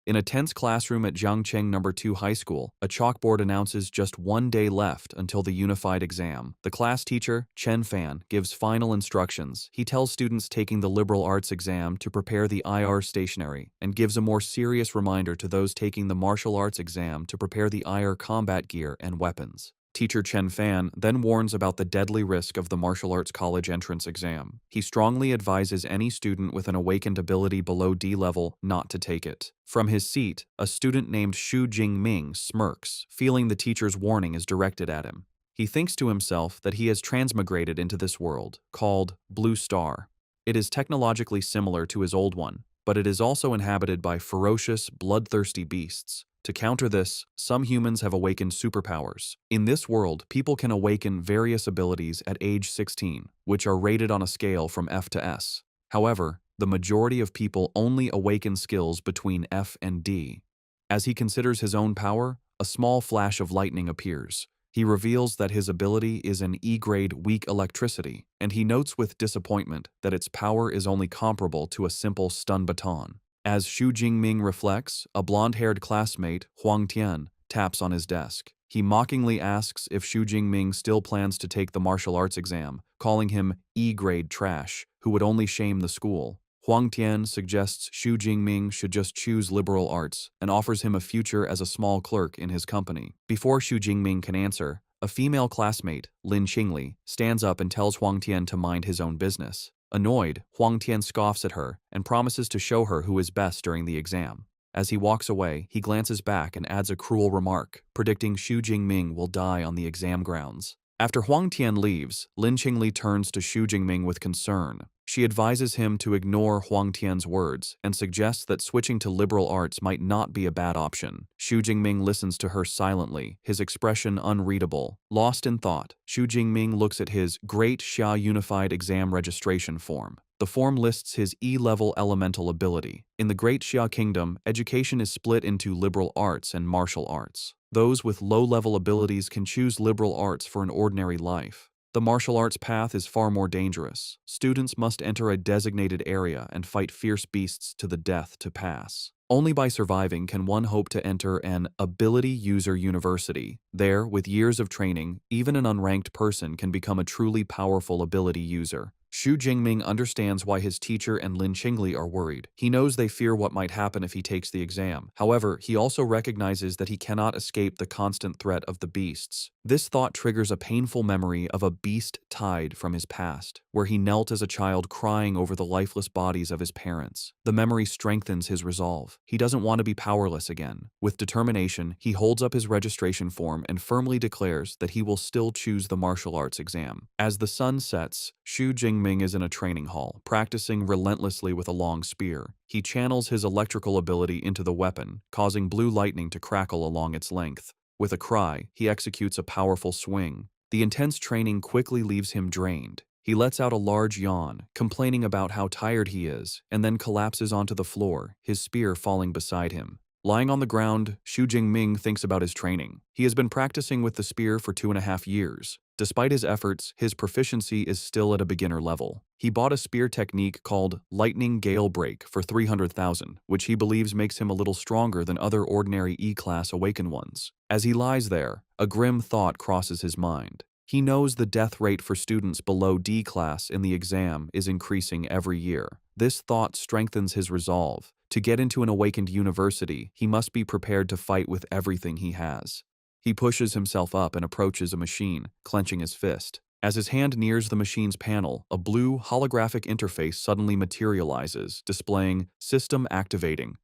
In a tense classroom at Jiangcheng No. 2 High School, a chalkboard announces just 1 day left until the unified exam. The class teacher, Chen Fan, gives final instructions. He tells students taking the liberal arts exam to prepare the IR stationery and gives a more serious reminder to those taking the martial arts exam to prepare the IR combat gear and weapons. Teacher Chen Fan then warns about the deadly risk of the martial arts college entrance exam. He strongly advises any student with an awakened ability below D level not to take it. From his seat, a student named Xu Jingming smirks, feeling the teacher's warning is directed at him. He thinks to himself that he has transmigrated into this world, called Blue Star. It is technologically similar to his old one, but it is also inhabited by ferocious, bloodthirsty beasts. To counter this, some humans have awakened superpowers. In this world, people can awaken various abilities at age 16, which are rated on a scale from F to S. However, the majority of people only awaken skills between F and D. As he considers his own power, a small flash of lightning appears. He reveals that his ability is an E-grade weak electricity, and he notes with disappointment that its power is only comparable to a simple stun baton. As Xu Jingming reflects, a blonde-haired classmate, Huang Tian, taps on his desk. He mockingly asks if Xu Jingming still plans to take the martial arts exam, calling him E-grade trash, who would only shame the school. Huang Tian suggests Xu Jingming should just choose liberal arts and offers him a future as a small clerk in his company. Before Xu Jingming can answer, a female classmate, Lin Qingli, stands up and tells Huang Tian to mind his own business. Annoyed, Huang Tian scoffs at her and promises to show her who is best during the exam. As he walks away, he glances back and adds a cruel remark, predicting Xu Jingming will die on the exam grounds. After Huang Tian leaves, Lin Qingli turns to Xu Jingming with concern. She advises him to ignore Huang Tian's words and suggests that switching to liberal arts might not be a bad option. Xu Jingming listens to her silently, his expression unreadable. Lost in thought, Xu Jingming looks at his Great Xia Unified Exam Registration Form. The form lists his E-level elemental ability. In the Great Xia Kingdom, education is split into liberal arts and martial arts. Those with low-level abilities can choose liberal arts for an ordinary life. The martial arts path is far more dangerous. Students must enter a designated area and fight fierce beasts to the death to pass. Only by surviving can one hope to enter an ability user university. There, with years of training, even an unranked person can become a truly powerful ability user. Xu Jingming understands why his teacher and Lin Qingli are worried. He knows they fear what might happen if he takes the exam. However, he also recognizes that he cannot escape the constant threat of the beasts. This thought triggers a painful memory of a beast tide from his past, where he knelt as a child crying over the lifeless bodies of his parents. The memory strengthens his resolve. He doesn't want to be powerless again. With determination, he holds up his registration form and firmly declares that he will still choose the martial arts exam. As the sun sets, Xu Jingming is in a training hall, practicing relentlessly with a long spear. He channels his electrical ability into the weapon, causing blue lightning to crackle along its length. With a cry, he executes a powerful swing. The intense training quickly leaves him drained. He lets out a large yawn, complaining about how tired he is, and then collapses onto the floor, his spear falling beside him. Lying on the ground, Xu Jingming thinks about his training. He has been practicing with the spear for 2.5 years. Despite his efforts, his proficiency is still at a beginner level. He bought a spear technique called Lightning Gale Break for 300,000, which he believes makes him a little stronger than other ordinary E-class awakened ones. As he lies there, a grim thought crosses his mind. He knows the death rate for students below D class in the exam is increasing every year. This thought strengthens his resolve. To get into an awakened university, he must be prepared to fight with everything he has. He pushes himself up and approaches a machine, clenching his fist. As his hand nears the machine's panel, a blue holographic interface suddenly materializes, displaying "System Activating."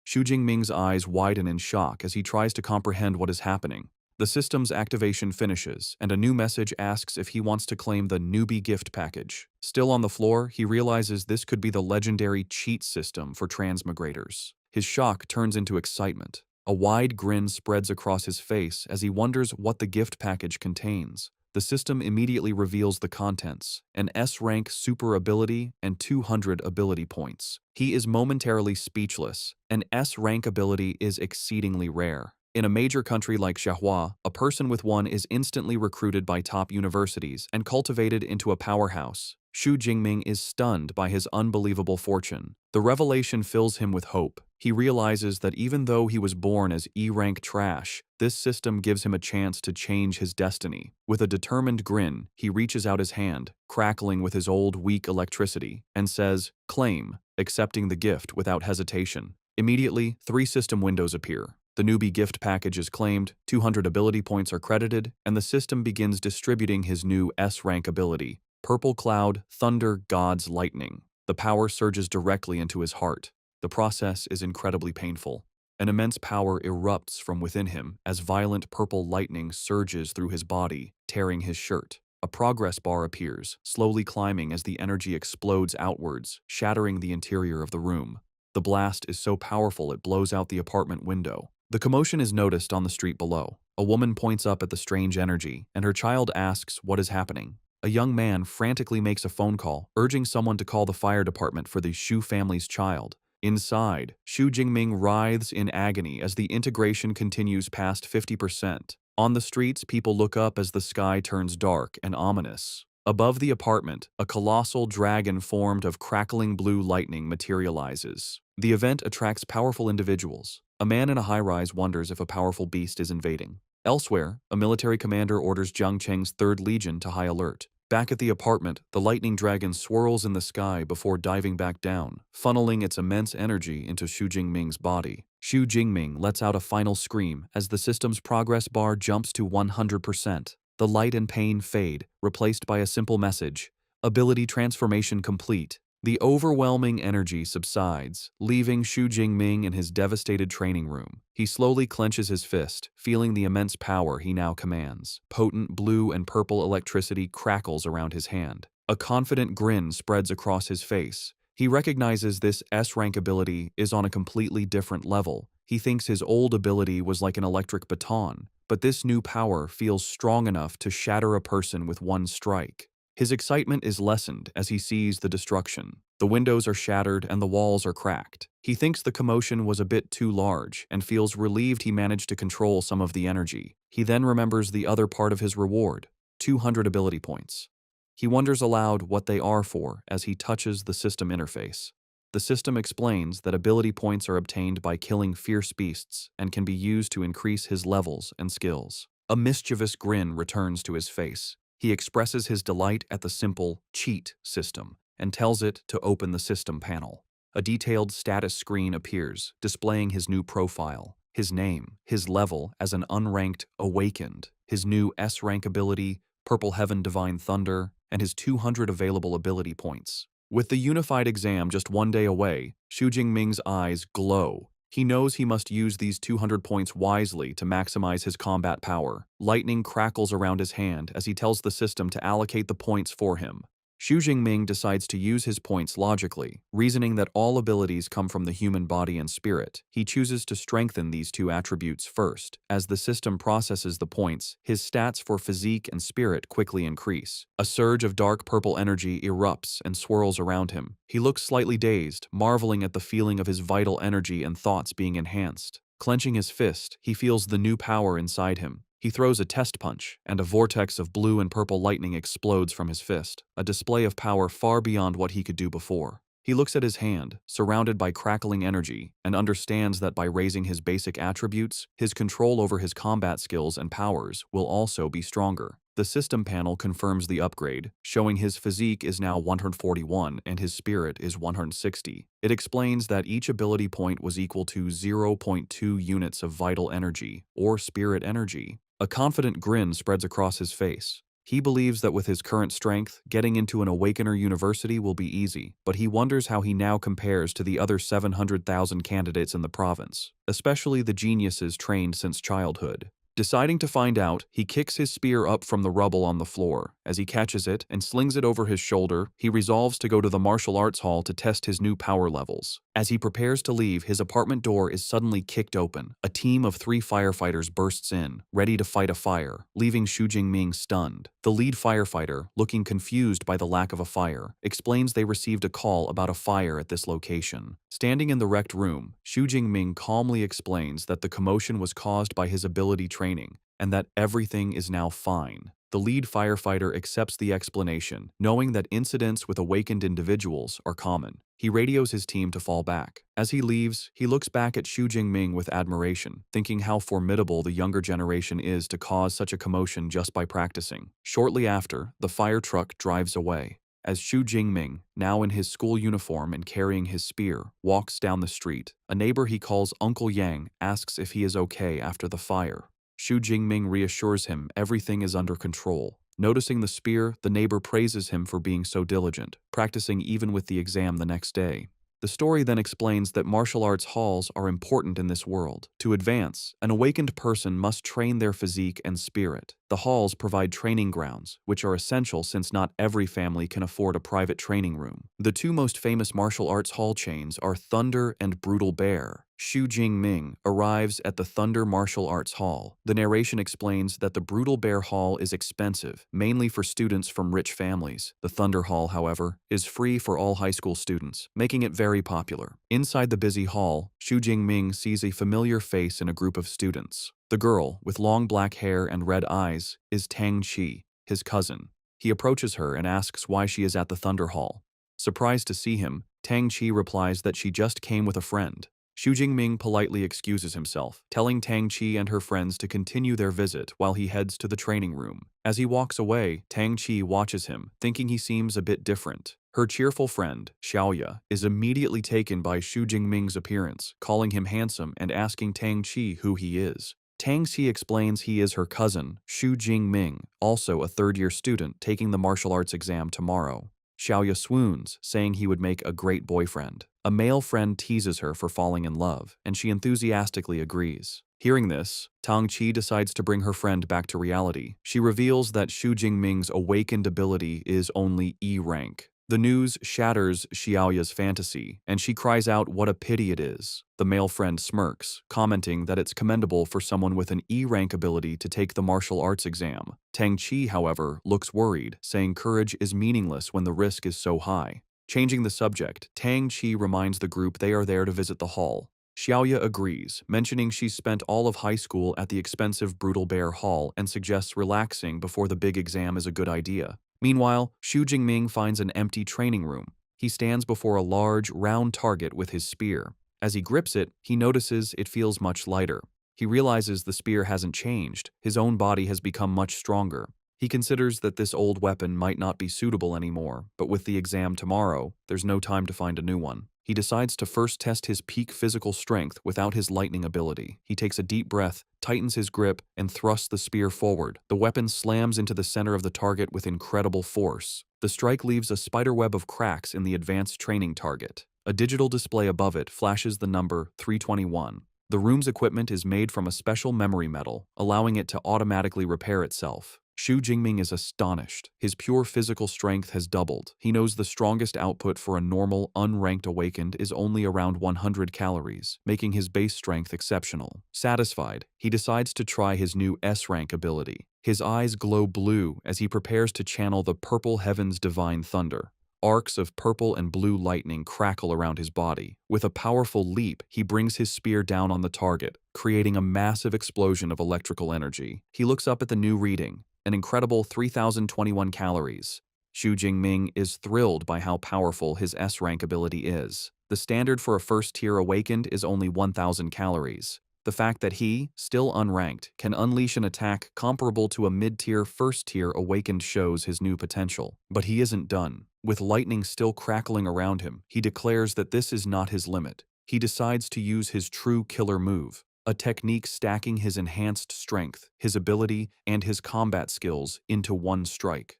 Xu Jingming's eyes widen in shock as he tries to comprehend what is happening. The system's activation finishes, and a new message asks if he wants to claim the newbie gift package. Still on the floor, he realizes this could be the legendary cheat system for transmigrators. His shock turns into excitement. A wide grin spreads across his face as he wonders what the gift package contains. The system immediately reveals the contents: an S-rank super ability and 200 ability points. He is momentarily speechless. An S-rank ability is exceedingly rare. In a major country like Xiahua, a person with one is instantly recruited by top universities and cultivated into a powerhouse. Xu Jingming is stunned by his unbelievable fortune. The revelation fills him with hope. He realizes that even though he was born as E-rank trash, this system gives him a chance to change his destiny. With a determined grin, he reaches out his hand, crackling with his old, weak electricity, and says, "Claim," accepting the gift without hesitation. Immediately, 3 system windows appear. The newbie gift package is claimed, 200 ability points are credited, and the system begins distributing his new S-rank ability, Purple Cloud, Thunder, God's Lightning. The power surges directly into his heart. The process is incredibly painful. An immense power erupts from within him as violent purple lightning surges through his body, tearing his shirt. A progress bar appears, slowly climbing as the energy explodes outwards, shattering the interior of the room. The blast is so powerful it blows out the apartment window. The commotion is noticed on the street below. A woman points up at the strange energy, and her child asks what is happening. A young man frantically makes a phone call, urging someone to call the fire department for the Shu family's child. Inside, Xu Jingming writhes in agony as the integration continues past 50%. On the streets, people look up as the sky turns dark and ominous. Above the apartment, a colossal dragon formed of crackling blue lightning materializes. The event attracts powerful individuals. A man in a high-rise wonders if a powerful beast is invading. Elsewhere, a military commander orders Jiang Cheng's 3rd Legion to high alert. Back at the apartment, the lightning dragon swirls in the sky before diving back down, funneling its immense energy into Xu Jingming's body. Xu Jingming lets out a final scream as the system's progress bar jumps to 100%. The light and pain fade, replaced by a simple message: ability transformation complete. The overwhelming energy subsides, leaving Xu Jingming in his devastated training room. He slowly clenches his fist, feeling the immense power he now commands. Potent blue and purple electricity crackles around his hand. A confident grin spreads across his face. He recognizes this S-rank ability is on a completely different level. He thinks his old ability was like an electric baton, but this new power feels strong enough to shatter a person with one strike. His excitement is lessened as he sees the destruction. The windows are shattered and the walls are cracked. He thinks the commotion was a bit too large and feels relieved he managed to control some of the energy. He then remembers the other part of his reward, 200 ability points. He wonders aloud what they are for as he touches the system interface. The system explains that ability points are obtained by killing fierce beasts and can be used to increase his levels and skills. A mischievous grin returns to his face. He expresses his delight at the simple cheat system and tells it to open the system panel. A detailed status screen appears, displaying his new profile, his name, his level as an unranked awakened, his new S-rank ability, Purple Heaven Divine Thunder, and his 200 available ability points. With the unified exam just 1 day away, Xu Jingming's eyes glow. He knows he must use these 200 points wisely to maximize his combat power. Lightning crackles around his hand as he tells the system to allocate the points for him. Xu Jingming decides to use his points logically, reasoning that all abilities come from the human body and spirit. He chooses to strengthen these 2 attributes first. As the system processes the points, his stats for physique and spirit quickly increase. A surge of dark purple energy erupts and swirls around him. He looks slightly dazed, marveling at the feeling of his vital energy and thoughts being enhanced. Clenching his fist, he feels the new power inside him. He throws a test punch, and a vortex of blue and purple lightning explodes from his fist, a display of power far beyond what he could do before. He looks at his hand, surrounded by crackling energy, and understands that by raising his basic attributes, his control over his combat skills and powers will also be stronger. The system panel confirms the upgrade, showing his physique is now 141 and his spirit is 160. It explains that each ability point was equal to 0.2 units of vital energy, or spirit energy. A confident grin spreads across his face. He believes that with his current strength, getting into an Awakener University will be easy, but he wonders how he now compares to the other 700,000 candidates in the province, especially the geniuses trained since childhood. Deciding to find out, he kicks his spear up from the rubble on the floor. As he catches it and slings it over his shoulder, he resolves to go to the martial arts hall to test his new power levels. As he prepares to leave, his apartment door is suddenly kicked open. A team of 3 firefighters bursts in, ready to fight a fire, leaving Xu Jingming stunned. The lead firefighter, looking confused by the lack of a fire, explains they received a call about a fire at this location. Standing in the wrecked room, Xu Jingming calmly explains that the commotion was caused by his ability training, and that everything is now fine. The lead firefighter accepts the explanation, knowing that incidents with awakened individuals are common. He radios his team to fall back. As he leaves, he looks back at Xu Jingming with admiration, thinking how formidable the younger generation is to cause such a commotion just by practicing. Shortly after, the fire truck drives away. As Xu Jingming, now in his school uniform and carrying his spear, walks down the street, a neighbor he calls Uncle Yang asks if he is okay after the fire. Xu Jingming reassures him everything is under control. Noticing the spear, the neighbor praises him for being so diligent, practicing even with the exam the next day. The story then explains that martial arts halls are important in this world. To advance, an awakened person must train their physique and spirit. The halls provide training grounds, which are essential since not every family can afford a private training room. The two most famous martial arts hall chains are Thunder and Brutal Bear. Xu Jingming arrives at the Thunder Martial Arts Hall. The narration explains that the Brutal Bear Hall is expensive, mainly for students from rich families. The Thunder Hall, however, is free for all high school students, making it very popular. Inside the busy hall, Xu Jingming sees a familiar face in a group of students. The girl, with long black hair and red eyes, is Tang Qi, his cousin. He approaches her and asks why she is at the Thunder Hall. Surprised to see him, Tang Qi replies that she just came with a friend. Xu Jingming politely excuses himself, telling Tang Qi and her friends to continue their visit while he heads to the training room. As he walks away, Tang Qi watches him, thinking he seems a bit different. Her cheerful friend, Xiaoya, is immediately taken by Xu Jingming's appearance, calling him handsome and asking Tang Qi who he is. Tang Qi explains he is her cousin, Xu Jingming, also a third-year student taking the martial arts exam tomorrow. Xiaoya swoons, saying he would make a great boyfriend. A male friend teases her for falling in love, and she enthusiastically agrees. Hearing this, Tang Qi decides to bring her friend back to reality. She reveals that Xu Jingming's awakened ability is only E rank. The news shatters Xiaoya's fantasy, and she cries out what a pity it is. The male friend smirks, commenting that it's commendable for someone with an E-rank ability to take the martial arts exam. Tang Qi, however, looks worried, saying courage is meaningless when the risk is so high. Changing the subject, Tang Qi reminds the group they are there to visit the hall. Xiaoya agrees, mentioning she's spent all of high school at the expensive Brutal Bear Hall and suggests relaxing before the big exam is a good idea. Meanwhile, Xu Jingming finds an empty training room. He stands before a large, round target with his spear. As he grips it, he notices it feels much lighter. He realizes the spear hasn't changed. His own body has become much stronger. He considers that this old weapon might not be suitable anymore, but with the exam tomorrow, there's no time to find a new one. He decides to first test his peak physical strength without his lightning ability. He takes a deep breath, tightens his grip, and thrusts the spear forward. The weapon slams into the center of the target with incredible force. The strike leaves a spiderweb of cracks in the advanced training target. A digital display above it flashes the number 321. The room's equipment is made from a special memory metal, allowing it to automatically repair itself. Xu Jingming is astonished. His pure physical strength has doubled. He knows the strongest output for a normal, unranked awakened is only around 100 calories, making his base strength exceptional. Satisfied, he decides to try his new S-rank ability. His eyes glow blue as he prepares to channel the purple heaven's divine thunder. Arcs of purple and blue lightning crackle around his body. With a powerful leap, he brings his spear down on the target, creating a massive explosion of electrical energy. He looks up at the new reading, an incredible 3,021 calories. Xu Jingming is thrilled by how powerful his S-rank ability is. The standard for a first-tier awakened is only 1,000 calories. The fact that he, still unranked, can unleash an attack comparable to a mid-tier first-tier awakened shows his new potential. But he isn't done. With lightning still crackling around him, he declares that this is not his limit. He decides to use his true killer move, a technique stacking his enhanced strength, his ability, and his combat skills into one strike.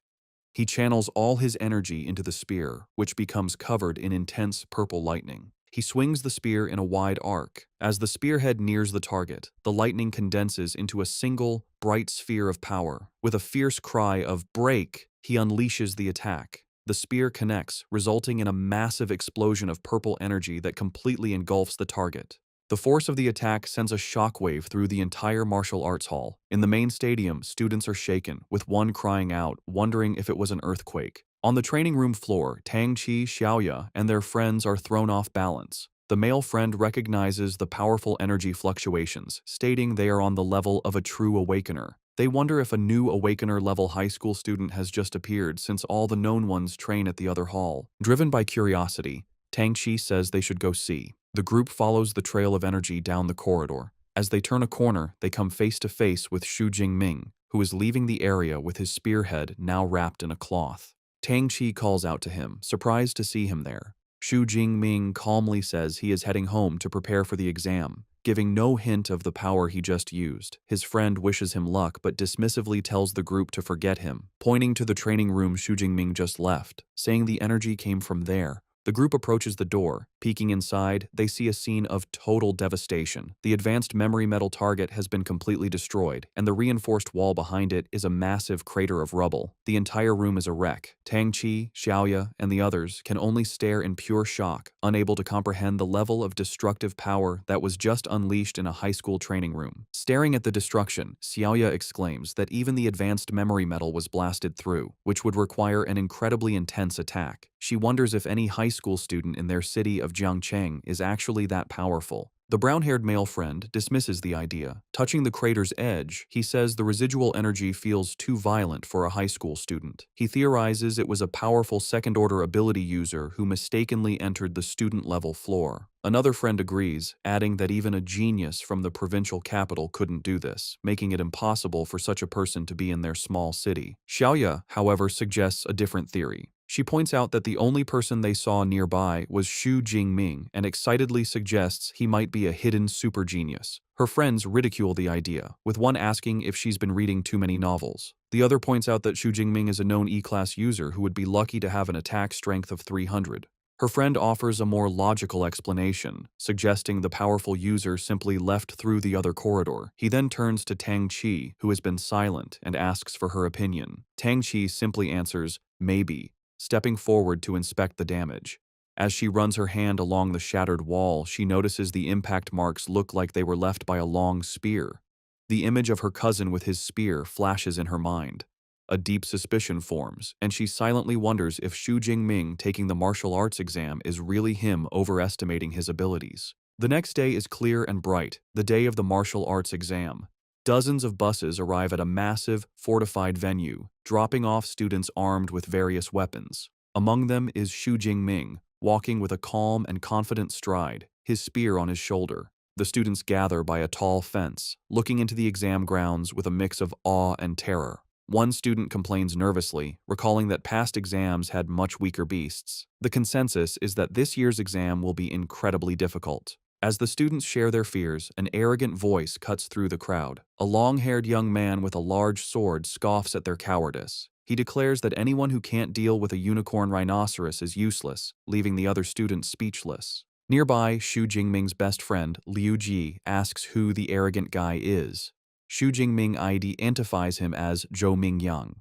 He channels all his energy into the spear, which becomes covered in intense purple lightning. He swings the spear in a wide arc. As the spearhead nears the target, the lightning condenses into a single, bright sphere of power. With a fierce cry of "Break!" he unleashes the attack. The spear connects, resulting in a massive explosion of purple energy that completely engulfs the target. The force of the attack sends a shockwave through the entire martial arts hall. In the main stadium, students are shaken, with one crying out, wondering if it was an earthquake. On the training room floor, Tang Qi, Xiaoya, and their friends are thrown off balance. The male friend recognizes the powerful energy fluctuations, stating they are on the level of a true awakener. They wonder if a new Awakener-level high school student has just appeared since all the known ones train at the other hall. Driven by curiosity, Tang Chi says they should go see. The group follows the trail of energy down the corridor. As they turn a corner, they come face to face with Xu Jingming, who is leaving the area with his spearhead now wrapped in a cloth. Tang Chi calls out to him, surprised to see him there. Xu Jingming calmly says he is heading home to prepare for the exam, giving no hint of the power he just used. His friend wishes him luck but dismissively tells the group to forget him, pointing to the training room Xu Jingming just left, saying the energy came from there. The group approaches the door. Peeking inside, they see a scene of total devastation. The advanced memory metal target has been completely destroyed, and the reinforced wall behind it is a massive crater of rubble. The entire room is a wreck. Tang Chi, Xiaoya, and the others can only stare in pure shock, unable to comprehend the level of destructive power that was just unleashed in a high school training room. Staring at the destruction, Xiaoya exclaims that even the advanced memory metal was blasted through, which would require an incredibly intense attack. She wonders if any high school student in their city of Jiangcheng is actually that powerful. The brown-haired male friend dismisses the idea. Touching the crater's edge, he says the residual energy feels too violent for a high school student. He theorizes it was a powerful second-order ability user who mistakenly entered the student-level floor. Another friend agrees, adding that even a genius from the provincial capital couldn't do this, making it impossible for such a person to be in their small city. Xiaoya, however, suggests a different theory. She points out that the only person they saw nearby was Xu Jingming and excitedly suggests he might be a hidden super genius. Her friends ridicule the idea, with one asking if she's been reading too many novels. The other points out that Xu Jingming is a known E-class user who would be lucky to have an attack strength of 300. Her friend offers a more logical explanation, suggesting the powerful user simply left through the other corridor. He then turns to Tang Chi, who has been silent, and asks for her opinion. Tang Chi simply answers, "Maybe," stepping forward to inspect the damage. As she runs her hand along the shattered wall, she notices the impact marks look like they were left by a long spear. The image of her cousin with his spear flashes in her mind. A deep suspicion forms, and she silently wonders if Xu Jingming taking the martial arts exam is really him overestimating his abilities. The next day is clear and bright, the day of the martial arts exam. Dozens of buses arrive at a massive, fortified venue, dropping off students armed with various weapons. Among them is Xu Jingming, walking with a calm and confident stride, his spear on his shoulder. The students gather by a tall fence, looking into the exam grounds with a mix of awe and terror. One student complains nervously, recalling that past exams had much weaker beasts. The consensus is that this year's exam will be incredibly difficult. As the students share their fears, an arrogant voice cuts through the crowd. A long-haired young man with a large sword scoffs at their cowardice. He declares that anyone who can't deal with a unicorn rhinoceros is useless, leaving the other students speechless. Nearby, Xu Jingming's best friend, Liu Ji, asks who the arrogant guy is. Xu Jingming identifies him as Zhou Mingyang.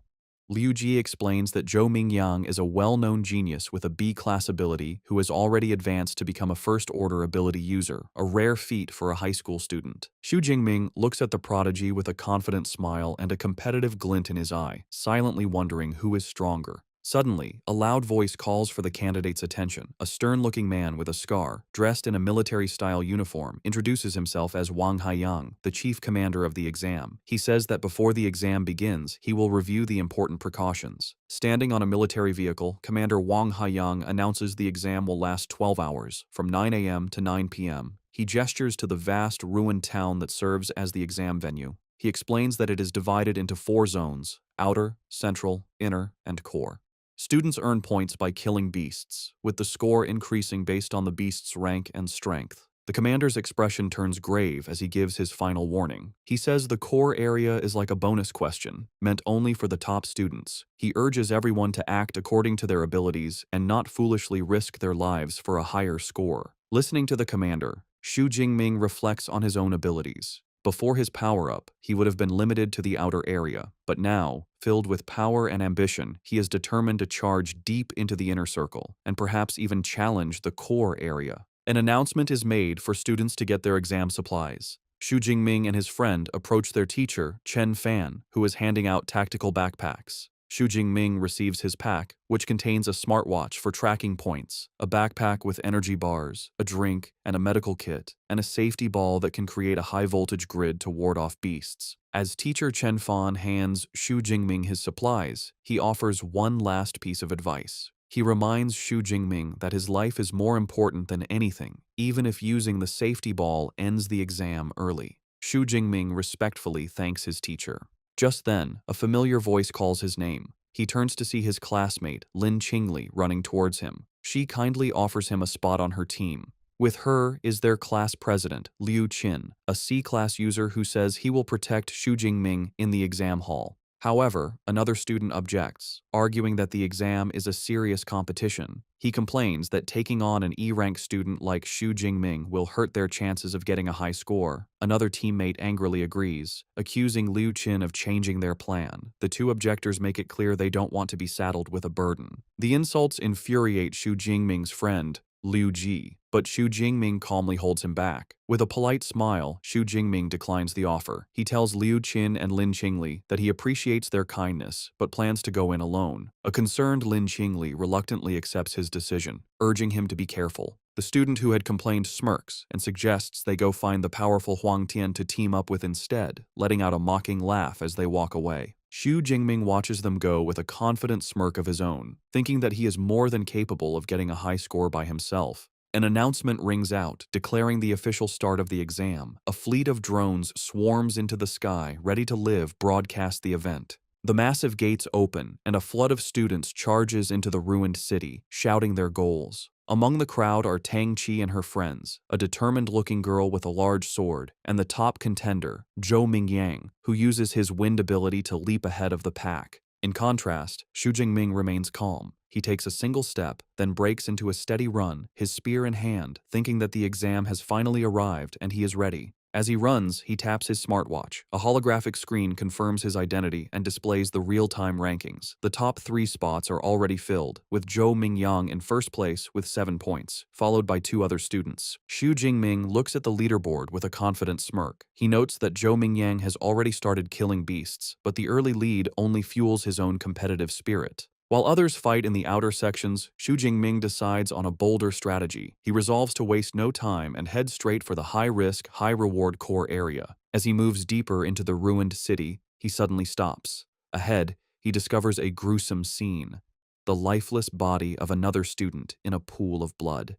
Liu Ji explains that Zhou Mingyang is a well-known genius with a B-class ability who has already advanced to become a first-order ability user, a rare feat for a high school student. Xu Jingming looks at the prodigy with a confident smile and a competitive glint in his eye, silently wondering who is stronger. Suddenly, a loud voice calls for the candidate's attention. A stern-looking man with a scar, dressed in a military-style uniform, introduces himself as Wang Haiyang, the chief commander of the exam. He says that before the exam begins, he will review the important precautions. Standing on a military vehicle, Commander Wang Haiyang announces the exam will last 12 hours, from 9 a.m. to 9 p.m. He gestures to the vast, ruined town that serves as the exam venue. He explains that it is divided into 4 zones: outer, central, inner, and core. Students earn points by killing beasts, with the score increasing based on the beast's rank and strength. The commander's expression turns grave as he gives his final warning. He says the core area is like a bonus question, meant only for the top students. He urges everyone to act according to their abilities and not foolishly risk their lives for a higher score. Listening to the commander, Xu Jingming reflects on his own abilities. Before his power-up, he would have been limited to the outer area, but now, filled with power and ambition, he is determined to charge deep into the inner circle, and perhaps even challenge the core area. An announcement is made for students to get their exam supplies. Xu Jingming and his friend approach their teacher, Chen Fan, who is handing out tactical backpacks. Xu Jingming receives his pack, which contains a smartwatch for tracking points, a backpack with energy bars, a drink, and a medical kit, and a safety ball that can create a high-voltage grid to ward off beasts. As teacher Chen Fan hands Xu Jingming his supplies, he offers one last piece of advice. He reminds Xu Jingming that his life is more important than anything, even if using the safety ball ends the exam early. Xu Jingming respectfully thanks his teacher. Just then, a familiar voice calls his name. He turns to see his classmate, Lin Qingli, running towards him. She kindly offers him a spot on her team. With her is their class president, Liu Qin, a C-class user who says he will protect Xu Jingming in the exam hall. However, another student objects, arguing that the exam is a serious competition. He complains that taking on an E-rank student like Xu Jingming will hurt their chances of getting a high score. Another teammate angrily agrees, accusing Liu Qin of changing their plan. The two objectors make it clear they don't want to be saddled with a burden. The insults infuriate Xu Jingming's friend, Liu Ji, but Xu Jingming calmly holds him back. With a polite smile, Xu Jingming declines the offer. He tells Liu Qin and Lin Qingli that he appreciates their kindness, but plans to go in alone. A concerned Lin Qingli reluctantly accepts his decision, urging him to be careful. The student who had complained smirks and suggests they go find the powerful Huang Tian to team up with instead, letting out a mocking laugh as they walk away. Xu Jingming watches them go with a confident smirk of his own, thinking that he is more than capable of getting a high score by himself. An announcement rings out, declaring the official start of the exam. A fleet of drones swarms into the sky, ready to live broadcast the event. The massive gates open, and a flood of students charges into the ruined city, shouting their goals. Among the crowd are Tang Qi and her friends, a determined-looking girl with a large sword, and the top contender, Zhou Mingyang, who uses his wind ability to leap ahead of the pack. In contrast, Xu Jingming remains calm. He takes a single step, then breaks into a steady run, his spear in hand, thinking that the exam has finally arrived and he is ready. As he runs, he taps his smartwatch. A holographic screen confirms his identity and displays the real-time rankings. The top 3 spots are already filled, with Zhou Mingyang in first place with 7 points, followed by 2 other students. Xu Jingming looks at the leaderboard with a confident smirk. He notes that Zhou Mingyang has already started killing beasts, but the early lead only fuels his own competitive spirit. While others fight in the outer sections, Xu Jingming decides on a bolder strategy. He resolves to waste no time and head straight for the high-risk, high-reward core area. As he moves deeper into the ruined city, he suddenly stops. Ahead, he discovers a gruesome scene: the lifeless body of another student in a pool of blood.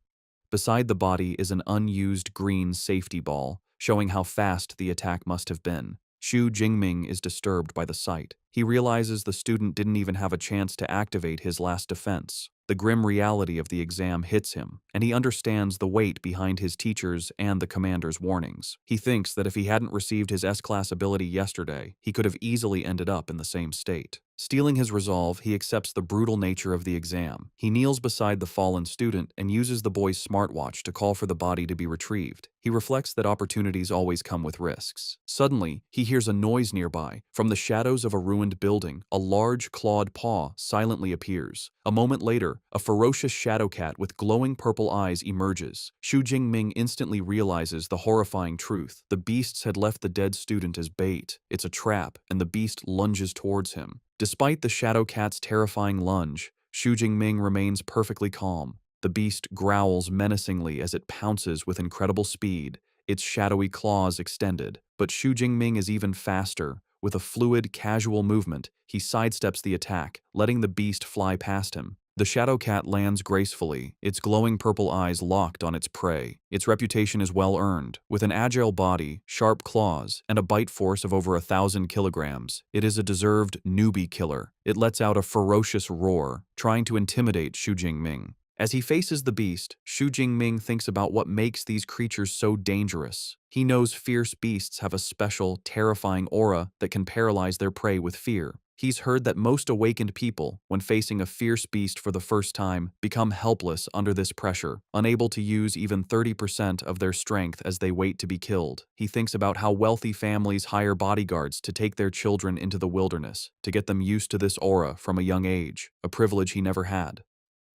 Beside the body is an unused green safety ball, showing how fast the attack must have been. Xu Jingming is disturbed by the sight. He realizes the student didn't even have a chance to activate his last defense. The grim reality of the exam hits him, and he understands the weight behind his teacher's and the commander's warnings. He thinks that if he hadn't received his S-class ability yesterday, he could have easily ended up in the same state. Steeling his resolve, he accepts the brutal nature of the exam. He kneels beside the fallen student and uses the boy's smartwatch to call for the body to be retrieved. He reflects that opportunities always come with risks. Suddenly, he hears a noise nearby. From the shadows of a ruined building, a large clawed paw silently appears. A moment later, a ferocious shadow cat with glowing purple eyes emerges. Xu Jingming instantly realizes the horrifying truth. The beasts had left the dead student as bait. It's a trap, and the beast lunges towards him. Despite the shadow cat's terrifying lunge, Xu Jingming remains perfectly calm. The beast growls menacingly as it pounces with incredible speed, its shadowy claws extended. But Xu Jingming is even faster. With a fluid, casual movement, he sidesteps the attack, letting the beast fly past him. The shadow cat lands gracefully, its glowing purple eyes locked on its prey. Its reputation is well earned. With an agile body, sharp claws, and a bite force of over 1,000 kilograms, it is a deserved newbie killer. It lets out a ferocious roar, trying to intimidate Xu Jingming. As he faces the beast, Xu Jingming thinks about what makes these creatures so dangerous. He knows fierce beasts have a special, terrifying aura that can paralyze their prey with fear. He's heard that most awakened people, when facing a fierce beast for the first time, become helpless under this pressure, unable to use even 30% of their strength as they wait to be killed. He thinks about how wealthy families hire bodyguards to take their children into the wilderness, to get them used to this aura from a young age, a privilege he never had.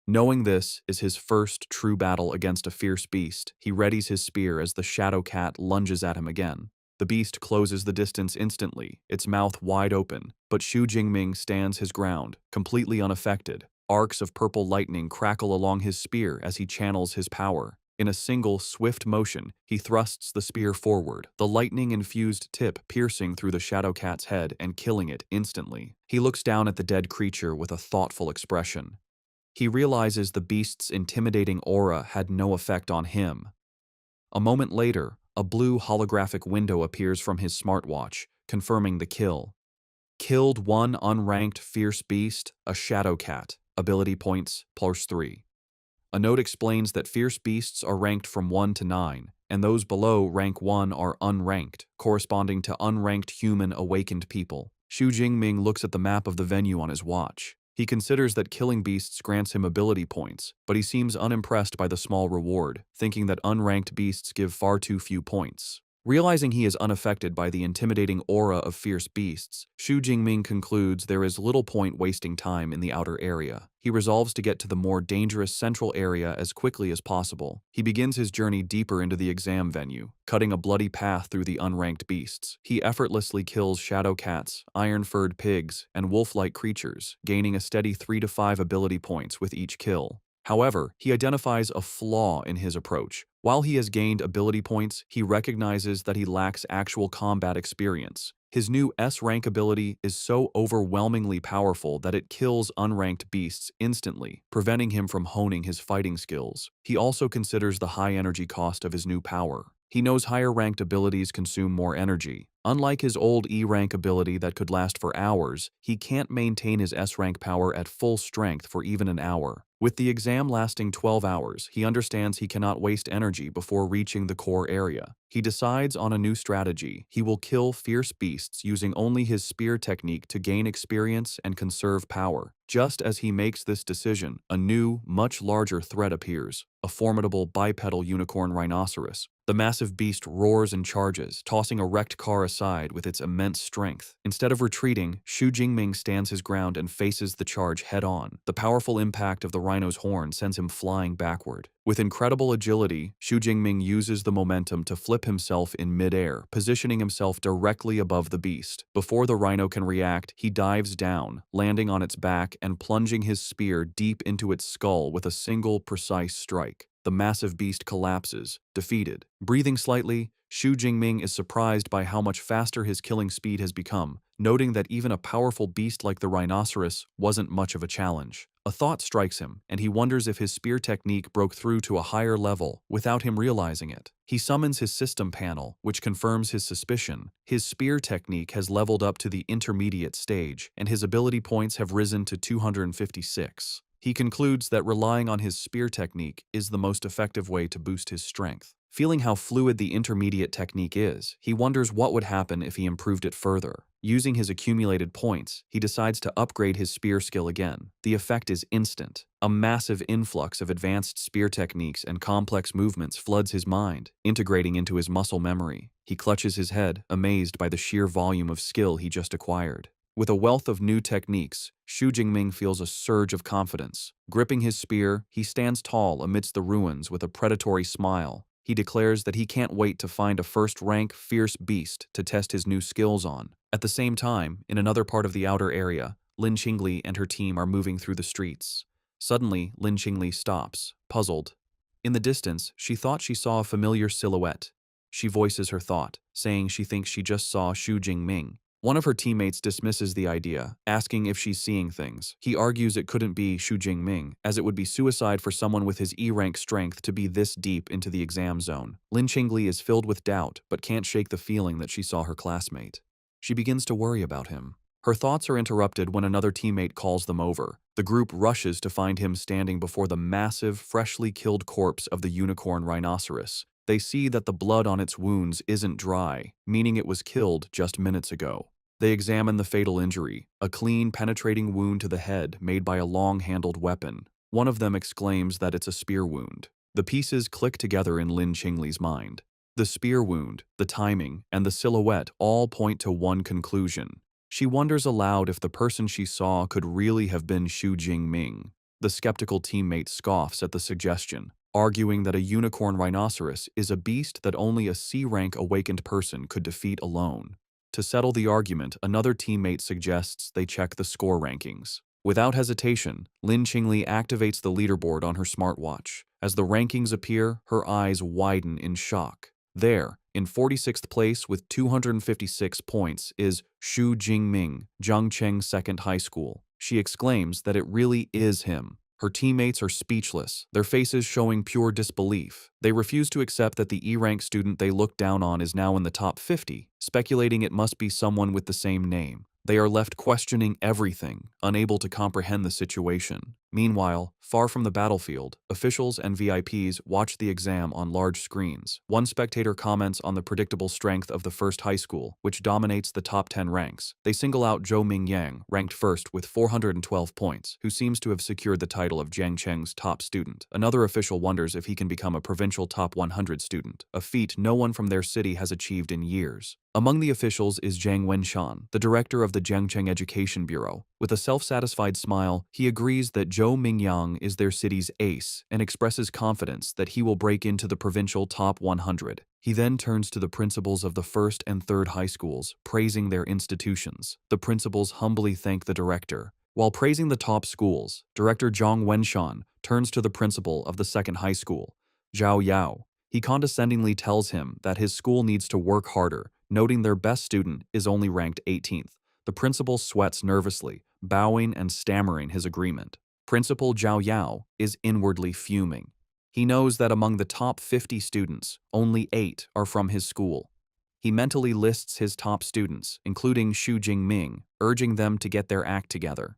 Knowing this is his first true battle against a fierce beast, he readies his spear as the shadow cat lunges at him again. The beast closes the distance instantly, its mouth wide open, but Xu Jingming stands his ground, completely unaffected. Arcs of purple lightning crackle along his spear as he channels his power. In a single, swift motion, he thrusts the spear forward, the lightning-infused tip piercing through the shadow cat's head and killing it instantly. He looks down at the dead creature with a thoughtful expression. He realizes the beast's intimidating aura had no effect on him. A moment later, a blue holographic window appears from his smartwatch, confirming the kill. Killed one unranked fierce beast, a shadow cat. Ability points, +3. A note explains that fierce beasts are ranked from 1 to 9, and those below rank 1 are unranked, corresponding to unranked human awakened people. Xu Jingming looks at the map of the venue on his watch. He considers that killing beasts grants him ability points, but he seems unimpressed by the small reward, thinking that unranked beasts give far too few points. Realizing he is unaffected by the intimidating aura of fierce beasts, Xu Jingming concludes there is little point wasting time in the outer area. He resolves to get to the more dangerous central area as quickly as possible. He begins his journey deeper into the exam venue, cutting a bloody path through the unranked beasts. He effortlessly kills shadow cats, iron-furred pigs, and wolf-like creatures, gaining a steady 3 to 5 ability points with each kill. However, he identifies a flaw in his approach. While he has gained ability points, he recognizes that he lacks actual combat experience. His new S-rank ability is so overwhelmingly powerful that it kills unranked beasts instantly, preventing him from honing his fighting skills. He also considers the high energy cost of his new power. He knows higher-ranked abilities consume more energy. Unlike his old E-rank ability that could last for hours, he can't maintain his S-rank power at full strength for even an hour. With the exam lasting 12 hours, he understands he cannot waste energy before reaching the core area. He decides on a new strategy. He will kill fierce beasts using only his spear technique to gain experience and conserve power. Just as he makes this decision, a new, much larger threat appears, a formidable bipedal unicorn rhinoceros. The massive beast roars and charges, tossing a wrecked car aside with its immense strength. Instead of retreating, Xu Jingming stands his ground and faces the charge head-on. The powerful impact of the rhino's horn sends him flying backward. With incredible agility, Xu Jingming uses the momentum to flip himself in mid-air, positioning himself directly above the beast. Before the rhino can react, he dives down, landing on its back and plunging his spear deep into its skull with a single precise strike. The massive beast collapses, defeated. Breathing slightly, Xu Jingming is surprised by how much faster his killing speed has become, noting that even a powerful beast like the rhinoceros wasn't much of a challenge. A thought strikes him, and he wonders if his spear technique broke through to a higher level without him realizing it. He summons his system panel, which confirms his suspicion. His spear technique has leveled up to the intermediate stage, and his ability points have risen to 256. He concludes that relying on his spear technique is the most effective way to boost his strength. Feeling how fluid the intermediate technique is, he wonders what would happen if he improved it further. Using his accumulated points, he decides to upgrade his spear skill again. The effect is instant. A massive influx of advanced spear techniques and complex movements floods his mind, integrating into his muscle memory. He clutches his head, amazed by the sheer volume of skill he just acquired. With a wealth of new techniques, Xu Jingming feels a surge of confidence. Gripping his spear, he stands tall amidst the ruins with a predatory smile. He declares that he can't wait to find a first-rank, fierce beast to test his new skills on. At the same time, in another part of the outer area, Lin Qingli and her team are moving through the streets. Suddenly, Lin Qingli stops, puzzled. In the distance, she thought she saw a familiar silhouette. She voices her thought, saying she thinks she just saw Xu Jingming. One of her teammates dismisses the idea, asking if she's seeing things. He argues it couldn't be Xu Jingming, as it would be suicide for someone with his E-rank strength to be this deep into the exam zone. Lin Qingli is filled with doubt, but can't shake the feeling that she saw her classmate. She begins to worry about him. Her thoughts are interrupted when another teammate calls them over. The group rushes to find him standing before the massive, freshly killed corpse of the unicorn rhinoceros. They see that the blood on its wounds isn't dry, meaning it was killed just minutes ago. They examine the fatal injury, a clean, penetrating wound to the head made by a long-handled weapon. One of them exclaims that it's a spear wound. The pieces click together in Lin Qingli's mind. The spear wound, the timing, and the silhouette all point to one conclusion. She wonders aloud if the person she saw could really have been Xu Jingming. The skeptical teammate scoffs at the suggestion. arguing that a unicorn rhinoceros is a beast that only a C-rank awakened person could defeat alone. To settle the argument, another teammate suggests they check the score rankings. Without hesitation, Lin Qingli activates the leaderboard on her smartwatch. As the rankings appear, her eyes widen in shock. There, in 46th place with 256 points, is Xu Jingming, Zhangcheng Second High School. She exclaims that it really is him. Her teammates are speechless, their faces showing pure disbelief. They refuse to accept that the E-rank student they look down on is now in the top 50, speculating it must be someone with the same name. They are left questioning everything, unable to comprehend the situation. Meanwhile, far from the battlefield, officials and VIPs watch the exam on large screens. One spectator comments on the predictable strength of the first high school, which dominates the top 10 ranks. They single out Zhou Mingyang, ranked first with 412 points, who seems to have secured the title of Jiangcheng's top student. Another official wonders if he can become a provincial top 100 student, a feat no one from their city has achieved in years. Among the officials is Zhang Wenshan, the director of the Jiangcheng Education Bureau. With a self-satisfied smile, he agrees that Zhou Mingyang is their city's ace and expresses confidence that he will break into the provincial top 100. He then turns to the principals of the first and third high schools, praising their institutions. The principals humbly thank the director. While praising the top schools, Director Zhang Wenshan turns to the principal of the second high school, Zhao Yao. He condescendingly tells him that his school needs to work harder, noting their best student is only ranked 18th. The principal sweats nervously, bowing and stammering his agreement. Principal Zhao Yao is inwardly fuming. He knows that among the top 50 students, only 8 are from his school. He mentally lists his top students, including Xu Jingming, urging them to get their act together.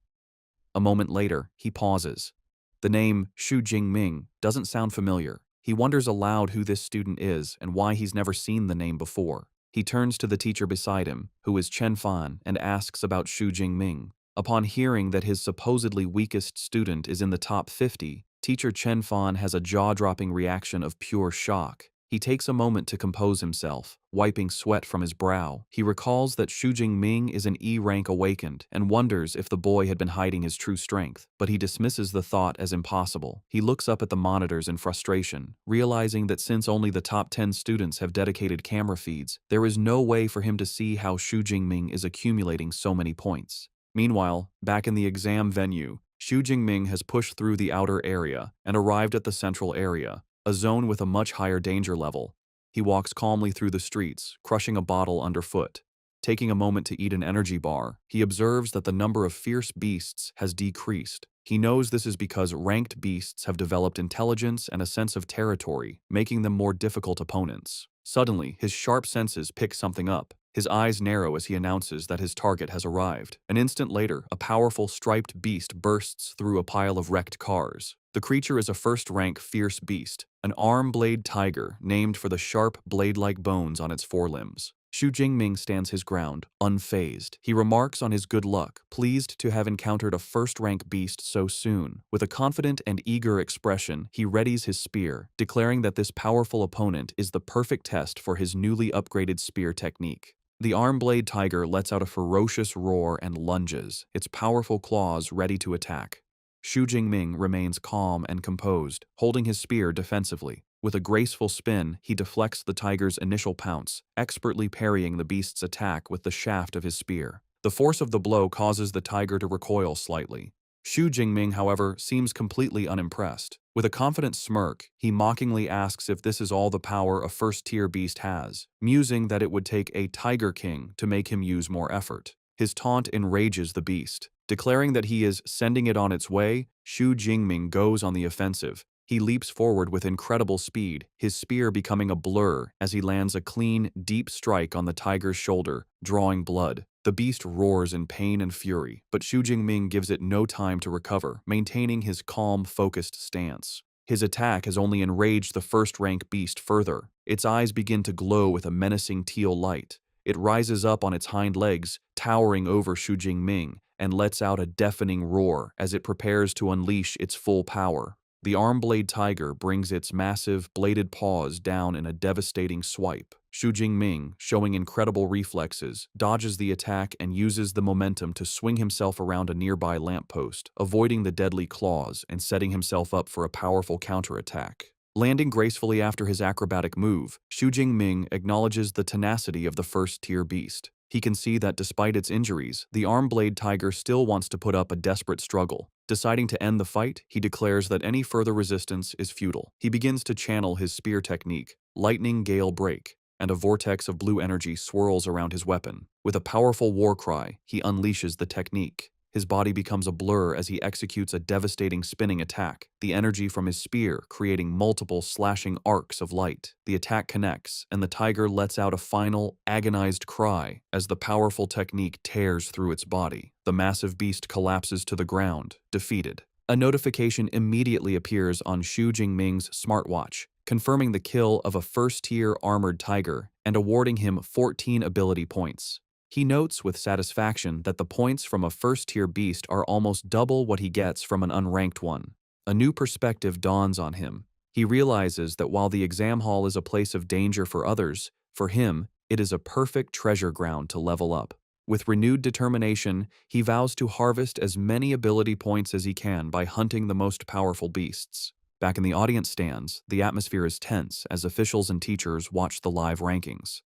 A moment later, he pauses. The name Xu Jingming doesn't sound familiar. He wonders aloud who this student is and why he's never seen the name before. He turns to the teacher beside him, who is Chen Fan, and asks about Xu Jingming. Upon hearing that his supposedly weakest student is in the top 50, teacher Chen Fan has a jaw-dropping reaction of pure shock. He takes a moment to compose himself, wiping sweat from his brow. He recalls that Xu Jingming is an E-rank awakened and wonders if the boy had been hiding his true strength, but he dismisses the thought as impossible. He looks up at the monitors in frustration, realizing that since only the top 10 students have dedicated camera feeds, there is no way for him to see how Xu Jingming is accumulating so many points. Meanwhile, back in the exam venue, Xu Jingming has pushed through the outer area and arrived at the central area, a zone with a much higher danger level. He walks calmly through the streets, crushing a bottle underfoot. Taking a moment to eat an energy bar, he observes that the number of fierce beasts has decreased. He knows this is because ranked beasts have developed intelligence and a sense of territory, making them more difficult opponents. Suddenly, his sharp senses pick something up. His eyes narrow as he announces that his target has arrived. An instant later, a powerful striped beast bursts through a pile of wrecked cars. The creature is a first-rank fierce beast, an arm-blade tiger named for the sharp, blade-like bones on its forelimbs. Xu Jingming stands his ground, unfazed. He remarks on his good luck, pleased to have encountered a first-rank beast so soon. With a confident and eager expression, he readies his spear, declaring that this powerful opponent is the perfect test for his newly upgraded spear technique. The arm-blade tiger lets out a ferocious roar and lunges, its powerful claws ready to attack. Xu Jingming remains calm and composed, holding his spear defensively. With a graceful spin, he deflects the tiger's initial pounce, expertly parrying the beast's attack with the shaft of his spear. The force of the blow causes the tiger to recoil slightly. Xu Jingming, however, seems completely unimpressed. With a confident smirk, he mockingly asks if this is all the power a first-tier beast has, musing that it would take a Tiger King to make him use more effort. His taunt enrages the beast. Declaring that he is sending it on its way, Xu Jingming goes on the offensive. He leaps forward with incredible speed, his spear becoming a blur as he lands a clean, deep strike on the tiger's shoulder, drawing blood. The beast roars in pain and fury, but Xu Jingming gives it no time to recover, maintaining his calm, focused stance. His attack has only enraged the first-rank beast further. Its eyes begin to glow with a menacing teal light. It rises up on its hind legs, towering over Xu Jingming, and lets out a deafening roar as it prepares to unleash its full power. The arm-blade tiger brings its massive, bladed paws down in a devastating swipe. Xu Jingming, showing incredible reflexes, dodges the attack and uses the momentum to swing himself around a nearby lamppost, avoiding the deadly claws and setting himself up for a powerful counterattack. Landing gracefully after his acrobatic move, Xu Jingming acknowledges the tenacity of the first-tier beast. He can see that despite its injuries, the arm-blade tiger still wants to put up a desperate struggle. Deciding to end the fight, he declares that any further resistance is futile. He begins to channel his spear technique, lightning gale break, and a vortex of blue energy swirls around his weapon. With a powerful war cry, he unleashes the technique. His body becomes a blur as he executes a devastating spinning attack, the energy from his spear creating multiple slashing arcs of light. The attack connects, and the tiger lets out a final, agonized cry as the powerful technique tears through its body. The massive beast collapses to the ground, defeated. A notification immediately appears on Xu Jingming's smartwatch, confirming the kill of a first-tier armored tiger and awarding him 14 ability points. He notes with satisfaction that the points from a first-tier beast are almost double what he gets from an unranked one. A new perspective dawns on him. He realizes that while the exam hall is a place of danger for others, for him, it is a perfect treasure ground to level up. With renewed determination, he vows to harvest as many ability points as he can by hunting the most powerful beasts. Back in the audience stands, the atmosphere is tense as officials and teachers watch the live rankings.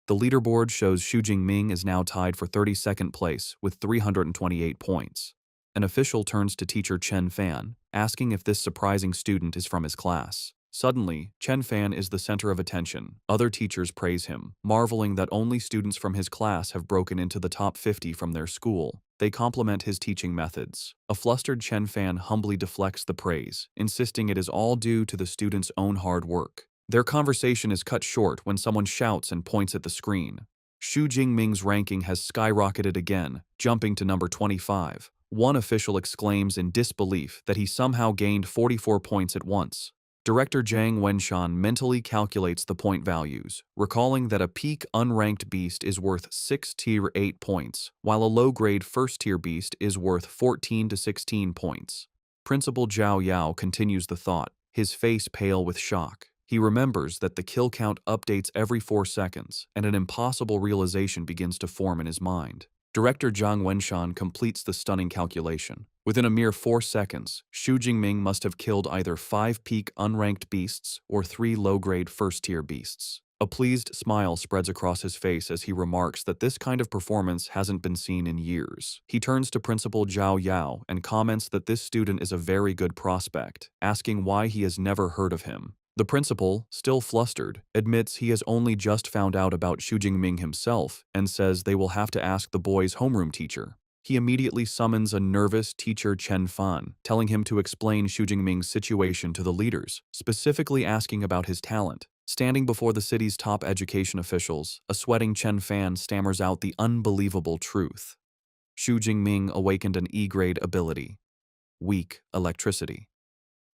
The leaderboard shows Xu Jingming is now tied for 32nd place with 328 points. An official turns to teacher Chen Fan, asking if this surprising student is from his class. Suddenly, Chen Fan is the center of attention. Other teachers praise him, marveling that only students from his class have broken into the top 50 from their school. They compliment his teaching methods. A flustered Chen Fan humbly deflects the praise, insisting it is all due to the student's own hard work. Their conversation is cut short when someone shouts and points at the screen. Xu Jingming's ranking has skyrocketed again, jumping to number 25. One official exclaims in disbelief that he somehow gained 44 points at once. Director Zhang Wenshan mentally calculates the point values, recalling that a peak unranked beast is worth 6 tier 8 points, while a low-grade first-tier beast is worth 14 to 16 points. Principal Zhao Yao continues the thought, his face pale with shock. He remembers that the kill count updates every 4 seconds, and an impossible realization begins to form in his mind. Director Zhang Wenshan completes the stunning calculation. Within a mere 4 seconds, Xu Jingming must have killed either 5 peak unranked beasts or 3 low-grade first-tier beasts. A pleased smile spreads across his face as he remarks that this kind of performance hasn't been seen in years. He turns to Principal Zhao Yao and comments that this student is a very good prospect, asking why he has never heard of him. The principal, still flustered, admits he has only just found out about Xu Jingming himself and says they will have to ask the boy's homeroom teacher. He immediately summons a nervous teacher Chen Fan, telling him to explain Xu Jingming's situation to the leaders, specifically asking about his talent. Standing before the city's top education officials, a sweating Chen Fan stammers out the unbelievable truth. Xu Jingming awakened an E-grade ability. Weak electricity.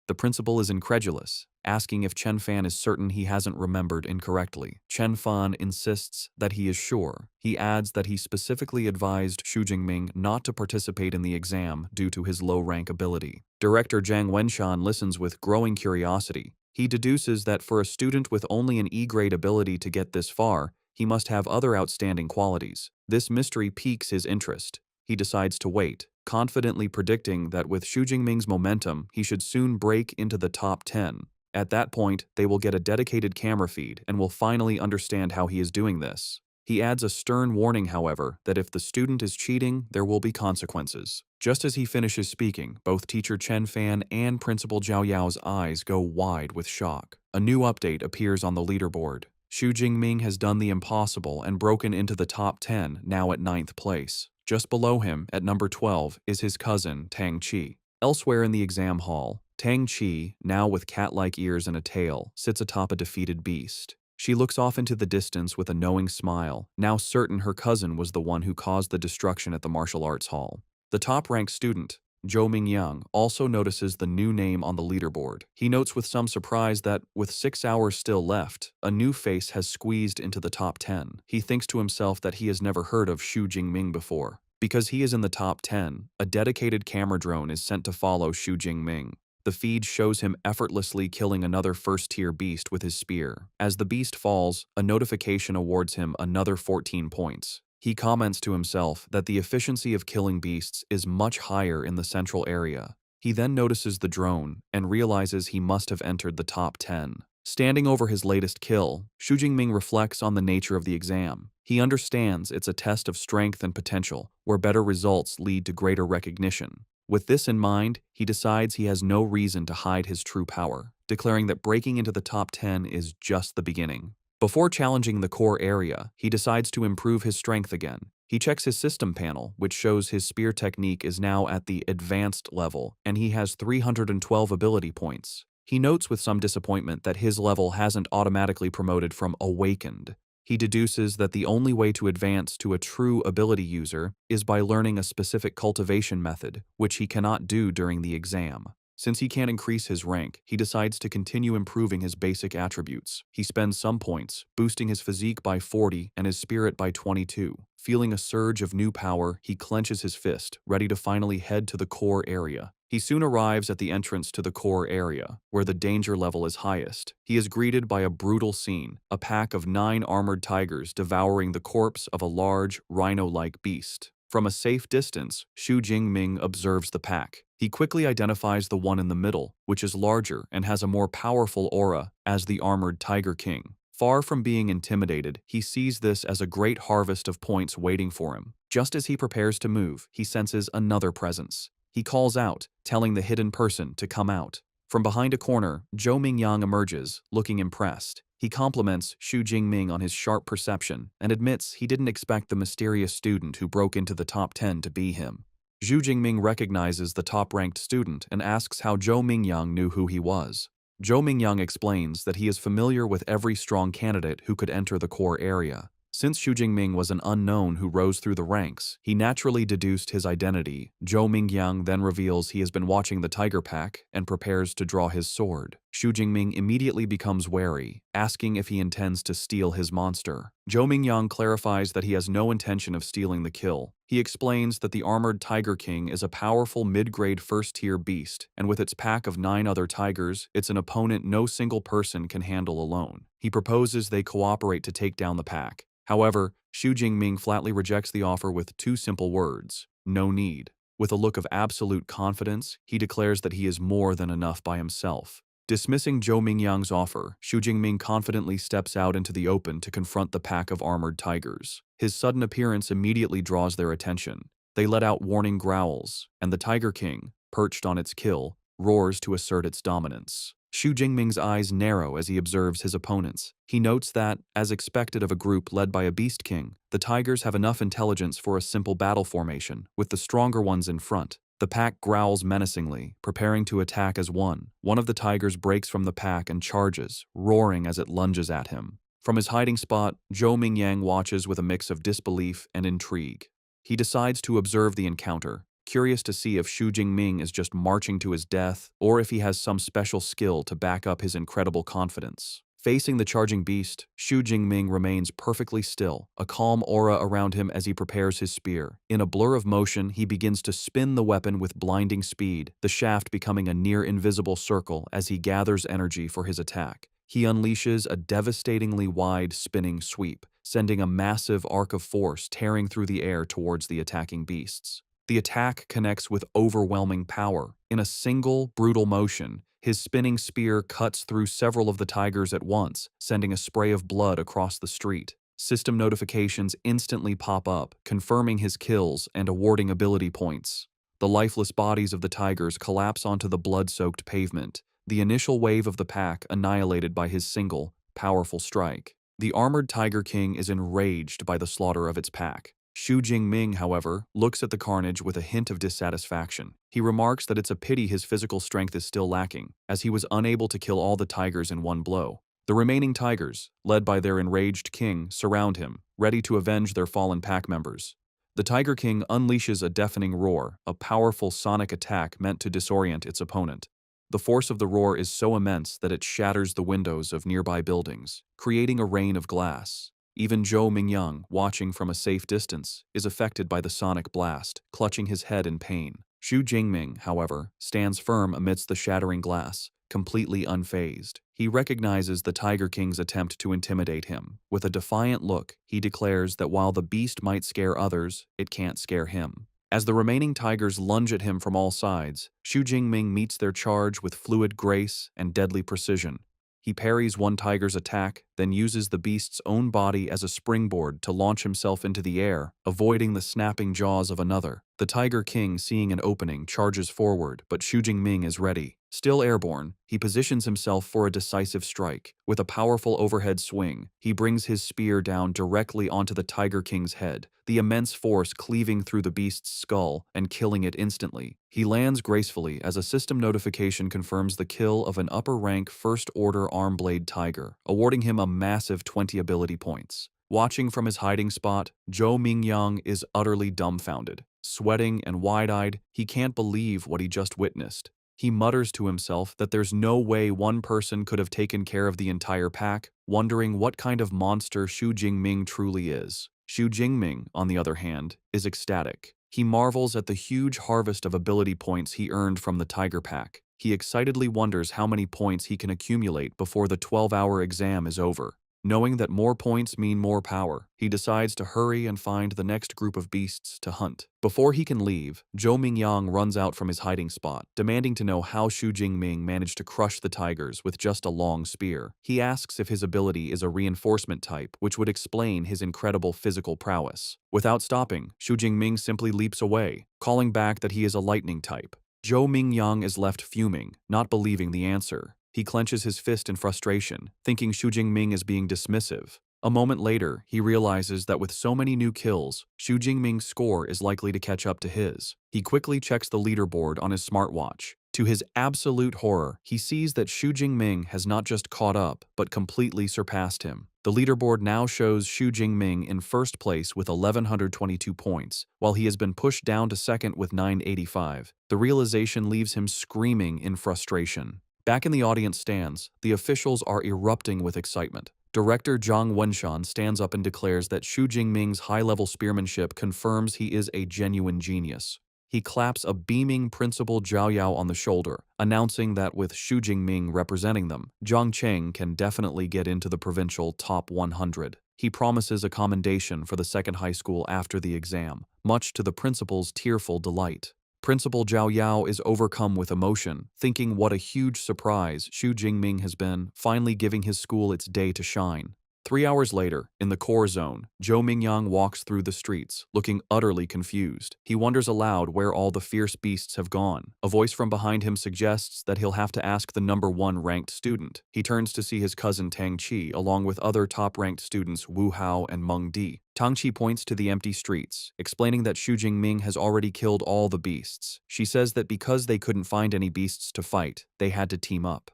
The principal is incredulous, asking if Chen Fan is certain he hasn't remembered incorrectly. Chen Fan insists that he is sure. He adds that he specifically advised Xu Jingming not to participate in the exam due to his low-rank ability. Director Zhang Wenshan listens with growing curiosity. He deduces that for a student with only an E-grade ability to get this far, he must have other outstanding qualities. This mystery piques his interest. He decides to wait, confidently predicting that with Xu Jingming's momentum, he should soon break into the top 10. At that point, they will get a dedicated camera feed and will finally understand how he is doing this. He adds a stern warning, however, that if the student is cheating, there will be consequences. Just as he finishes speaking, both teacher Chen Fan and Principal Zhao Yao's eyes go wide with shock. A new update appears on the leaderboard. Xu Jingming has done the impossible and broken into the top 10, now at 9th place. Just below him, at number 12, is his cousin, Tang Qi. Elsewhere in the exam hall, Tang Qi, now with cat-like ears and a tail, sits atop a defeated beast. She looks off into the distance with a knowing smile, now certain her cousin was the one who caused the destruction at the martial arts hall. The top-ranked student, Zhou Mingyang, also notices the new name on the leaderboard. He notes with some surprise that, with 6 hours still left, a new face has squeezed into the top 10. He thinks to himself that he has never heard of Xu Jingming before. Because he is in the top 10, a dedicated camera drone is sent to follow Xu Jingming. The feed shows him effortlessly killing another first-tier beast with his spear. As the beast falls, a notification awards him another 14 points. He comments to himself that the efficiency of killing beasts is much higher in the central area. He then notices the drone and realizes he must have entered the top 10. Standing over his latest kill, Xu Jingming reflects on the nature of the exam. He understands it's a test of strength and potential, where better results lead to greater recognition. With this in mind, he decides he has no reason to hide his true power, declaring that breaking into the top 10 is just the beginning. Before challenging the core area, he decides to improve his strength again. He checks his system panel, which shows his spear technique is now at the advanced level, and he has 312 ability points. He notes with some disappointment that his level hasn't automatically promoted from awakened. He deduces that the only way to advance to a true ability user is by learning a specific cultivation method, which he cannot do during the exam. Since he can't increase his rank, he decides to continue improving his basic attributes. He spends some points, boosting his physique by 40 and his spirit by 22. Feeling a surge of new power, he clenches his fist, ready to finally head to the core area. He soon arrives at the entrance to the core area, where the danger level is highest. He is greeted by a brutal scene, a pack of 9 armored tigers devouring the corpse of a large, rhino-like beast. From a safe distance, Xu Jingming observes the pack. He quickly identifies the one in the middle, which is larger and has a more powerful aura, as the armored Tiger King. Far from being intimidated, he sees this as a great harvest of points waiting for him. Just as he prepares to move, he senses another presence. He calls out, telling the hidden person to come out. From behind a corner, Zhou Mingyang emerges, looking impressed. He compliments Xu Jingming on his sharp perception and admits he didn't expect the mysterious student who broke into the top 10 to be him. Xu Jingming recognizes the top-ranked student and asks how Zhou Mingyang knew who he was. Zhou Mingyang explains that he is familiar with every strong candidate who could enter the core area. Since Xu Jingming was an unknown who rose through the ranks, he naturally deduced his identity. Zhou Mingyang then reveals he has been watching the tiger pack and prepares to draw his sword. Xu Jingming immediately becomes wary, asking if he intends to steal his monster. Zhou Mingyang clarifies that he has no intention of stealing the kill. He explains that the armored Tiger King is a powerful mid-grade first-tier beast, and with its pack of 9 other tigers, it's an opponent no single person can handle alone. He proposes they cooperate to take down the pack. However, Xu Jingming flatly rejects the offer with 2 simple words: no need. With a look of absolute confidence, he declares that he is more than enough by himself. Dismissing Zhou Mingyang's offer, Xu Jingming confidently steps out into the open to confront the pack of armored tigers. His sudden appearance immediately draws their attention. They let out warning growls, and the Tiger King, perched on its kill, roars to assert its dominance. Xu Jingming's eyes narrow as he observes his opponents. He notes that, as expected of a group led by a beast king, the tigers have enough intelligence for a simple battle formation, with the stronger ones in front. The pack growls menacingly, preparing to attack as one. One of the tigers breaks from the pack and charges, roaring as it lunges at him. From his hiding spot, Zhou Mingyang watches with a mix of disbelief and intrigue. He decides to observe the encounter, curious to see if Xu Jingming is just marching to his death or if he has some special skill to back up his incredible confidence. Facing the charging beast, Xu Jingming remains perfectly still, a calm aura around him as he prepares his spear. In a blur of motion, he begins to spin the weapon with blinding speed, the shaft becoming a near-invisible circle as he gathers energy for his attack. He unleashes a devastatingly wide spinning sweep, sending a massive arc of force tearing through the air towards the attacking beasts. The attack connects with overwhelming power. In a single, brutal motion, his spinning spear cuts through several of the tigers at once, sending a spray of blood across the street. System notifications instantly pop up, confirming his kills and awarding ability points. The lifeless bodies of the tigers collapse onto the blood-soaked pavement, the initial wave of the pack annihilated by his single, powerful strike. The armored Tiger King is enraged by the slaughter of its pack. Xu Jingming, however, looks at the carnage with a hint of dissatisfaction. He remarks that it's a pity his physical strength is still lacking, as he was unable to kill all the tigers in one blow. The remaining tigers, led by their enraged king, surround him, ready to avenge their fallen pack members. The Tiger King unleashes a deafening roar, a powerful sonic attack meant to disorient its opponent. The force of the roar is so immense that it shatters the windows of nearby buildings, creating a rain of glass. Even Zhou Mingyang, watching from a safe distance, is affected by the sonic blast, clutching his head in pain. Xu Jingming, however, stands firm amidst the shattering glass, completely unfazed. He recognizes the Tiger King's attempt to intimidate him. With a defiant look, he declares that while the beast might scare others, it can't scare him. As the remaining tigers lunge at him from all sides, Xu Jingming meets their charge with fluid grace and deadly precision. He parries one tiger's attack, then uses the beast's own body as a springboard to launch himself into the air, avoiding the snapping jaws of another. The Tiger King, seeing an opening, charges forward, but Xu Jingming is ready. Still airborne, he positions himself for a decisive strike. With a powerful overhead swing, he brings his spear down directly onto the Tiger King's head, the immense force cleaving through the beast's skull and killing it instantly. He lands gracefully as a system notification confirms the kill of an upper-rank first-order arm-blade tiger, awarding him a massive 20 ability points. Watching from his hiding spot, Zhou Mingyang is utterly dumbfounded. Sweating and wide-eyed, he can't believe what he just witnessed. He mutters to himself that there's no way one person could have taken care of the entire pack, wondering what kind of monster Xu Jingming truly is. Xu Jingming, on the other hand, is ecstatic. He marvels at the huge harvest of ability points he earned from the Tiger Pack. He excitedly wonders how many points he can accumulate before the 12-hour exam is over. Knowing that more points mean more power, he decides to hurry and find the next group of beasts to hunt. Before he can leave, Zhou Mingyang runs out from his hiding spot, demanding to know how Xu Jingming managed to crush the tigers with just a long spear. He asks if his ability is a reinforcement type, which would explain his incredible physical prowess. Without stopping, Xu Jingming simply leaps away, calling back that he is a lightning type. Zhou Mingyang is left fuming, not believing the answer. He clenches his fist in frustration, thinking Xu Jingming is being dismissive. A moment later, he realizes that with so many new kills, Xu Jingming's score is likely to catch up to his. He quickly checks the leaderboard on his smartwatch. To his absolute horror, he sees that Xu Jingming has not just caught up, but completely surpassed him. The leaderboard now shows Xu Jingming in first place with 1,122 points, while he has been pushed down to second with 985. The realization leaves him screaming in frustration. Back in the audience stands, the officials are erupting with excitement. Director Zhang Wenshan stands up and declares that Xu Jingming's high-level spearmanship confirms he is a genuine genius. He claps a beaming Principal Zhao Yao on the shoulder, announcing that with Xu Jingming representing them, Zhang Cheng can definitely get into the provincial top 100. He promises a commendation for the second high school after the exam, much to the principal's tearful delight. Principal Zhao Yao is overcome with emotion, thinking what a huge surprise Xu Jingming has been, finally giving his school its day to shine. 3 hours later, in the core zone, Zhou Mingyang walks through the streets, looking utterly confused. He wonders aloud where all the fierce beasts have gone. A voice from behind him suggests that he'll have to ask the #1 ranked student. He turns to see his cousin Tang Qi, along with other top-ranked students Wu Hao and Meng Di. Tang Qi points to the empty streets, explaining that Xu Jingming has already killed all the beasts. She says that because they couldn't find any beasts to fight, they had to team up.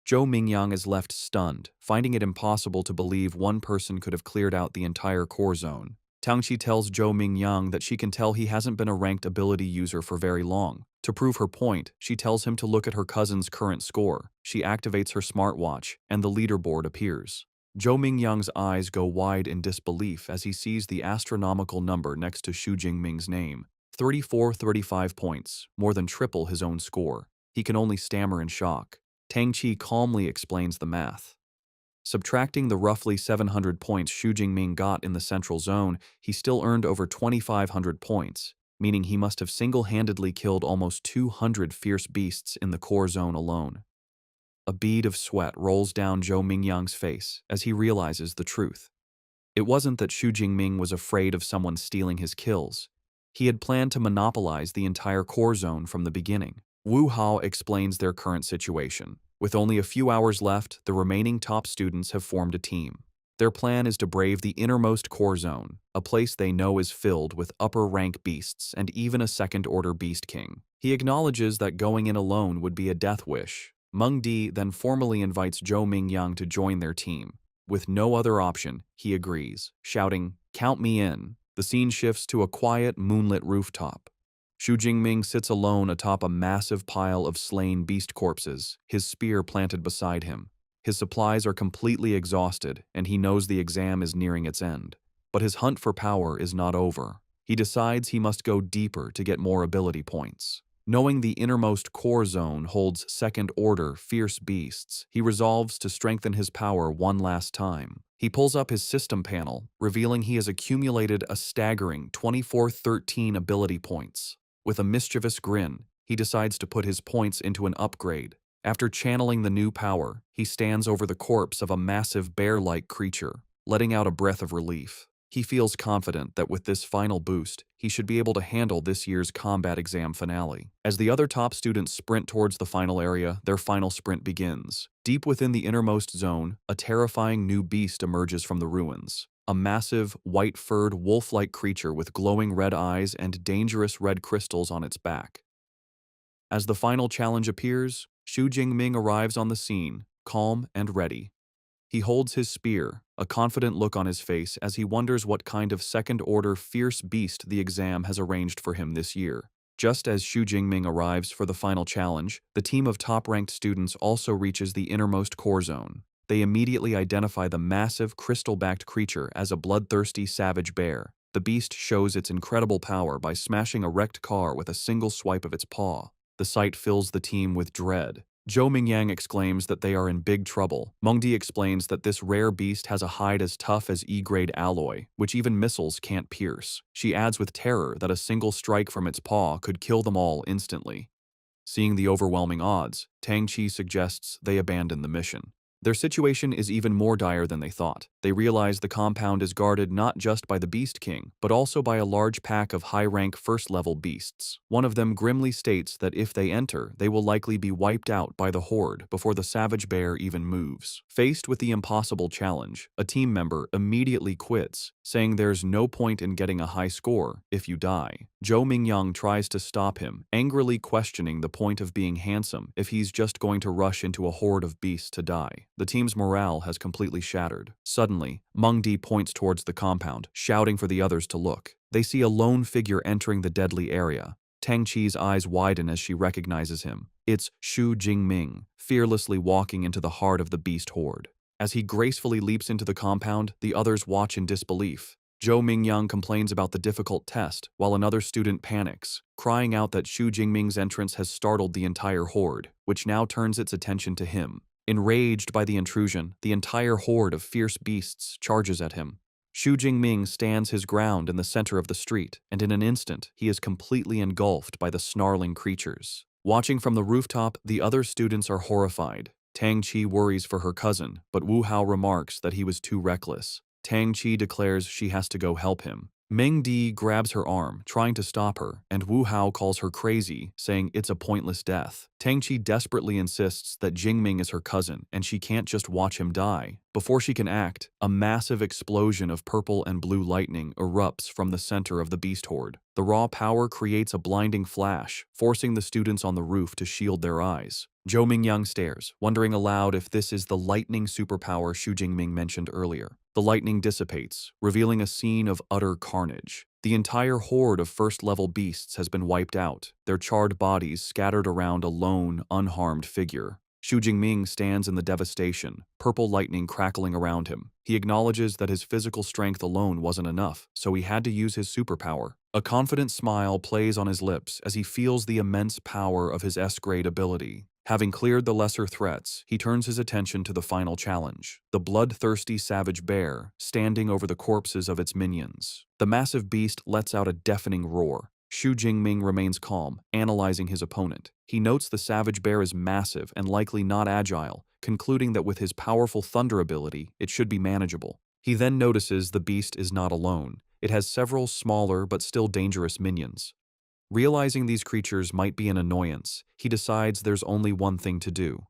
Zhou Mingyang is left stunned, finding it impossible to believe one person could have cleared out the entire core zone. Tangqi tells Zhou Mingyang that she can tell he hasn't been a ranked ability user for very long. To prove her point, she tells him to look at her cousin's current score. She activates her smartwatch, and the leaderboard appears. Zhou Mingyang's eyes go wide in disbelief as he sees the astronomical number next to Xu Jingming's name. 35 points, more than triple his own score. He can only stammer in shock. Tang Qi calmly explains the math. Subtracting the roughly 700 points Xu Jingming got in the central zone, he still earned over 2,500 points, meaning he must have single-handedly killed almost 200 fierce beasts in the core zone alone. A bead of sweat rolls down Zhou Mingyang's face as he realizes the truth. It wasn't that Xu Jingming was afraid of someone stealing his kills. He had planned to monopolize the entire core zone from the beginning. Wu Hao explains their current situation. With only a few hours left, the remaining top students have formed a team. Their plan is to brave the innermost core zone, a place they know is filled with upper-rank beasts and even a second-order beast king. He acknowledges that going in alone would be a death wish. Meng Di then formally invites Zhou Mingyang to join their team. With no other option, he agrees, shouting, "Count me in." The scene shifts to a quiet, moonlit rooftop. Xu Jingming sits alone atop a massive pile of slain beast corpses, his spear planted beside him. His supplies are completely exhausted, and he knows the exam is nearing its end. But his hunt for power is not over. He decides he must go deeper to get more ability points. Knowing the innermost core zone holds second-order fierce beasts, he resolves to strengthen his power one last time. He pulls up his system panel, revealing he has accumulated a staggering 2413 ability points. With a mischievous grin, he decides to put his points into an upgrade. After channeling the new power, he stands over the corpse of a massive bear-like creature, letting out a breath of relief. He feels confident that with this final boost, he should be able to handle this year's combat exam finale. As the other top students sprint towards the final area, their final sprint begins. Deep within the innermost zone, a terrifying new beast emerges from the ruins. A massive, white-furred, wolf-like creature with glowing red eyes and dangerous red crystals on its back. As the final challenge appears, Xu Jingming arrives on the scene, calm and ready. He holds his spear, a confident look on his face as he wonders what kind of second-order fierce beast the exam has arranged for him this year. Just as Xu Jingming arrives for the final challenge, the team of top-ranked students also reaches the innermost core zone. They immediately identify the massive, crystal-backed creature as a bloodthirsty savage bear. The beast shows its incredible power by smashing a wrecked car with a single swipe of its paw. The sight fills the team with dread. Zhou Mingyang exclaims that they are in big trouble. Mengdi explains that this rare beast has a hide as tough as E-grade alloy, which even missiles can't pierce. She adds with terror that a single strike from its paw could kill them all instantly. Seeing the overwhelming odds, Tang Qi suggests they abandon the mission. Their situation is even more dire than they thought. They realize the compound is guarded not just by the Beast King, but also by a large pack of high-rank first-level beasts. One of them grimly states that if they enter, they will likely be wiped out by the horde before the savage bear even moves. Faced with the impossible challenge, a team member immediately quits, saying there's no point in getting a high score if you die. Zhou Mingyang tries to stop him, angrily questioning the point of being handsome if he's just going to rush into a horde of beasts to die. The team's morale has completely shattered. Suddenly, Meng Di points towards the compound, shouting for the others to look. They see a lone figure entering the deadly area. Tang Qi's eyes widen as she recognizes him. It's Xu Jingming, fearlessly walking into the heart of the beast horde. As he gracefully leaps into the compound, the others watch in disbelief. Zhou Mingyang complains about the difficult test, while another student panics, crying out that Xu Jingming's entrance has startled the entire horde, which now turns its attention to him. Enraged by the intrusion, the entire horde of fierce beasts charges at him. Xu Jingming stands his ground in the center of the street, and in an instant, he is completely engulfed by the snarling creatures. Watching from the rooftop, the other students are horrified. Tang Qi worries for her cousin, but Wu Hao remarks that he was too reckless. Tang Qi declares she has to go help him. Meng Di grabs her arm, trying to stop her, and Wu Hao calls her crazy, saying it's a pointless death. Tang Qi desperately insists that Jingming is her cousin, and she can't just watch him die. Before she can act, a massive explosion of purple and blue lightning erupts from the center of the beast horde. The raw power creates a blinding flash, forcing the students on the roof to shield their eyes. Zhou Mingyang stares, wondering aloud if this is the lightning superpower Xu Jingming mentioned earlier. The lightning dissipates, revealing a scene of utter carnage. The entire horde of first-level beasts has been wiped out, their charred bodies scattered around a lone, unharmed figure. Xu Jingming stands in the devastation, purple lightning crackling around him. He acknowledges that his physical strength alone wasn't enough, so he had to use his superpower. A confident smile plays on his lips as he feels the immense power of his S-grade ability. Having cleared the lesser threats, he turns his attention to the final challenge, the bloodthirsty savage bear, standing over the corpses of its minions. The massive beast lets out a deafening roar. Xu Jingming remains calm, analyzing his opponent. He notes the savage bear is massive and likely not agile, concluding that with his powerful thunder ability, it should be manageable. He then notices the beast is not alone. It has several smaller but still dangerous minions. Realizing these creatures might be an annoyance, he decides there's only one thing to do.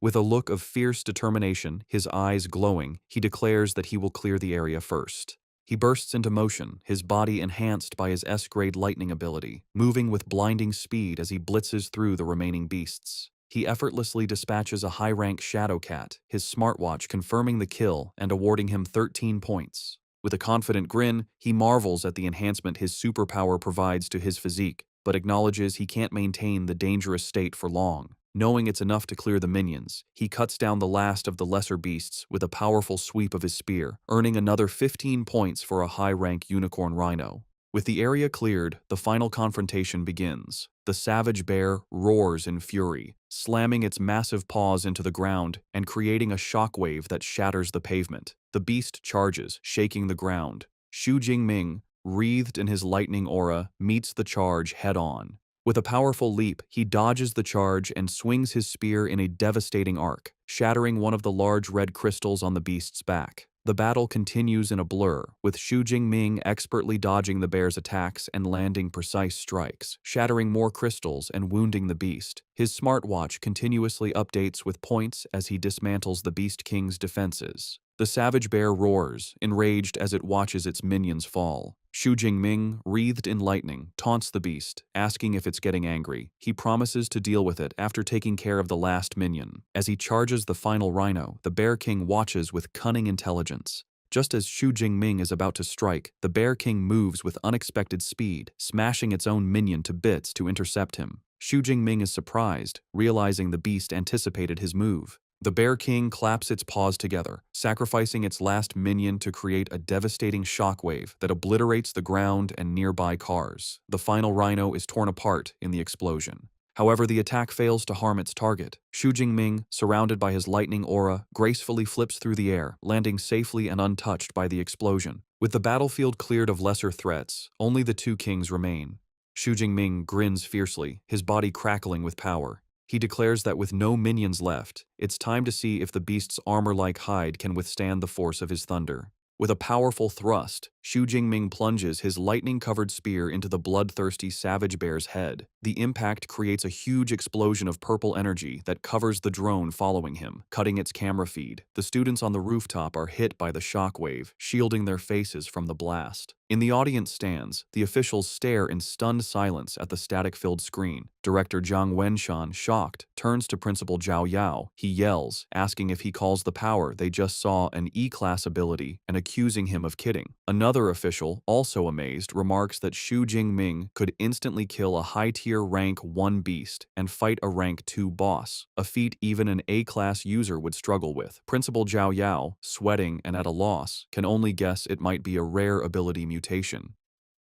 With a look of fierce determination, his eyes glowing, he declares that he will clear the area first. He bursts into motion, his body enhanced by his S-grade lightning ability, moving with blinding speed as he blitzes through the remaining beasts. He effortlessly dispatches a high-rank Shadow Cat, his smartwatch confirming the kill and awarding him 13 points. With a confident grin, he marvels at the enhancement his superpower provides to his physique, but acknowledges he can't maintain the dangerous state for long. Knowing it's enough to clear the minions, he cuts down the last of the lesser beasts with a powerful sweep of his spear, earning another 15 points for a high-rank unicorn rhino. With the area cleared, the final confrontation begins. the savage bear roars in fury, slamming its massive paws into the ground and creating a shockwave that shatters the pavement. The beast charges, shaking the ground. Xu Jingming, wreathed in his lightning aura, meets the charge head-on. With a powerful leap, he dodges the charge and swings his spear in a devastating arc, shattering one of the large red crystals on the beast's back. The battle continues in a blur, with Xu Jingming expertly dodging the bear's attacks and landing precise strikes, shattering more crystals and wounding the beast. His smartwatch continuously updates with points as he dismantles the Beast King's defenses. The savage bear roars, enraged as it watches its minions fall. Xu Jingming, wreathed in lightning, taunts the beast, asking if it's getting angry. He promises to deal with it after taking care of the last minion. As he charges the final rhino, the Bear King watches with cunning intelligence. Just as Xu Jingming is about to strike, the Bear King moves with unexpected speed, smashing its own minion to bits to intercept him. Xu Jingming is surprised, realizing the beast anticipated his move. The Bear King claps its paws together, sacrificing its last minion to create a devastating shockwave that obliterates the ground and nearby cars. The final rhino is torn apart in the explosion. However, the attack fails to harm its target. Xu Jingming, surrounded by his lightning aura, gracefully flips through the air, landing safely and untouched by the explosion. With the battlefield cleared of lesser threats, only the two kings remain. Xu Jingming grins fiercely, his body crackling with power. He declares that with no minions left, it's time to see if the beast's armor-like hide can withstand the force of his thunder. With a powerful thrust, Xu Jingming plunges his lightning-covered spear into the bloodthirsty savage bear's head. The impact creates a huge explosion of purple energy that covers the drone following him, cutting its camera feed. The students on the rooftop are hit by the shockwave, shielding their faces from the blast. In the audience stands, the officials stare in stunned silence at the static-filled screen. Director Jiang Wenshan, shocked, turns to Principal Zhao Yao. He yells, asking if he calls the power they just saw an E-class ability and accusing him of kidding. Another official, also amazed, remarks that Xu Jingming could instantly kill a high-tier rank 1 beast and fight a rank 2 boss, a feat even an A-class user would struggle with. Principal Zhao Yao, sweating and at a loss, can only guess it might be a rare ability mutation.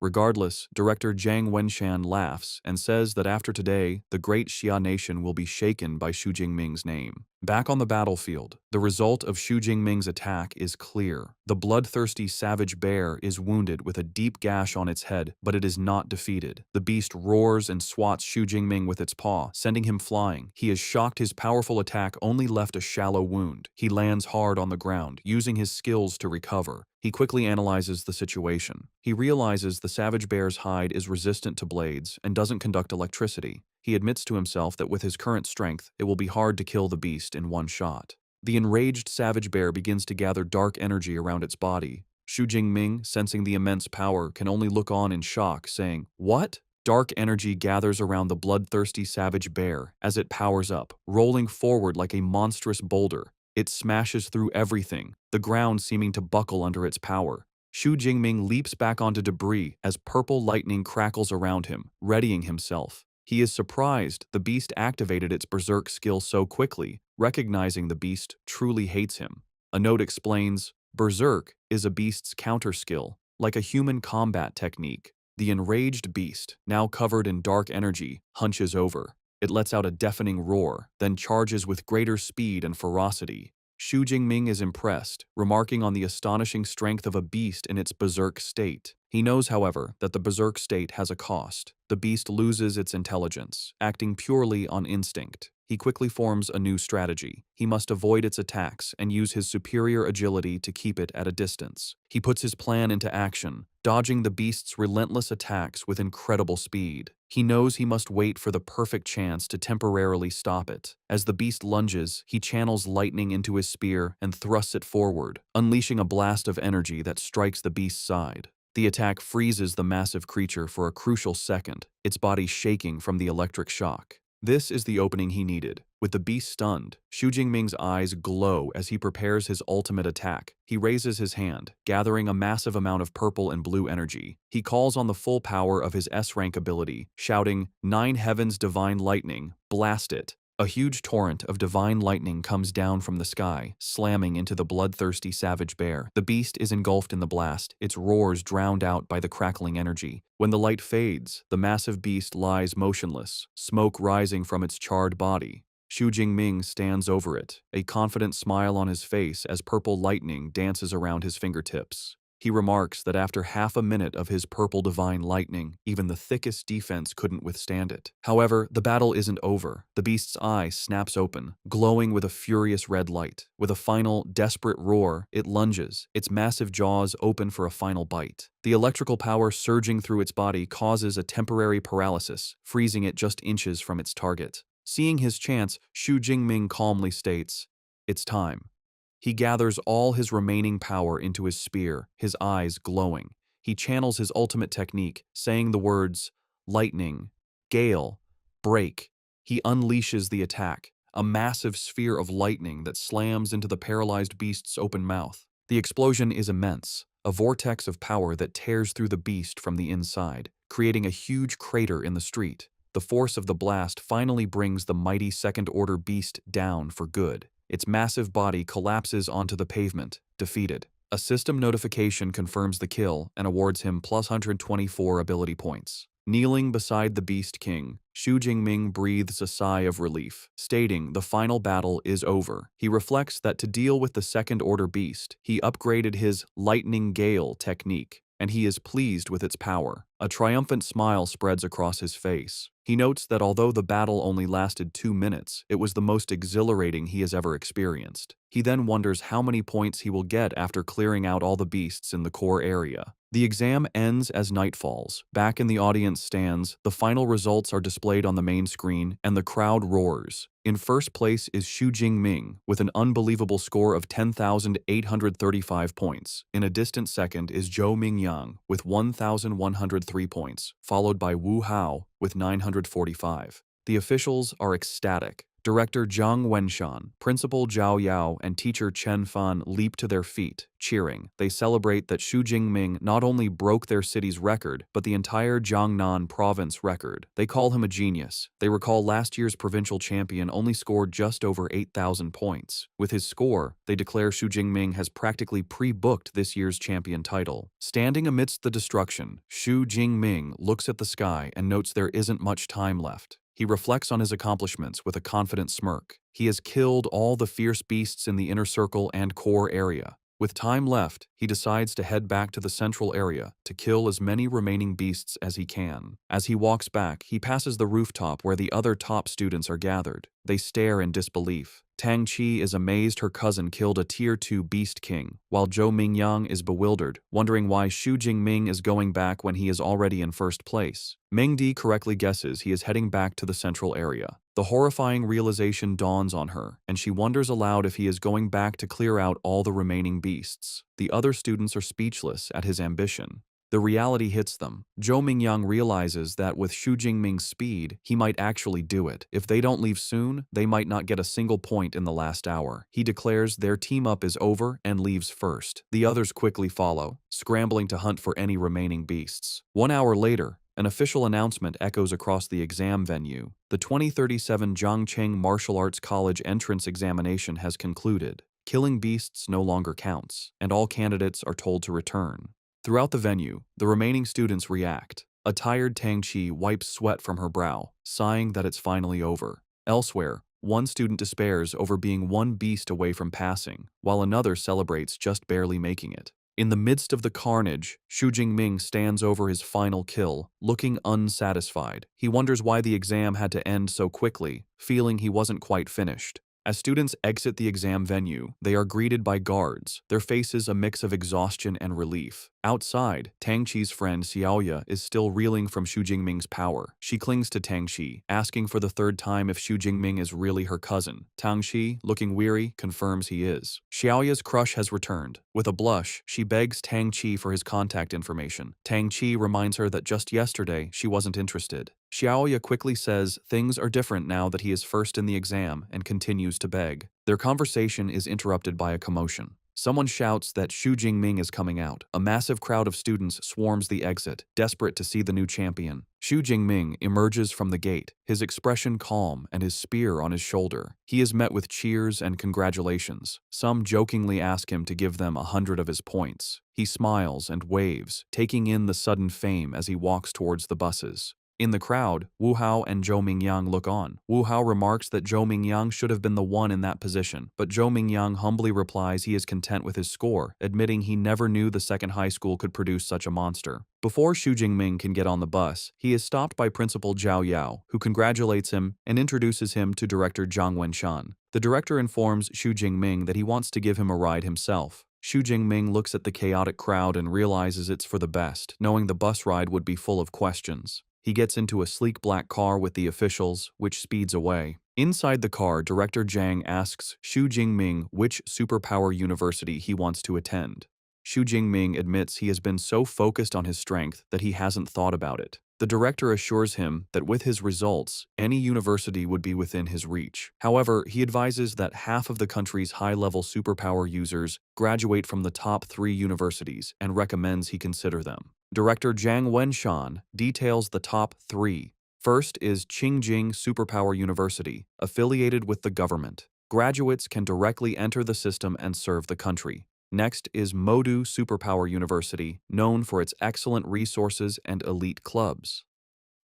Regardless, Director Jiang Wenshan laughs and says that after today, the great Xia nation will be shaken by Xu Jingming's name. Back on the battlefield, the result of Xu Jingming's attack is clear. The bloodthirsty savage bear is wounded with a deep gash on its head, but it is not defeated. The beast roars and swats Xu Jingming with its paw, sending him flying. He is shocked his powerful attack only left a shallow wound. He lands hard on the ground, using his skills to recover. He quickly analyzes the situation. He realizes the savage bear's hide is resistant to blades and doesn't conduct electricity. He admits to himself that with his current strength, it will be hard to kill the beast in one shot. The enraged savage bear begins to gather dark energy around its body. Xu Jingming, sensing the immense power, can only look on in shock, saying, "What?" Dark energy gathers around the bloodthirsty savage bear as it powers up, rolling forward like a monstrous boulder. It smashes through everything, the ground seeming to buckle under its power. Xu Jingming leaps back onto debris as purple lightning crackles around him, readying himself. He is surprised the beast activated its berserk skill so quickly, recognizing the beast truly hates him. A note explains, berserk is a beast's counter skill, like a human combat technique. The enraged beast, now covered in dark energy, hunches over. It lets out a deafening roar, then charges with greater speed and ferocity. Xu Jingming is impressed, remarking on the astonishing strength of a beast in its berserk state. He knows, however, that the berserk state has a cost. The beast loses its intelligence, acting purely on instinct. He quickly forms a new strategy. He must avoid its attacks and use his superior agility to keep it at a distance. He puts his plan into action, dodging the beast's relentless attacks with incredible speed. He knows he must wait for the perfect chance to temporarily stop it. As the beast lunges, he channels lightning into his spear and thrusts it forward, unleashing a blast of energy that strikes the beast's side. The attack freezes the massive creature for a crucial second, its body shaking from the electric shock. This is the opening he needed. With the beast stunned, Xu Jingming's eyes glow as he prepares his ultimate attack. He raises his hand, gathering a massive amount of purple and blue energy. He calls on the full power of his S-rank ability, shouting, "Nine Heavens Divine Lightning, blast it!" A huge torrent of divine lightning comes down from the sky, slamming into the bloodthirsty savage bear. The beast is engulfed in the blast, its roars drowned out by the crackling energy. When the light fades, the massive beast lies motionless, smoke rising from its charred body. Xu Jingming stands over it, a confident smile on his face as purple lightning dances around his fingertips. He remarks that after half a minute of his purple divine lightning, even the thickest defense couldn't withstand it. However, the battle isn't over. The beast's eye snaps open, glowing with a furious red light. With a final, desperate roar, it lunges, its massive jaws open for a final bite. The electrical power surging through its body causes a temporary paralysis, freezing it just inches from its target. Seeing his chance, Xu Jingming calmly states, "It's time." He gathers all his remaining power into his spear, his eyes glowing. He channels his ultimate technique, saying the words, lightning, gale, break. He unleashes the attack, a massive sphere of lightning that slams into the paralyzed beast's open mouth. The explosion is immense, a vortex of power that tears through the beast from the inside, creating a huge crater in the street. The force of the blast finally brings the mighty second-order beast down for good. Its massive body collapses onto the pavement, defeated. A system notification confirms the kill and awards him plus 124 ability points. Kneeling beside the Beast King, Xu Jingming breathes a sigh of relief, stating the final battle is over. He reflects that to deal with the second-order beast, he upgraded his Lightning Gale technique, and he is pleased with its power. A triumphant smile spreads across his face. He notes that although the battle only lasted 2 minutes, it was the most exhilarating he has ever experienced. He then wonders how many points he will get after clearing out all the beasts in the core area. The exam ends as night falls. Back in the audience stands, the final results are displayed on the main screen, and the crowd roars. In first place is Xu Jingming, with an unbelievable score of 10,835 points. In a distant second is Zhou Mingyang, with 1,103 points, followed by Wu Hao, with 945. The officials are ecstatic. Director Zhang Wenshan, Principal Zhao Yao, and teacher Chen Fan leap to their feet, cheering. They celebrate that Xu Jingming not only broke their city's record, but the entire Jiangnan province record. They call him a genius. They recall last year's provincial champion only scored just over 8,000 points. With his score, they declare Xu Jingming has practically pre-booked this year's champion title. Standing amidst the destruction, Xu Jingming looks at the sky and notes there isn't much time left. He reflects on his accomplishments with a confident smirk. He has killed all the fierce beasts in the inner circle and core area. With time left, he decides to head back to the central area to kill as many remaining beasts as he can. As he walks back, he passes the rooftop where the other top students are gathered. They stare in disbelief. Tang Qi is amazed her cousin killed a Tier 2 Beast King, while Zhou Mingyang is bewildered, wondering why Xu Jingming is going back when he is already in first place. Mingdi correctly guesses he is heading back to the central area. The horrifying realization dawns on her, and she wonders aloud if he is going back to clear out all the remaining beasts. The other students are speechless at his ambition. The reality hits them. Zhou Mingyang realizes that with Xu Jingming's speed, he might actually do it. If they don't leave soon, they might not get a single point in the last hour. He declares their team-up is over and leaves first. The others quickly follow, scrambling to hunt for any remaining beasts. 1 hour later, an official announcement echoes across the exam venue. The 2037 Zhangcheng Martial Arts College entrance examination has concluded. Killing beasts no longer counts, and all candidates are told to return. Throughout the venue, the remaining students react. A tired Tang Qi wipes sweat from her brow, sighing that it's finally over. Elsewhere, one student despairs over being one beast away from passing, while another celebrates just barely making it. In the midst of the carnage, Xu Jingming stands over his final kill, looking unsatisfied. He wonders why the exam had to end so quickly, feeling he wasn't quite finished. As students exit the exam venue, they are greeted by guards, their faces a mix of exhaustion and relief. Outside, Tang Qi's friend Xiaoya is still reeling from Xu Jingming's power. She clings to Tang Qi, asking for the third time if Xu Jingming is really her cousin. Tang Qi, looking weary, confirms he is. Xiaoya's crush has returned. With a blush, she begs Tang Qi for his contact information. Tang Qi reminds her that just yesterday she wasn't interested. Xiaoya quickly says things are different now that he is first in the exam and continues to beg. Their conversation is interrupted by a commotion. Someone shouts that Xu Jingming is coming out. A massive crowd of students swarms the exit, desperate to see the new champion. Xu Jingming emerges from the gate, his expression calm and his spear on his shoulder. He is met with cheers and congratulations. Some jokingly ask him to give them 100 of his points. He smiles and waves, taking in the sudden fame as he walks towards the buses. In the crowd, Wu Hao and Zhou Mingyang look on. Wu Hao remarks that Zhou Mingyang should have been the one in that position, but Zhou Mingyang humbly replies he is content with his score, admitting he never knew the second high school could produce such a monster. Before Xu Jingming can get on the bus, he is stopped by Principal Zhao Yao, who congratulates him and introduces him to Director Zhang Wenshan. The director informs Xu Jingming that he wants to give him a ride himself. Xu Jingming looks at the chaotic crowd and realizes it's for the best, knowing the bus ride would be full of questions. He gets into a sleek black car with the officials, which speeds away. Inside the car, Director Zhang asks Xu Jingming which superpower university he wants to attend. Xu Jingming admits he has been so focused on his strength that he hasn't thought about it. The director assures him that with his results, any university would be within his reach. However, he advises that half of the country's high-level superpower users graduate from the top 3 universities and recommends he consider them. Director Zhang Wenshan details the top 3. First is Qingjing Superpower University, affiliated with the government. Graduates can directly enter the system and serve the country. Next is Modu Superpower University, known for its excellent resources and elite clubs.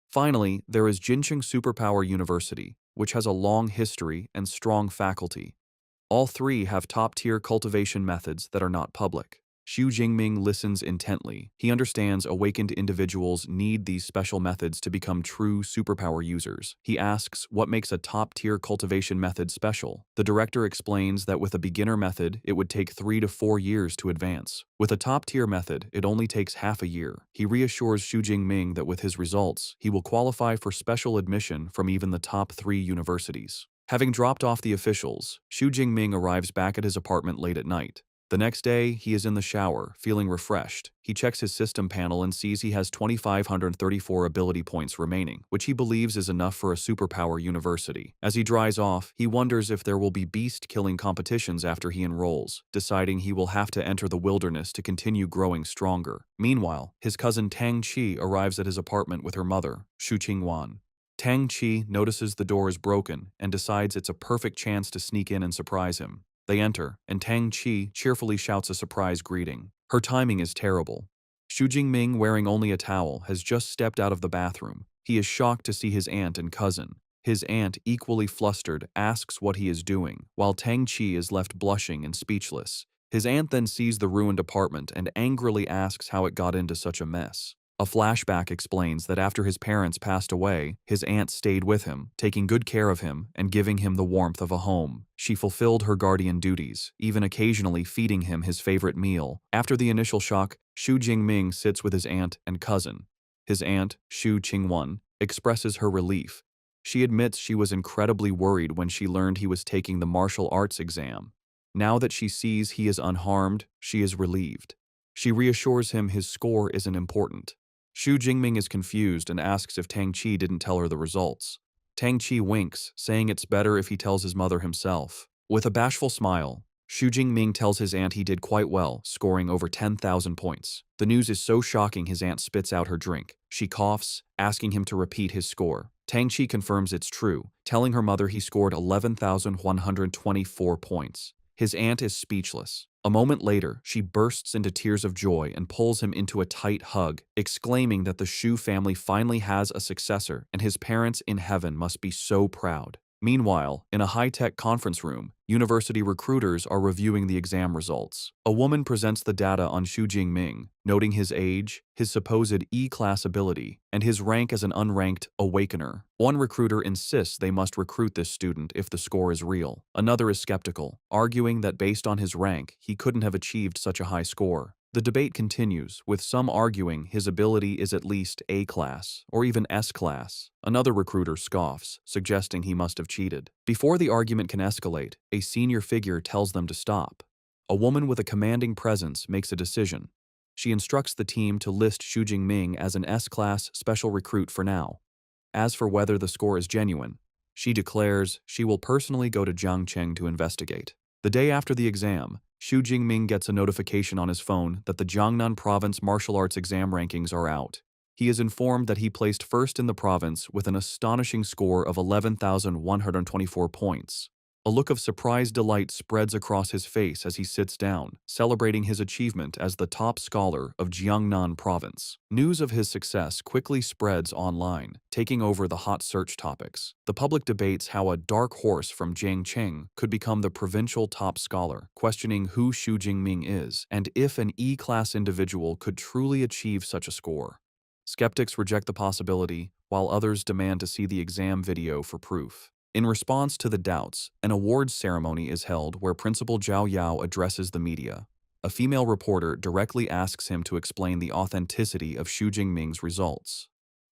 Finally, there is Jincheng Superpower University, which has a long history and strong faculty. All 3 have top-tier cultivation methods that are not public. Xu Jingming listens intently. He understands awakened individuals need these special methods to become true superpower users. He asks what makes a top-tier cultivation method special. The director explains that with a beginner method, it would take 3 to 4 years to advance. With a top-tier method, it only takes half a year. He reassures Xu Jingming that with his results, he will qualify for special admission from even the top 3 universities. Having dropped off the officials, Xu Jingming arrives back at his apartment late at night. The next day, he is in the shower, feeling refreshed. He checks his system panel and sees he has 2,534 ability points remaining, which he believes is enough for a superpower university. As he dries off, he wonders if there will be beast-killing competitions after he enrolls, deciding he will have to enter the wilderness to continue growing stronger. Meanwhile, his cousin Tang Qi arrives at his apartment with her mother, Xu Qingwan. Tang Qi notices the door is broken and decides it's a perfect chance to sneak in and surprise him. They enter, and Tang Qi cheerfully shouts a surprise greeting. Her timing is terrible. Xu Jingming, wearing only a towel, has just stepped out of the bathroom. He is shocked to see his aunt and cousin. His aunt, equally flustered, asks what he is doing, while Tang Qi is left blushing and speechless. His aunt then sees the ruined apartment and angrily asks how it got into such a mess. A flashback explains that after his parents passed away, his aunt stayed with him, taking good care of him and giving him the warmth of a home. She fulfilled her guardian duties, even occasionally feeding him his favorite meal. After the initial shock, Xu Jingming sits with his aunt and cousin. His aunt, Xu Qingwan, expresses her relief. She admits she was incredibly worried when she learned he was taking the martial arts exam. Now that she sees he is unharmed, she is relieved. She reassures him his score isn't important. Xu Jingming is confused and asks if Tang Qi didn't tell her the results. Tang Qi winks, saying it's better if he tells his mother himself. With a bashful smile, Xu Jingming tells his aunt he did quite well, scoring over 10,000 points. The news is so shocking his aunt spits out her drink. She coughs, asking him to repeat his score. Tang Qi confirms it's true, telling her mother he scored 11,124 points. His aunt is speechless. A moment later, she bursts into tears of joy and pulls him into a tight hug, exclaiming that the Xu family finally has a successor and his parents in heaven must be so proud. Meanwhile, in a high-tech conference room, university recruiters are reviewing the exam results. A woman presents the data on Xu Jingming, noting his age, his supposed E-class ability, and his rank as an unranked awakener. One recruiter insists they must recruit this student if the score is real. Another is skeptical, arguing that based on his rank, he couldn't have achieved such a high score. The debate continues, with some arguing his ability is at least A-class, or even S-class. Another recruiter scoffs, suggesting he must have cheated. Before the argument can escalate, a senior figure tells them to stop. A woman with a commanding presence makes a decision. She instructs the team to list Xu Jingming as an S-class special recruit for now. As for whether the score is genuine, she declares she will personally go to Jiangcheng to investigate. The day after the exam, Xu Jingming gets a notification on his phone that the Jiangnan Province martial arts exam rankings are out. He is informed that he placed first in the province with an astonishing score of 11,124 points. A look of surprised delight spreads across his face as he sits down, celebrating his achievement as the top scholar of Jiangnan Province. News of his success quickly spreads online, taking over the hot search topics. The public debates how a dark horse from Jiangcheng could become the provincial top scholar, questioning who Xu Jingming is and if an E-class individual could truly achieve such a score. Skeptics reject the possibility, while others demand to see the exam video for proof. In response to the doubts, an awards ceremony is held where Principal Zhao Yao addresses the media. A female reporter directly asks him to explain the authenticity of Xu Jingming's results.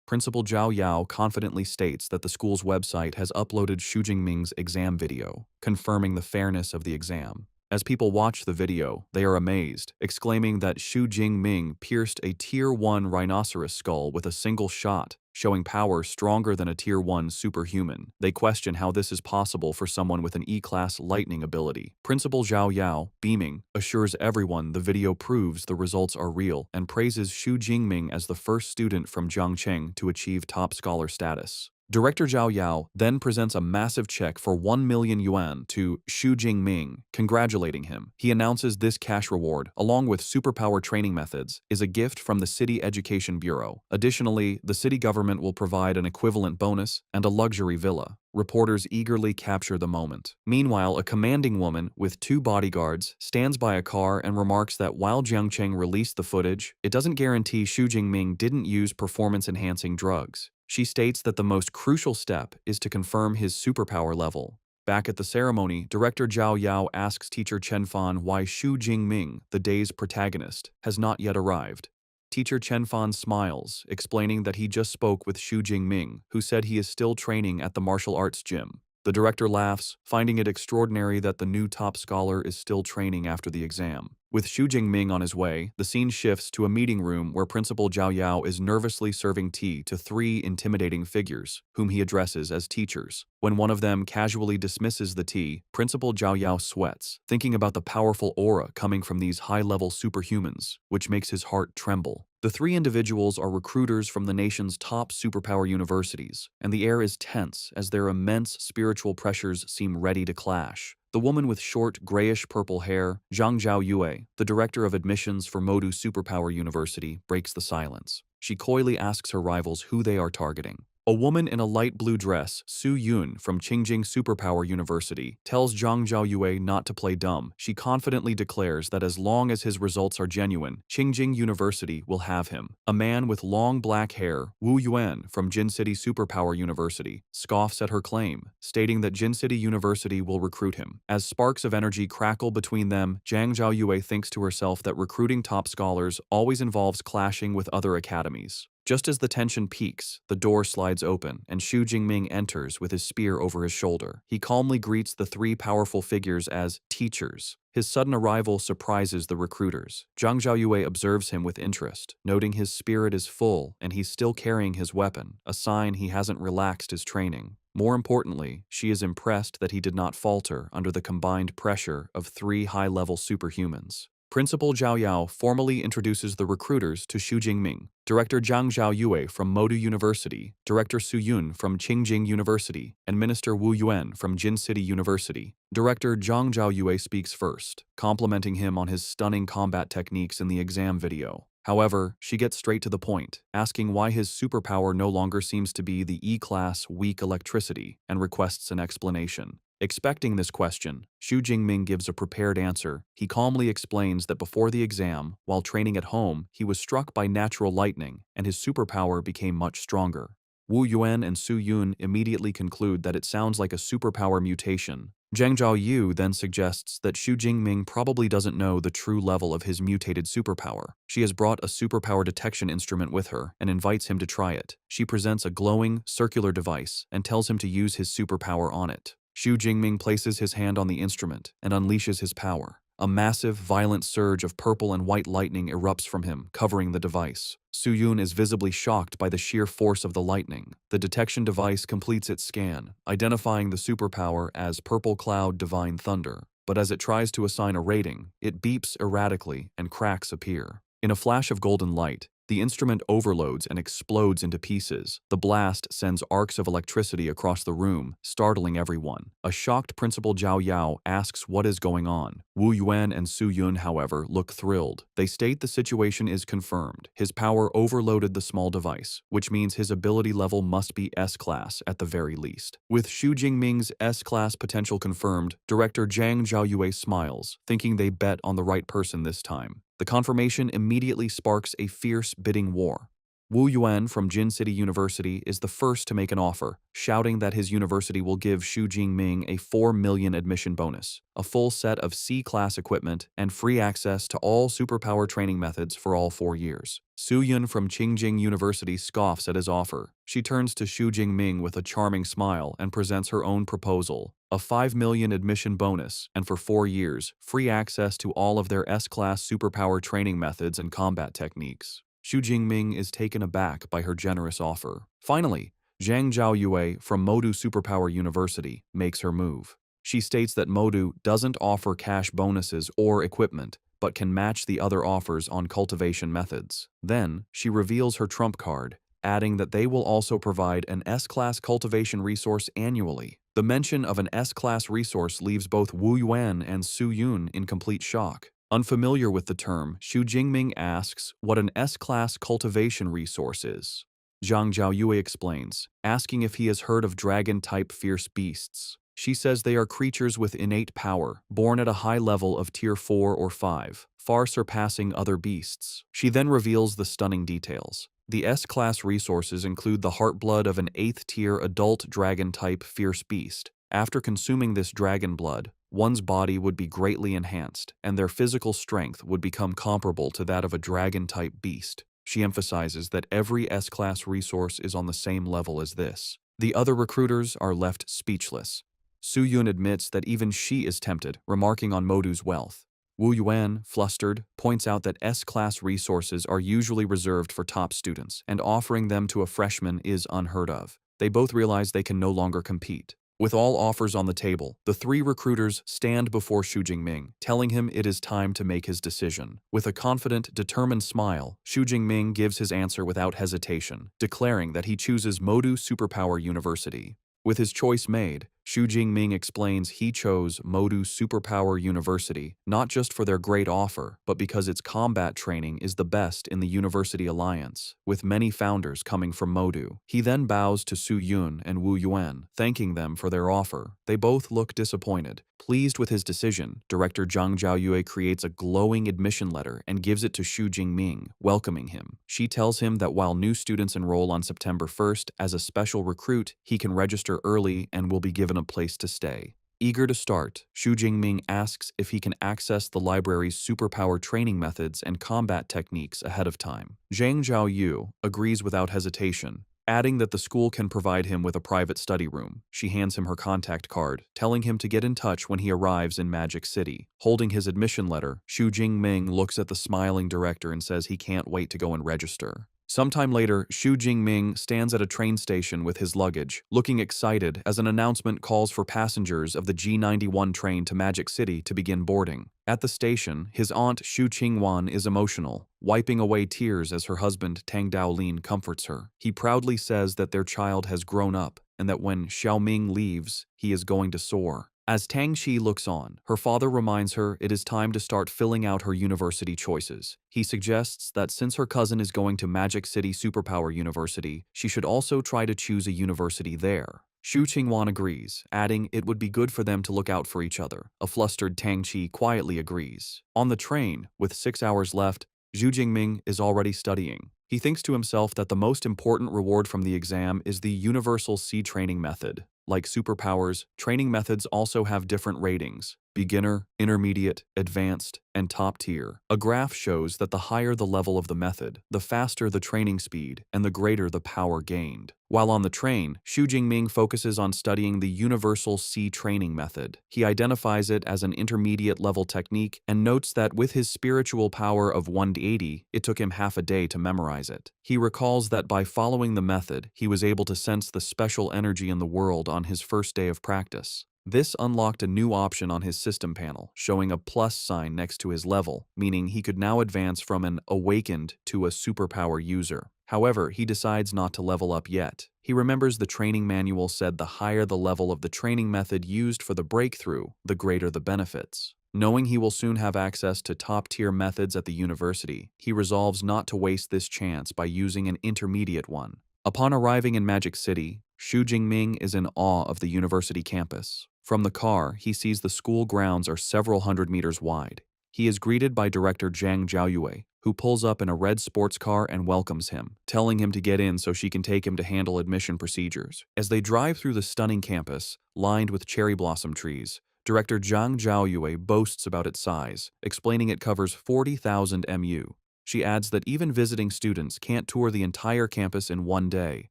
Principal Zhao Yao confidently states that the school's website has uploaded Xu Jingming's exam video, confirming the fairness of the exam. As people watch the video, they are amazed, exclaiming that Xu Jingming pierced a Tier 1 rhinoceros skull with a single shot, showing power stronger than a Tier 1 superhuman. They question how this is possible for someone with an E-class lightning ability. Principal Zhao Yao, beaming, assures everyone the video proves the results are real and praises Xu Jingming as the first student from Jiangcheng to achieve top scholar status. Director Zhao Yao then presents a massive check for 1 million yuan to Xu Jingming, congratulating him. He announces this cash reward, along with superpower training methods, is a gift from the City Education Bureau. Additionally, the city government will provide an equivalent bonus and a luxury villa. Reporters eagerly capture the moment. Meanwhile, a commanding woman with 2 bodyguards stands by a car and remarks that while Jiangcheng released the footage, it doesn't guarantee Xu Jingming didn't use performance-enhancing drugs. She states that the most crucial step is to confirm his superpower level. Back at the ceremony, Director Zhao Yao asks teacher Chen Fan why Xu Jingming, the day's protagonist, has not yet arrived. Teacher Chen Fan smiles, explaining that he just spoke with Xu Jingming, who said he is still training at the martial arts gym. The director laughs, finding it extraordinary that the new top scholar is still training after the exam. With Xu Jingming on his way, the scene shifts to a meeting room where Principal Zhao Yao is nervously serving tea to 3 intimidating figures, whom he addresses as teachers. When one of them casually dismisses the tea, Principal Zhao Yao sweats, thinking about the powerful aura coming from these high-level superhumans, which makes his heart tremble. The 3 individuals are recruiters from the nation's top superpower universities, and the air is tense as their immense spiritual pressures seem ready to clash. The woman with short, grayish-purple hair, Zhang Zhaoyue, the director of admissions for Modu Superpower University, breaks the silence. She coyly asks her rivals who they are targeting. A woman in a light blue dress, Su Yun from Qingjing Superpower University, tells Zhang Zhaoyue not to play dumb. She confidently declares that as long as his results are genuine, Qingjing University will have him. A man with long black hair, Wu Yuan from Jin City Superpower University, scoffs at her claim, stating that Jin City University will recruit him. As sparks of energy crackle between them, Zhang Zhaoyue thinks to herself that recruiting top scholars always involves clashing with other academies. Just as the tension peaks, the door slides open and Xu Jingming enters with his spear over his shoulder. He calmly greets the 3 powerful figures as teachers. His sudden arrival surprises the recruiters. Zhang Zhaoyue observes him with interest, noting his spirit is full and he's still carrying his weapon, a sign he hasn't relaxed his training. More importantly, she is impressed that he did not falter under the combined pressure of 3 high-level superhumans. Principal Zhao Yao formally introduces the recruiters to Xu Jingming, Director Zhang Zhaoyue from Modu University, Director Su Yun from Qingjing University, and Minister Wu Yuan from Jin City University. Director Zhang Zhaoyue speaks first, complimenting him on his stunning combat techniques in the exam video. However, she gets straight to the point, asking why his superpower no longer seems to be the E-class weak electricity, and requests an explanation. Expecting this question, Xu Jingming gives a prepared answer. He calmly explains that before the exam, while training at home, he was struck by natural lightning, and his superpower became much stronger. Wu Yuan and Su Yun immediately conclude that it sounds like a superpower mutation. Zhang Zhaoyu then suggests that Xu Jingming probably doesn't know the true level of his mutated superpower. She has brought a superpower detection instrument with her and invites him to try it. She presents a glowing, circular device and tells him to use his superpower on it. Xu Jingming places his hand on the instrument and unleashes his power. A massive, violent surge of purple and white lightning erupts from him, covering the device. Su Yun is visibly shocked by the sheer force of the lightning. The detection device completes its scan, identifying the superpower as Purple Cloud Divine Thunder. but as it tries to assign a rating, it beeps erratically and cracks appear. In a flash of golden light, the instrument overloads and explodes into pieces. The blast sends arcs of electricity across the room, startling everyone. A shocked Principal Zhao Yao asks what is going on. Wu Yuan and Su Yun, however, look thrilled. They state the situation is confirmed. His power overloaded the small device, which means his ability level must be S-class at the very least. With Xu Jingming's S-class potential confirmed, director Zhang Zhaoyue smiles, thinking they bet on the right person this time. The confirmation immediately sparks a fierce bidding war. Wu Yuan from Jin City University is the first to make an offer, shouting that his university will give Xu Jingming a 4 million admission bonus, a full set of C-class equipment, and free access to all superpower training methods for all 4 years. Su Yun from Qingjing University scoffs at his offer. She turns to Xu Jingming with a charming smile and presents her own proposal. A 5 million admission bonus, and for 4 years, free access to all of their S-class superpower training methods and combat techniques. Xu Jingming is taken aback by her generous offer. Finally, Zhang Zhaoyue from Modu Superpower University makes her move. She states that Modu doesn't offer cash bonuses or equipment, but can match the other offers on cultivation methods. Then, she reveals her trump card, adding that they will also provide an S-class cultivation resource annually. The mention of an S-class resource leaves both Wu Yuan and Su Yun in complete shock. Unfamiliar with the term, Xu Jingming asks what an S-class cultivation resource is. Zhang Zhaoyue explains, asking if he has heard of dragon-type fierce beasts. She says they are creatures with innate power, born at a high level of tier 4 or 5, far surpassing other beasts. She then reveals the stunning details. The S-class resources include the heartblood of an 8th-tier adult dragon-type fierce beast. After consuming this dragon blood, one's body would be greatly enhanced, and their physical strength would become comparable to that of a dragon-type beast. She emphasizes that every S-class resource is on the same level as this. The other recruiters are left speechless. Su Yun admits that even she is tempted, remarking on Modu's wealth. Wu Yuan, flustered, points out that S-class resources are usually reserved for top students, and offering them to a freshman is unheard of. They both realize they can no longer compete. With all offers on the table, the 3 recruiters stand before Xu Jingming, telling him it is time to make his decision. With a confident, determined smile, Xu Jingming gives his answer without hesitation, declaring that he chooses Modu Superpower University. With his choice made, Xu Jingming explains he chose Modu Superpower University not just for their great offer, but because its combat training is the best in the University Alliance, with many founders coming from Modu. He then bows to Su Yun and Wu Yuan, thanking them for their offer. They both look disappointed. Pleased with his decision, director Zhang Zhaoyue creates a glowing admission letter and gives it to Xu Jingming, welcoming him. She tells him that while new students enroll on September 1st as a special recruit, he can register early and will be given a place to stay. Eager to start, Xu Jingming asks if he can access the library's superpower training methods and combat techniques ahead of time. Zhang Zhaoyu agrees without hesitation, adding that the school can provide him with a private study room. She hands him her contact card, telling him to get in touch when he arrives in Magic City. Holding his admission letter, Xu Jingming looks at the smiling director and says he can't wait to go and register. Sometime later, Xu Jingming stands at a train station with his luggage, looking excited as an announcement calls for passengers of the G91 train to Magic City to begin boarding. At the station, his aunt Xu Qingwan is emotional, wiping away tears as her husband Tang Daolin comforts her. He proudly says that their child has grown up and that when Xiaoming leaves, he is going to soar. As Tang Xi looks on, her father reminds her it is time to start filling out her university choices. He suggests that since her cousin is going to Magic City Superpower University, she should also try to choose a university there. Xu Qingwan agrees, adding it would be good for them to look out for each other. A flustered Tang Qi quietly agrees. On the train, with 6 hours left, Xu Jingming is already studying. He thinks to himself that the most important reward from the exam is the Universal C training method. Like superpowers, training methods also have different ratings: beginner, intermediate, advanced, and top tier. A graph shows that the higher the level of the method, the faster the training speed and the greater the power gained. While on the train, Xu Jingming focuses on studying the Universal C training method. He identifies it as an intermediate level technique and notes that with his spiritual power of 180, it took him half a day to memorize it. He recalls that by following the method, he was able to sense the special energy in the world on his first day of practice. This unlocked a new option on his system panel, showing a plus sign next to his level, meaning he could now advance from an awakened to a superpower user. However, he decides not to level up yet. He remembers the training manual said the higher the level of the training method used for the breakthrough, the greater the benefits. Knowing he will soon have access to top-tier methods at the university, he resolves not to waste this chance by using an intermediate one. Upon arriving in Magic City, Xu Jingming is in awe of the university campus. From the car, he sees the school grounds are several hundred meters wide. He is greeted by Director Zhang Zhaoyue, who pulls up in a red sports car and welcomes him, telling him to get in so she can take him to handle admission procedures. As they drive through the stunning campus, lined with cherry blossom trees, Director Zhang Zhaoyue boasts about its size, explaining it covers 40,000 mu. She adds that even visiting students can't tour the entire campus in one day.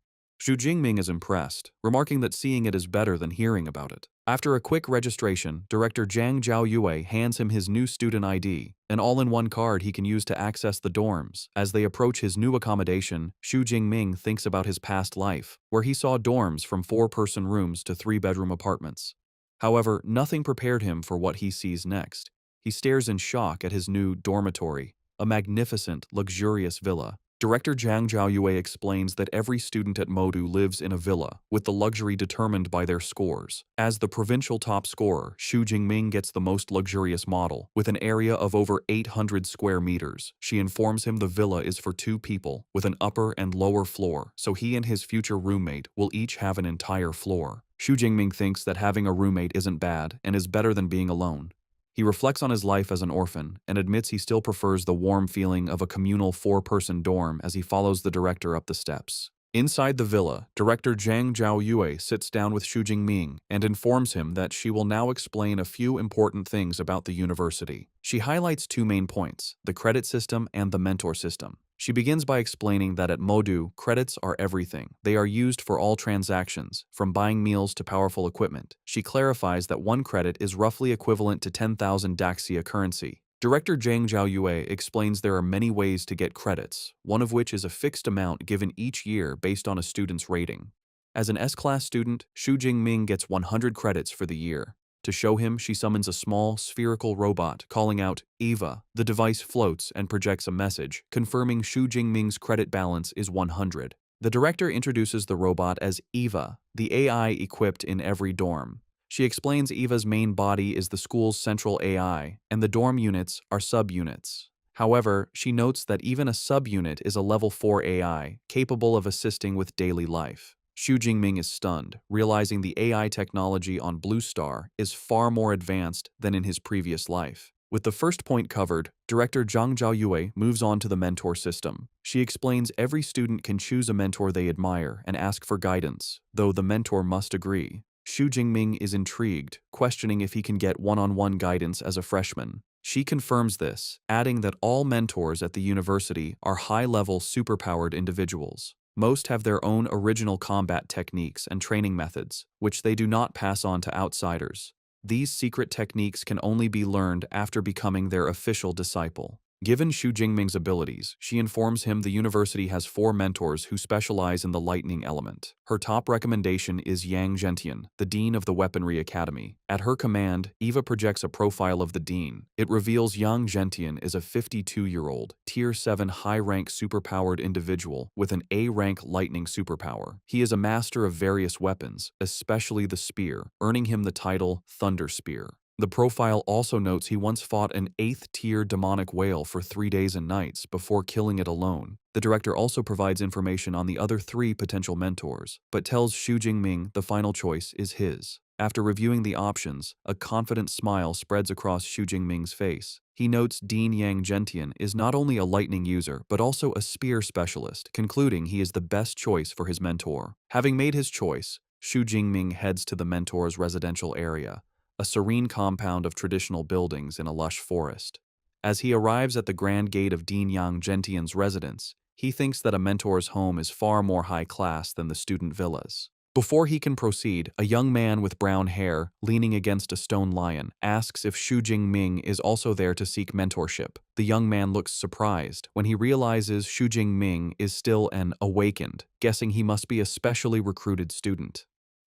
Xu Jingming is impressed, remarking that seeing it is better than hearing about it. After a quick registration, Director Zhang Zhaoyue hands him his new student ID, an all-in-one card he can use to access the dorms. As they approach his new accommodation, Xu Jingming thinks about his past life, where he saw dorms from 4-person rooms to 3-bedroom apartments. However, nothing prepared him for what he sees next. He stares in shock at his new dormitory, a magnificent, luxurious villa. Director Zhang Zhaoyue explains that every student at Modu lives in a villa, with the luxury determined by their scores. As the provincial top scorer, Xu Jingming gets the most luxurious model, with an area of over 800 square meters. She informs him the villa is for 2 people, with an upper and lower floor, so he and his future roommate will each have an entire floor. Xu Jingming thinks that having a roommate isn't bad and is better than being alone. He reflects on his life as an orphan and admits he still prefers the warm feeling of a communal 4-person dorm as he follows the director up the steps. Inside the villa, Director Zhang Zhaoyue sits down with Xu Jingming and informs him that she will now explain a few important things about the university. She highlights 2 main points, the credit system and the mentor system. She begins by explaining that at Modu, credits are everything. They are used for all transactions, from buying meals to powerful equipment. She clarifies that 1 credit is roughly equivalent to 10,000 Daxia currency. Director Zhang Zhaoyue explains there are many ways to get credits, one of which is a fixed amount given each year based on a student's rating. As an S-class student, Xu Jingming gets 100 credits for the year. To show him, she summons a small, spherical robot, calling out, "Eva." The device floats and projects a message, confirming Xu Jingming's credit balance is 100. The director introduces the robot as Eva, the AI equipped in every dorm. She explains Eva's main body is the school's central AI, and the dorm units are subunits. However, she notes that even a subunit is a level 4 AI, capable of assisting with daily life. Xu Jingming is stunned, realizing the AI technology on Blue Star is far more advanced than in his previous life. With the first point covered, Director Zhang Zhaoyue moves on to the mentor system. She explains every student can choose a mentor they admire and ask for guidance, though the mentor must agree. Xu Jingming is intrigued, questioning if he can get one-on-one guidance as a freshman. She confirms this, adding that all mentors at the university are high-level superpowered individuals. Most have their own original combat techniques and training methods, which they do not pass on to outsiders. These secret techniques can only be learned after becoming their official disciple. Given Xu Jingming's abilities, she informs him the university has 4 mentors who specialize in the lightning element. Her top recommendation is Yang Zhentian, the dean of the Weaponry Academy. At her command, Eva projects a profile of the dean. It reveals Yang Zhentian is a 52-year-old, Tier 7 high-rank superpowered individual with an A-rank lightning superpower. He is a master of various weapons, especially the spear, earning him the title Thunder Spear. The profile also notes he once fought an 8th-tier demonic whale for 3 days and nights before killing it alone. The director also provides information on the other 3 potential mentors, but tells Xu Jingming the final choice is his. After reviewing the options, a confident smile spreads across Xu Jingming's face. He notes Dean Yang Zhentian is not only a lightning user, but also a spear specialist, concluding he is the best choice for his mentor. Having made his choice, Xu Jingming heads to the mentor's residential area, a serene compound of traditional buildings in a lush forest. As he arrives at the grand gate of Dean Yang Zhentian's residence, he thinks that a mentor's home is far more high class than the student villas. Before he can proceed, a young man with brown hair, leaning against a stone lion, asks if Xu Jingming is also there to seek mentorship. The young man looks surprised when he realizes Xu Jingming is still an awakened, guessing he must be a specially recruited student.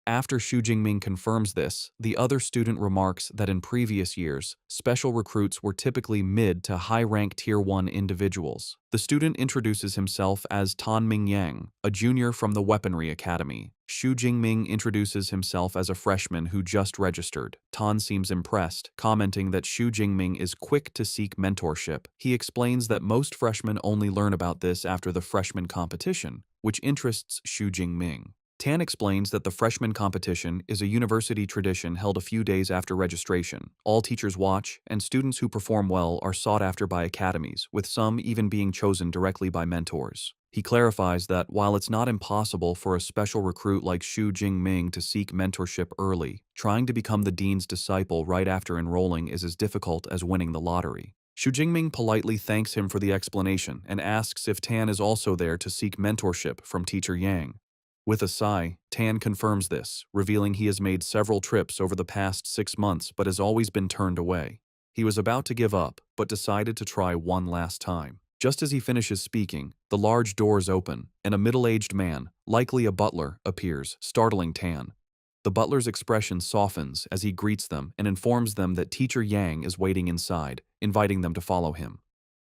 After Xu Jingming confirms this, the other student remarks that in previous years, special recruits were typically mid to high-rank Tier 1 individuals. The student introduces himself as Tan Mingyang, a junior from the Weaponry Academy. Xu Jingming introduces himself as a freshman who just registered. Tan seems impressed, commenting that Xu Jingming is quick to seek mentorship. He explains that most freshmen only learn about this after the freshman competition, which interests Xu Jingming. Tan explains that the freshman competition is a university tradition held a few days after registration. All teachers watch, and students who perform well are sought after by academies, with some even being chosen directly by mentors. He clarifies that while it's not impossible for a special recruit like Xu Jingming to seek mentorship early, trying to become the dean's disciple right after enrolling is as difficult as winning the lottery. Xu Jingming politely thanks him for the explanation and asks if Tan is also there to seek mentorship from Teacher Yang. With a sigh, Tan confirms this, revealing he has made several trips over the past 6 months but has always been turned away. He was about to give up, but decided to try one last time. Just as he finishes speaking, the large doors open, and a middle-aged man, likely a butler, appears, startling Tan. The butler's expression softens as he greets them and informs them that Teacher Yang is waiting inside, inviting them to follow him.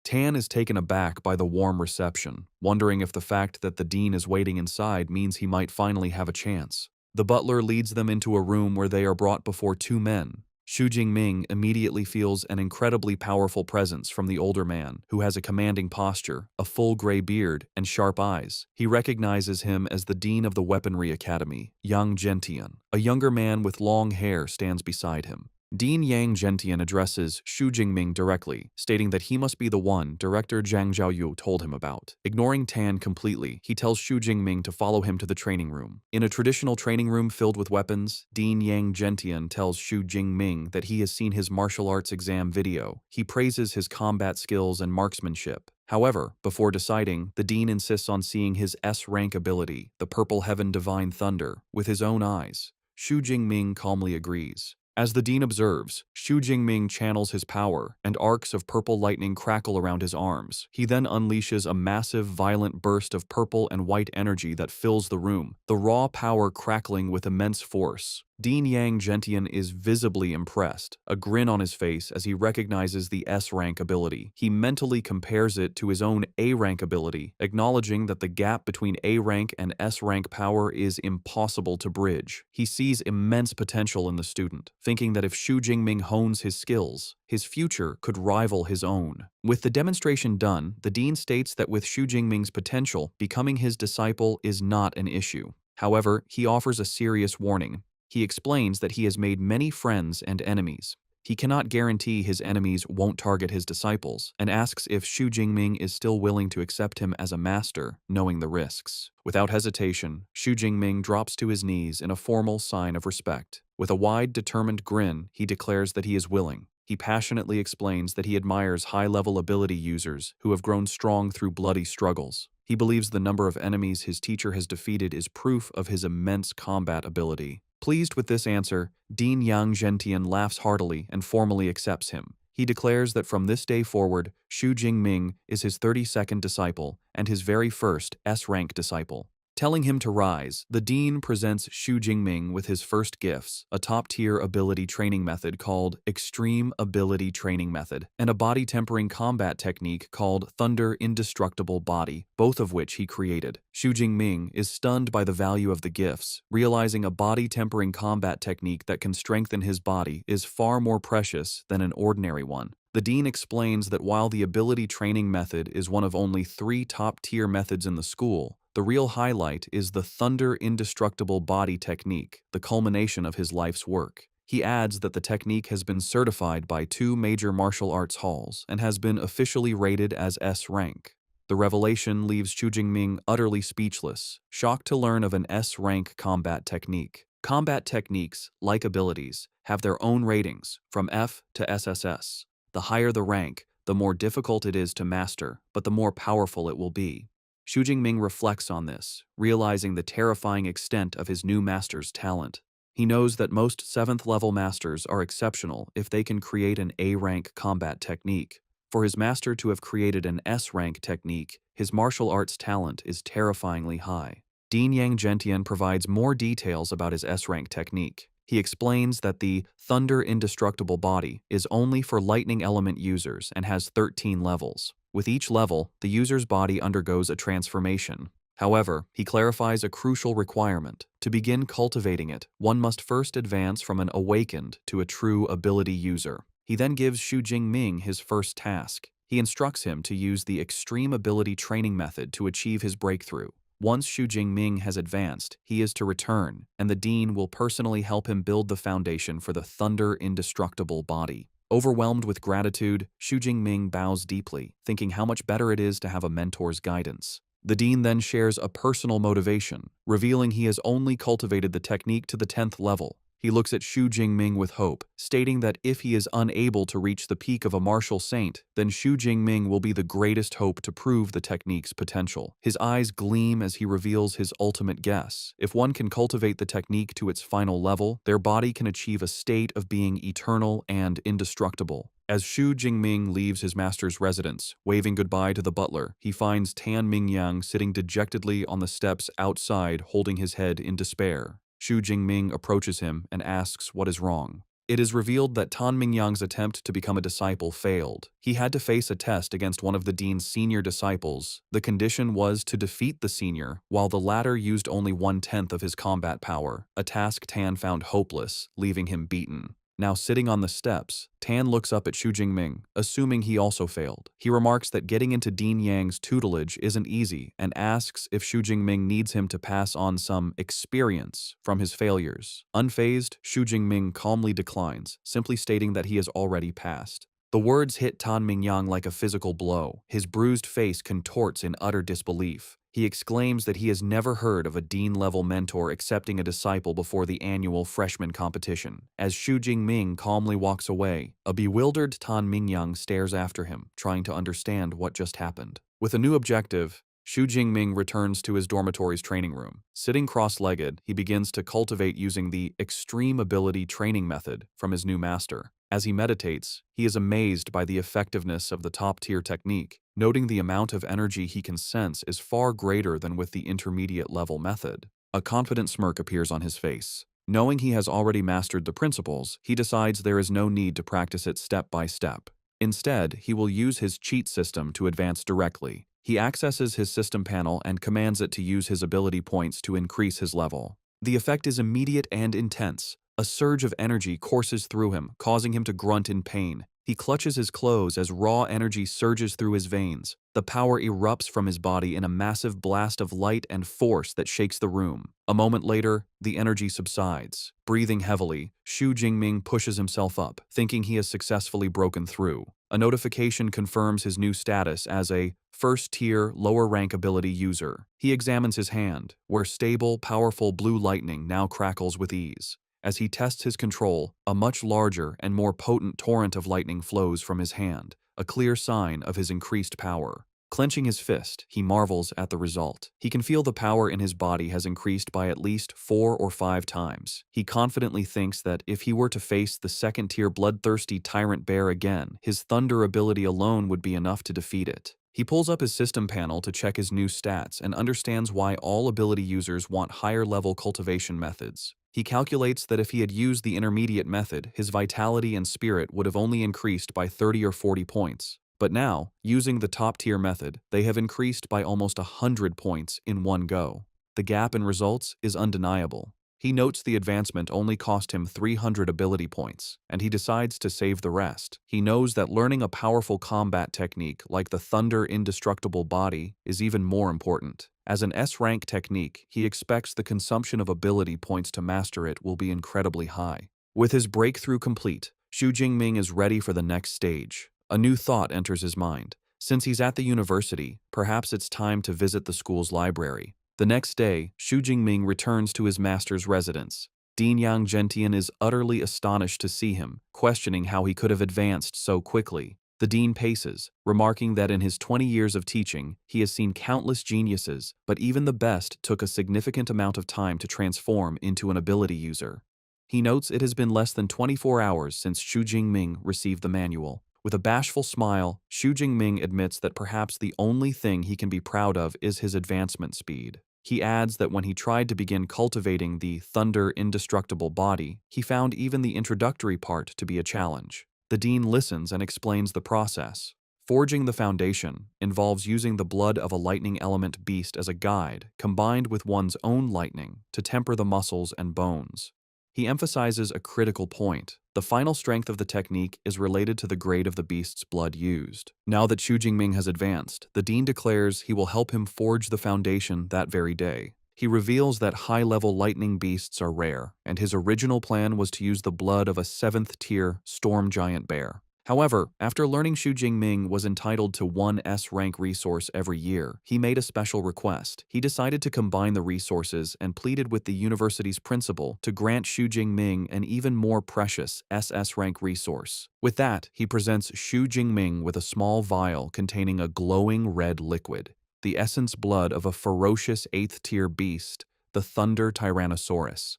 Tan is taken aback by the warm reception, wondering if the fact that the dean is waiting inside means he might finally have a chance. The butler leads them into a room where they are brought before 2 men. Xu Jingming immediately feels an incredibly powerful presence from the older man, who has a commanding posture, a full gray beard, and sharp eyes. He recognizes him as the dean of the Weaponry Academy, Yang Gentian. A younger man with long hair stands beside him. Dean Yang Gentian addresses Xu Jingming directly, stating that he must be the one Director Zhang Zhaoyu told him about. Ignoring Tan completely, he tells Xu Jingming to follow him to the training room. In a traditional training room filled with weapons, Dean Yang Gentian tells Xu Jingming that he has seen his martial arts exam video. He praises his combat skills and marksmanship. However, before deciding, the dean insists on seeing his S-rank ability, the Purple Heaven Divine Thunder, with his own eyes. Xu Jingming calmly agrees. As the dean observes, Xu Jingming channels his power, and arcs of purple lightning crackle around his arms. He then unleashes a massive, violent burst of purple and white energy that fills the room, the raw power crackling with immense force. Dean Yang Gentian is visibly impressed, a grin on his face as he recognizes the S-rank ability. He mentally compares it to his own A-rank ability, acknowledging that the gap between A-rank and S-rank power is impossible to bridge. He sees immense potential in the student, thinking that if Xu Jingming hones his skills, his future could rival his own. With the demonstration done, the dean states that with Xu Jingming's potential, becoming his disciple is not an issue. However, he offers a serious warning. He explains that he has made many friends and enemies. He cannot guarantee his enemies won't target his disciples, and asks if Xu Jingming is still willing to accept him as a master, knowing the risks. Without hesitation, Xu Jingming drops to his knees in a formal sign of respect. With a wide, determined grin, he declares that he is willing. He passionately explains that he admires high-level ability users who have grown strong through bloody struggles. He believes the number of enemies his teacher has defeated is proof of his immense combat ability. Pleased with this answer, Dean Yang Gentian laughs heartily and formally accepts him. He declares that from this day forward, Xu Jingming is his 32nd disciple and his very first S-rank disciple. Telling him to rise, the dean presents Xu Jingming with his first gifts, a top-tier ability training method called Extreme Ability Training Method, and a body-tempering combat technique called Thunder Indestructible Body, both of which he created. Xu Jingming is stunned by the value of the gifts, realizing a body-tempering combat technique that can strengthen his body is far more precious than an ordinary one. The dean explains that while the ability training method is one of only 3 top-tier methods in the school, the real highlight is the Thunder Indestructible Body technique, the culmination of his life's work. He adds that the technique has been certified by 2 major martial arts halls and has been officially rated as S-rank. The revelation leaves Xu Jingming utterly speechless, shocked to learn of an S-rank combat technique. Combat techniques, like abilities, have their own ratings, from F to SSS. The higher the rank, the more difficult it is to master, but the more powerful it will be. Xu Jingming reflects on this, realizing the terrifying extent of his new master's talent. He knows that most 7th-level masters are exceptional if they can create an A-rank combat technique. For his master to have created an S-rank technique, his martial arts talent is terrifyingly high. Dean Yang Gentian provides more details about his S-rank technique. He explains that the Thunder Indestructible Body is only for lightning element users and has 13 levels. With each level, the user's body undergoes a transformation. However, he clarifies a crucial requirement. To begin cultivating it, one must first advance from an awakened to a true ability user. He then gives Xu Jingming his first task. He instructs him to use the Extreme Ability Training method to achieve his breakthrough. Once Xu Jingming has advanced, he is to return, and the Dean will personally help him build the foundation for the Thunder Indestructible Body. Overwhelmed with gratitude, Xu Jingming bows deeply, thinking how much better it is to have a mentor's guidance. The Dean then shares a personal motivation, revealing he has only cultivated the technique to the 10th level. He looks at Xu Jingming with hope, stating that if he is unable to reach the peak of a martial saint, then Xu Jingming will be the greatest hope to prove the technique's potential. His eyes gleam as he reveals his ultimate guess. If one can cultivate the technique to its final level, their body can achieve a state of being eternal and indestructible. As Xu Jingming leaves his master's residence, waving goodbye to the butler, he finds Tan Mingyang sitting dejectedly on the steps outside, holding his head in despair. Xu Jingming approaches him and asks what is wrong. It is revealed that Tan Mingyang's attempt to become a disciple failed. He had to face a test against one of the dean's senior disciples. The condition was to defeat the senior, while the latter used only 1/10 of his combat power, a task Tan found hopeless, leaving him beaten. Now sitting on the steps, Tan looks up at Xu Jingming, assuming he also failed. He remarks that getting into Dean Yang's tutelage isn't easy and asks if Xu Jingming needs him to pass on some experience from his failures. Unfazed, Xu Jingming calmly declines, simply stating that he has already passed. The words hit Tan Mingyang like a physical blow. His bruised face contorts in utter disbelief. He exclaims that he has never heard of a dean-level mentor accepting a disciple before the annual freshman competition. As Xu Jingming calmly walks away, a bewildered Tan Mingyang stares after him, trying to understand what just happened. With a new objective, Xu Jingming returns to his dormitory's training room. Sitting cross-legged, he begins to cultivate using the Extreme Ability Training method from his new master. As he meditates, he is amazed by the effectiveness of the top-tier technique, noting the amount of energy he can sense is far greater than with the intermediate-level method. A confident smirk appears on his face. Knowing he has already mastered the principles, he decides there is no need to practice it step by step. Instead, he will use his cheat system to advance directly. He accesses his system panel and commands it to use his ability points to increase his level. The effect is immediate and intense. A surge of energy courses through him, causing him to grunt in pain. He clutches his clothes as raw energy surges through his veins. The power erupts from his body in a massive blast of light and force that shakes the room. A moment later, the energy subsides. Breathing heavily, Xu Jingming pushes himself up, thinking he has successfully broken through. A notification confirms his new status as a first-tier, lower-rank ability user. He examines his hand, where stable, powerful blue lightning now crackles with ease. As he tests his control, a much larger and more potent torrent of lightning flows from his hand, a clear sign of his increased power. Clenching his fist, he marvels at the result. He can feel the power in his body has increased by at least 4 or 5 times. He confidently thinks that if he were to face the second-tier bloodthirsty tyrant bear again, his thunder ability alone would be enough to defeat it. He pulls up his system panel to check his new stats and understands why all ability users want higher-level cultivation methods. He calculates that if he had used the intermediate method, his vitality and spirit would have only increased by 30 or 40 points. But now, using the top-tier method, they have increased by almost 100 points in one go. The gap in results is undeniable. He notes the advancement only cost him 300 ability points, and he decides to save the rest. He knows that learning a powerful combat technique like the Thunder Indestructible Body is even more important. As an S-rank technique, he expects the consumption of ability points to master it will be incredibly high. With his breakthrough complete, Xu Jingming is ready for the next stage. A new thought enters his mind. Since he's at the university, perhaps it's time to visit the school's library. The next day, Xu Jingming returns to his master's residence. Dean Yang Gentian is utterly astonished to see him, questioning how he could have advanced so quickly. The dean paces, remarking that in his 20 years of teaching, he has seen countless geniuses, but even the best took a significant amount of time to transform into an ability user. He notes it has been less than 24 hours since Xu Jingming received the manual. With a bashful smile, Xu Jingming admits that perhaps the only thing he can be proud of is his advancement speed. He adds that when he tried to begin cultivating the thunder indestructible body, he found even the introductory part to be a challenge. The dean listens and explains the process. Forging the foundation involves using the blood of a lightning element beast as a guide, combined with one's own lightning, to temper the muscles and bones. He emphasizes a critical point. The final strength of the technique is related to the grade of the beast's blood used. Now that Xu Jingming has advanced, the dean declares he will help him forge the foundation that very day. He reveals that high-level lightning beasts are rare, and his original plan was to use the blood of a 7th-tier storm giant bear. However, after learning Xu Jingming was entitled to one S-rank resource every year, he made a special request. He decided to combine the resources and pleaded with the university's principal to grant Xu Jingming an even more precious SS-rank resource. With that, he presents Xu Jingming with a small vial containing a glowing red liquid, the essence blood of a ferocious 8th-tier beast, the Thunder Tyrannosaurus.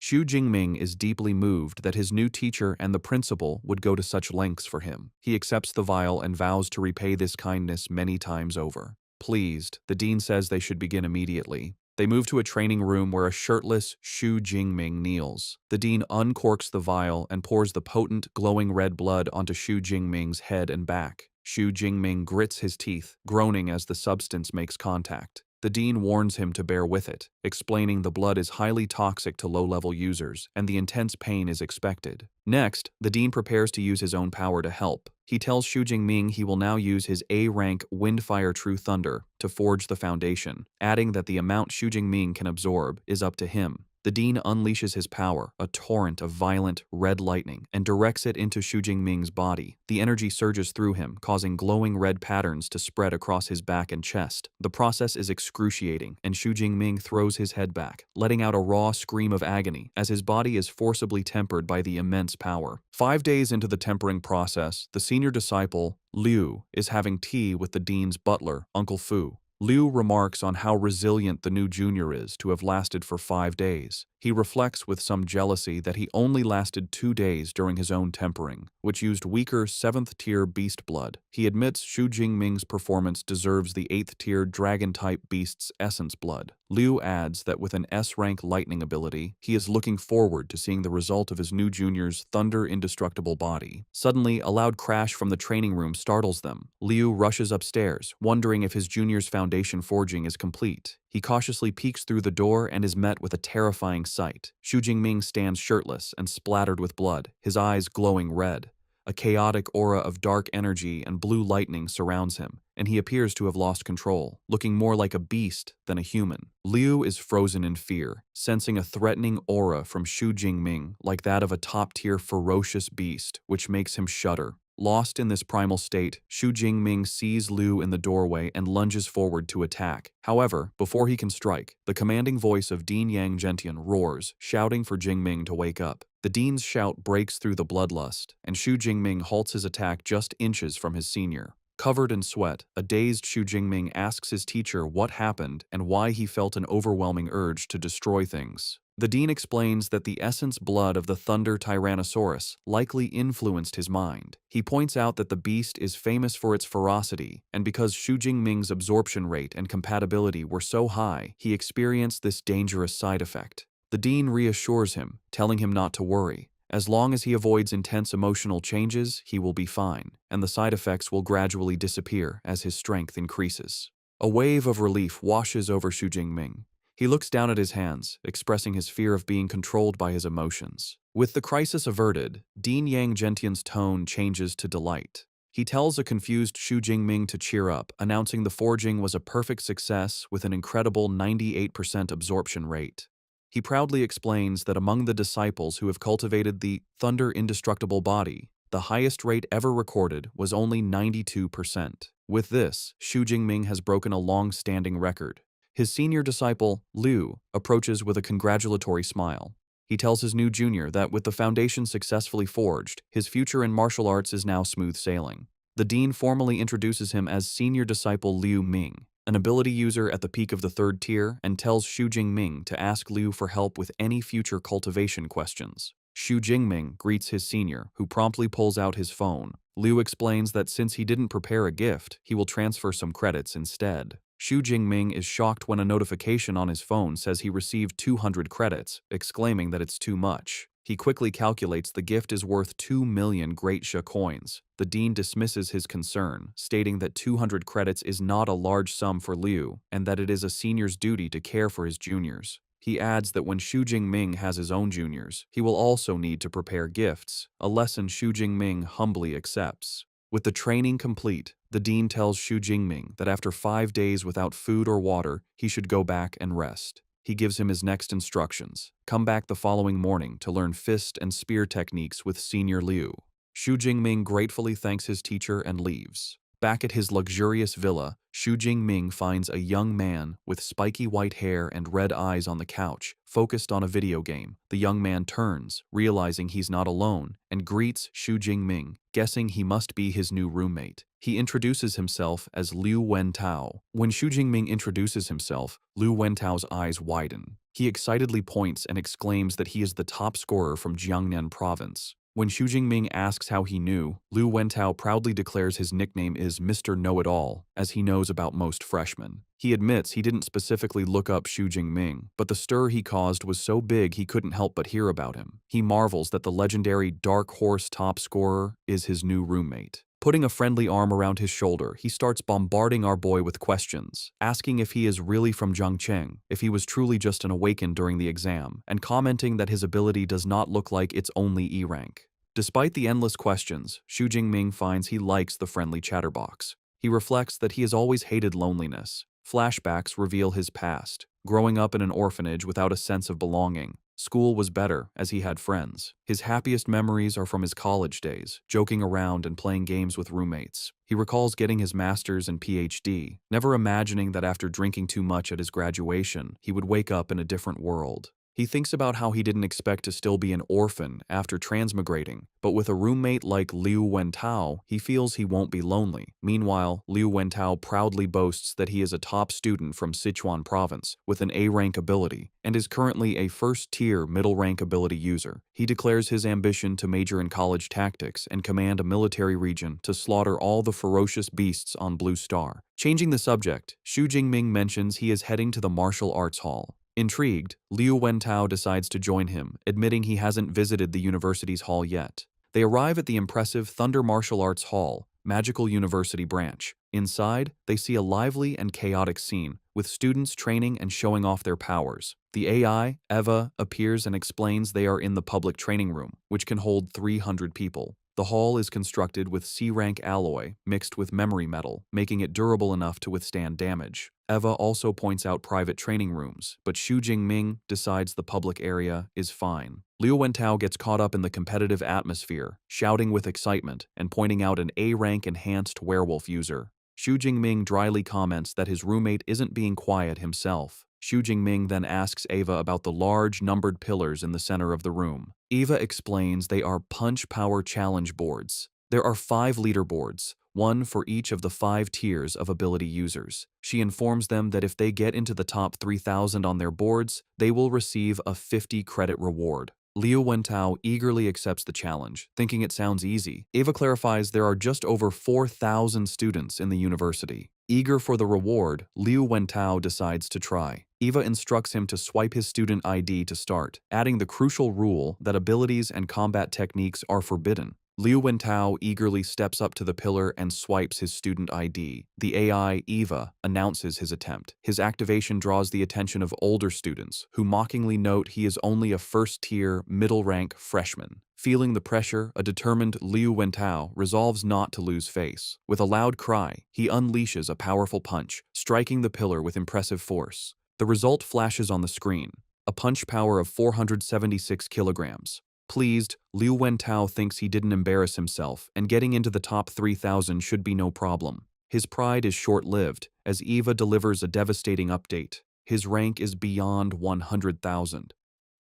Xu Jingming is deeply moved that his new teacher and the principal would go to such lengths for him. He accepts the vial and vows to repay this kindness many times over. Pleased, the dean says they should begin immediately. They move to a training room where a shirtless Xu Jingming kneels. The dean uncorks the vial and pours the potent, glowing red blood onto Xu Jingming's head and back. Xu Jingming grits his teeth, groaning as the substance makes contact. The dean warns him to bear with it, explaining the blood is highly toxic to low-level users and the intense pain is expected. Next, the dean prepares to use his own power to help. He tells Xu Jingming he will now use his A-rank Windfire True Thunder to forge the foundation, adding that the amount Xu Jingming can absorb is up to him. The dean unleashes his power, a torrent of violent, red lightning, and directs it into Xu Jingming's body. The energy surges through him, causing glowing red patterns to spread across his back and chest. The process is excruciating, and Xu Jingming throws his head back, letting out a raw scream of agony as his body is forcibly tempered by the immense power. 5 days into the tempering process, the senior disciple, Liu, is having tea with the dean's butler, Uncle Fu. Liu remarks on how resilient the new junior is to have lasted for 5 days. He reflects with some jealousy that he only lasted 2 days during his own tempering, which used weaker 7th-tier beast blood. He admits Xu Jingming's performance deserves the 8th-tier dragon-type beast's essence blood. Liu adds that with an S-rank lightning ability, he is looking forward to seeing the result of his new junior's thunder indestructible body. Suddenly, a loud crash from the training room startles them. Liu rushes upstairs, wondering if his junior's foundation forging is complete. He cautiously peeks through the door and is met with a terrifying sight. Xu Jingming stands shirtless and splattered with blood, his eyes glowing red. A chaotic aura of dark energy and blue lightning surrounds him, and he appears to have lost control, looking more like a beast than a human. Liu is frozen in fear, sensing a threatening aura from Xu Jingming like that of a top-tier ferocious beast, which makes him shudder. Lost in this primal state, Xu Jingming sees Liu in the doorway and lunges forward to attack. However, before he can strike, the commanding voice of Dean Yang Gentian roars, shouting for Jingming to wake up. The dean's shout breaks through the bloodlust, and Xu Jingming halts his attack just inches from his senior. Covered in sweat, a dazed Xu Jingming asks his teacher what happened and why he felt an overwhelming urge to destroy things. The dean explains that the essence blood of the Thunder Tyrannosaurus likely influenced his mind. He points out that the beast is famous for its ferocity, and because Xu Jingming's absorption rate and compatibility were so high, he experienced this dangerous side effect. The dean reassures him, telling him not to worry. As long as he avoids intense emotional changes, he will be fine, and the side effects will gradually disappear as his strength increases. A wave of relief washes over Xu Jingming. He looks down at his hands, expressing his fear of being controlled by his emotions. With the crisis averted, Dean Yang Gentian's tone changes to delight. He tells a confused Xu Jingming to cheer up, announcing the forging was a perfect success with an incredible 98% absorption rate. He proudly explains that among the disciples who have cultivated the Thunder Indestructible Body, the highest rate ever recorded was only 92%. With this, Xu Jingming has broken a long-standing record. His senior disciple, Liu, approaches with a congratulatory smile. He tells his new junior that with the foundation successfully forged, his future in martial arts is now smooth sailing. The dean formally introduces him as senior disciple Liu Ming, an ability user at the peak of the 3rd tier, and tells Xu Jingming to ask Liu for help with any future cultivation questions. Xu Jingming greets his senior, who promptly pulls out his phone. Liu explains that since he didn't prepare a gift, he will transfer some credits instead. Xu Jingming is shocked when a notification on his phone says he received 200 credits, exclaiming that it's too much. He quickly calculates the gift is worth 2 million Great Sha coins. The dean dismisses his concern, stating that 200 credits is not a large sum for Liu and that it is a senior's duty to care for his juniors. He adds that when Xu Jingming has his own juniors, he will also need to prepare gifts, a lesson Xu Jingming humbly accepts. With the training complete, the dean tells Xu Jingming that after 5 days without food or water, he should go back and rest. He gives him his next instructions. Come back the following morning to learn fist and spear techniques with Senior Liu. Xu Jingming gratefully thanks his teacher and leaves. Back at his luxurious villa, Xu Jingming finds a young man with spiky white hair and red eyes on the couch, focused on a video game. The young man turns, realizing he's not alone, and greets Xu Jingming, guessing he must be his new roommate. He introduces himself as Liu Wentao. When Xu Jingming introduces himself, Liu Wentao's eyes widen. He excitedly points and exclaims that he is the top scorer from Jiangnan province. When Xu Jingming asks how he knew, Liu Wentao proudly declares his nickname is Mr. Know-It-All, as he knows about most freshmen. He admits he didn't specifically look up Xu Jingming, but the stir he caused was so big he couldn't help but hear about him. He marvels that the legendary Dark Horse top scorer is his new roommate. Putting a friendly arm around his shoulder, he starts bombarding our boy with questions, asking if he is really from Zhangcheng, if he was truly just an awakened during the exam, and commenting that his ability does not look like it's only E rank. Despite the endless questions, Xu Jingming finds he likes the friendly chatterbox. He reflects that he has always hated loneliness. Flashbacks reveal his past, growing up in an orphanage without a sense of belonging. School was better, as he had friends. His happiest memories are from his college days, joking around and playing games with roommates. He recalls getting his master's and PhD, never imagining that after drinking too much at his graduation, he would wake up in a different world. He thinks about how he didn't expect to still be an orphan after transmigrating, but with a roommate like Liu Wentao, he feels he won't be lonely. Meanwhile, Liu Wentao proudly boasts that he is a top student from Sichuan province with an A-rank ability and is currently a first-tier middle-rank ability user. He declares his ambition to major in college tactics and command a military region to slaughter all the ferocious beasts on Blue Star. Changing the subject, Xu Jingming mentions he is heading to the martial arts hall. Intrigued, Liu Wentao decides to join him, admitting he hasn't visited the university's hall yet. They arrive at the impressive Thunder Martial Arts Hall, Magical University branch. Inside, they see a lively and chaotic scene, with students training and showing off their powers. The AI, Eva, appears and explains they are in the public training room, which can hold 300 people. The hall is constructed with C-rank alloy mixed with memory metal, making it durable enough to withstand damage. Eva also points out private training rooms, but Xu Jingming decides the public area is fine. Liu Wentao gets caught up in the competitive atmosphere, shouting with excitement and pointing out an A-rank enhanced werewolf user. Xu Jingming dryly comments that his roommate isn't being quiet himself. Xu Jingming then asks Eva about the large numbered pillars in the center of the room. Eva explains they are punch power challenge boards. There are 5 leaderboards, one for each of the 5 tiers of ability users. She informs them that if they get into the top 3,000 on their boards, they will receive a 50 credit reward. Liu Wentao eagerly accepts the challenge, thinking it sounds easy. Eva clarifies there are just over 4,000 students in the university. Eager for the reward, Liu Wentao decides to try. Eva instructs him to swipe his student ID to start, adding the crucial rule that abilities and combat techniques are forbidden. Liu Wentao eagerly steps up to the pillar and swipes his student ID. The AI, Eva, announces his attempt. His activation draws the attention of older students, who mockingly note he is only a first-tier, middle-rank freshman. Feeling the pressure, a determined Liu Wentao resolves not to lose face. With a loud cry, he unleashes a powerful punch, striking the pillar with impressive force. The result flashes on the screen, a punch power of 476 kilograms. Pleased, Liu Wentao thinks he didn't embarrass himself, and getting into the top 3,000 should be no problem. His pride is short-lived, as Eva delivers a devastating update. His rank is beyond 100,000.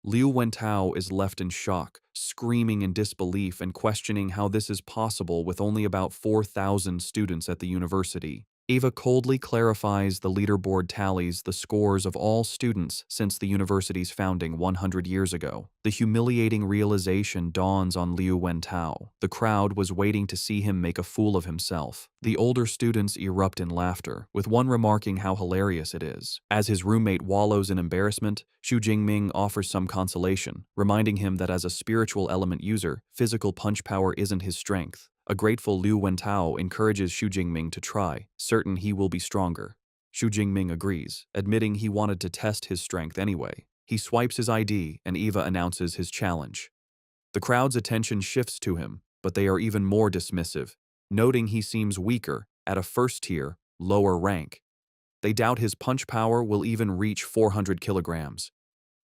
Liu Wentao is left in shock, screaming in disbelief and questioning how this is possible with only about 4,000 students at the university. Ava coldly clarifies the leaderboard tallies the scores of all students since the university's founding 100 years ago. The humiliating realization dawns on Liu Wentao. The crowd was waiting to see him make a fool of himself. The older students erupt in laughter, with one remarking how hilarious it is. As his roommate wallows in embarrassment, Xu Jingming offers some consolation, reminding him that as a spiritual element user, physical punch power isn't his strength. A grateful Liu Wentao encourages Xu Jingming to try, certain he will be stronger. Xu Jingming agrees, admitting he wanted to test his strength anyway. He swipes his ID and Eva announces his challenge. The crowd's attention shifts to him, but they are even more dismissive, noting he seems weaker, at a first-tier, lower rank. They doubt his punch power will even reach 400 kilograms.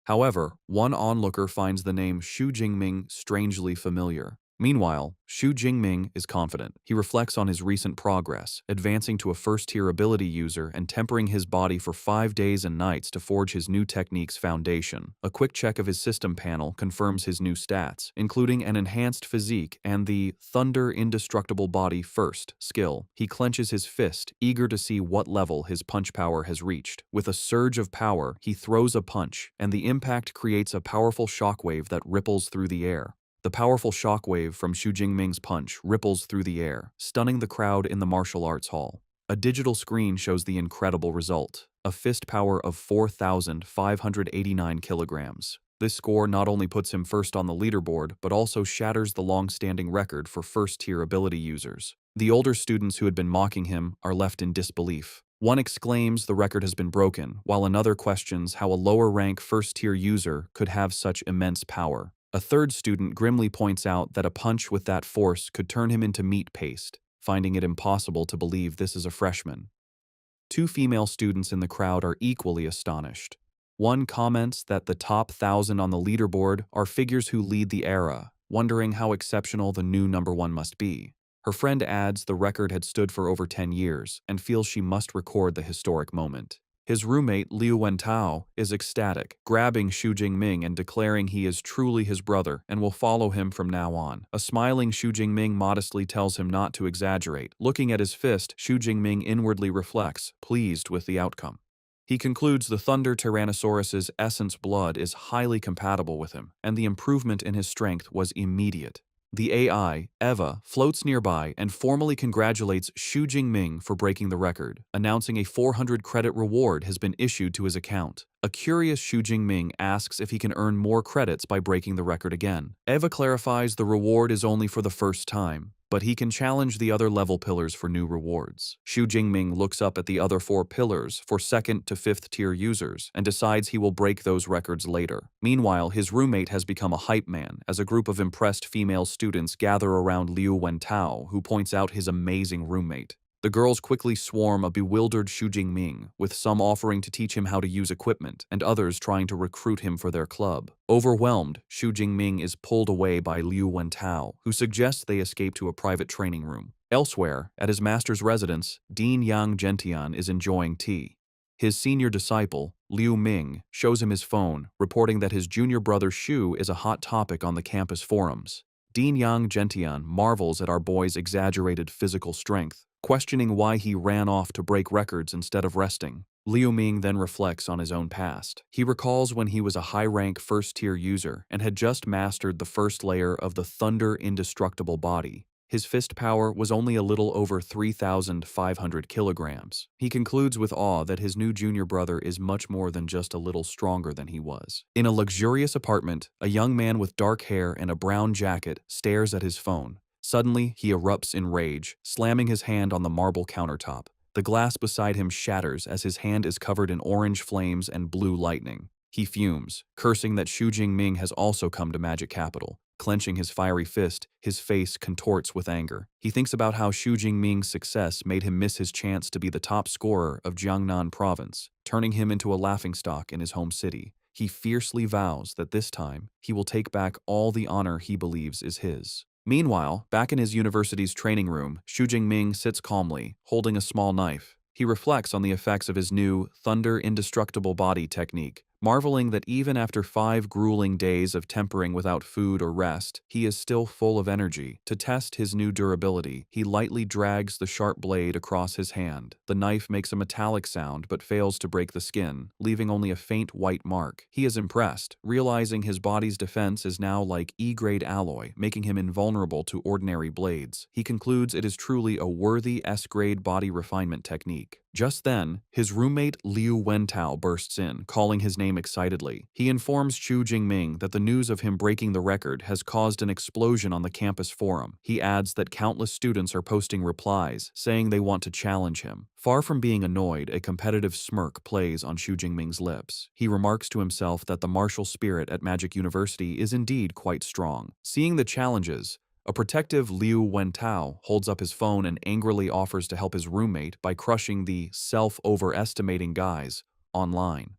However, one onlooker finds the name Xu Jingming strangely familiar. Meanwhile, Xu Jingming is confident. He reflects on his recent progress, advancing to a first-tier ability user and tempering his body for 5 days and nights to forge his new technique's foundation. A quick check of his system panel confirms his new stats, including an enhanced physique and the Thunder Indestructible Body First skill. He clenches his fist, eager to see what level his punch power has reached. With a surge of power, he throws a punch, and the impact creates a powerful shockwave that ripples through the air. The powerful shockwave from Xu Jingming's punch ripples through the air, stunning the crowd in the martial arts hall. A digital screen shows the incredible result, a fist power of 4,589 kilograms. This score not only puts him first on the leaderboard, but also shatters the long-standing record for first-tier ability users. The older students who had been mocking him are left in disbelief. One exclaims the record has been broken, while another questions how a lower-rank first-tier user could have such immense power. A third student grimly points out that a punch with that force could turn him into meat paste, finding it impossible to believe this is a freshman. Two female students in the crowd are equally astonished. One comments that the top 1,000 on the leaderboard are figures who lead the era, wondering how exceptional the new number one must be. Her friend adds the record had stood for over 10 years and feels she must record the historic moment. His roommate, Liu Wentao, is ecstatic, grabbing Xu Jingming and declaring he is truly his brother and will follow him from now on. A smiling Xu Jingming modestly tells him not to exaggerate. Looking at his fist, Xu Jingming inwardly reflects, pleased with the outcome. He concludes the Thunder Tyrannosaurus's essence blood is highly compatible with him, and the improvement in his strength was immediate. The AI, Eva, floats nearby and formally congratulates Xu Jingming for breaking the record, announcing a 400 credit reward has been issued to his account. A curious Xu Jingming asks if he can earn more credits by breaking the record again. Eva clarifies the reward is only for the first time, but he can challenge the other level pillars for new rewards. Xu Jingming looks up at the other 4 pillars for 2nd to 5th tier users and decides he will break those records later. Meanwhile, his roommate has become a hype man as a group of impressed female students gather around Liu Wentao, who points out his amazing roommate. The girls quickly swarm a bewildered Xu Jingming, with some offering to teach him how to use equipment and others trying to recruit him for their club. Overwhelmed, Xu Jingming is pulled away by Liu Wentao, who suggests they escape to a private training room. Elsewhere, at his master's residence, Dean Yang Gentian is enjoying tea. His senior disciple, Liu Ming, shows him his phone, reporting that his junior brother Xu is a hot topic on the campus forums. Dean Yang Gentian marvels at our boy's exaggerated physical strength, questioning why he ran off to break records instead of resting. Liu Ming then reflects on his own past. He recalls when he was a high-rank first-tier user and had just mastered the first layer of the Thunder Indestructible Body. His fist power was only a little over 3,500 kilograms. He concludes with awe that his new junior brother is much more than just a little stronger than he was. In a luxurious apartment, a young man with dark hair and a brown jacket stares at his phone. Suddenly, he erupts in rage, slamming his hand on the marble countertop. The glass beside him shatters as his hand is covered in orange flames and blue lightning. He fumes, cursing that Xu Jingming has also come to Magic Capital. Clenching his fiery fist, his face contorts with anger. He thinks about how Xu Jingming's success made him miss his chance to be the top scorer of Jiangnan province, turning him into a laughingstock in his home city. He fiercely vows that this time, he will take back all the honor he believes is his. Meanwhile, back in his university's training room, Xu Jingming sits calmly, holding a small knife. He reflects on the effects of his new Thunder Indestructible Body technique, Marveling that even after 5 grueling days of tempering without food or rest, he is still full of energy. To test his new durability, he lightly drags the sharp blade across his hand. The knife makes a metallic sound but fails to break the skin, leaving only a faint white mark. He is impressed, realizing his body's defense is now like E-grade alloy, making him invulnerable to ordinary blades. He concludes it is truly a worthy S-grade body refinement technique. Just then, his roommate Liu Wentao bursts in, calling his name excitedly. He informs Xu Jingming that the news of him breaking the record has caused an explosion on the campus forum. He adds that countless students are posting replies, saying they want to challenge him. Far from being annoyed, a competitive smirk plays on Xu Jingming's lips. He remarks to himself that the martial spirit at Magic University is indeed quite strong. Seeing the challenges, a protective Liu Wentao holds up his phone and angrily offers to help his roommate by crushing the self-overestimating guys online.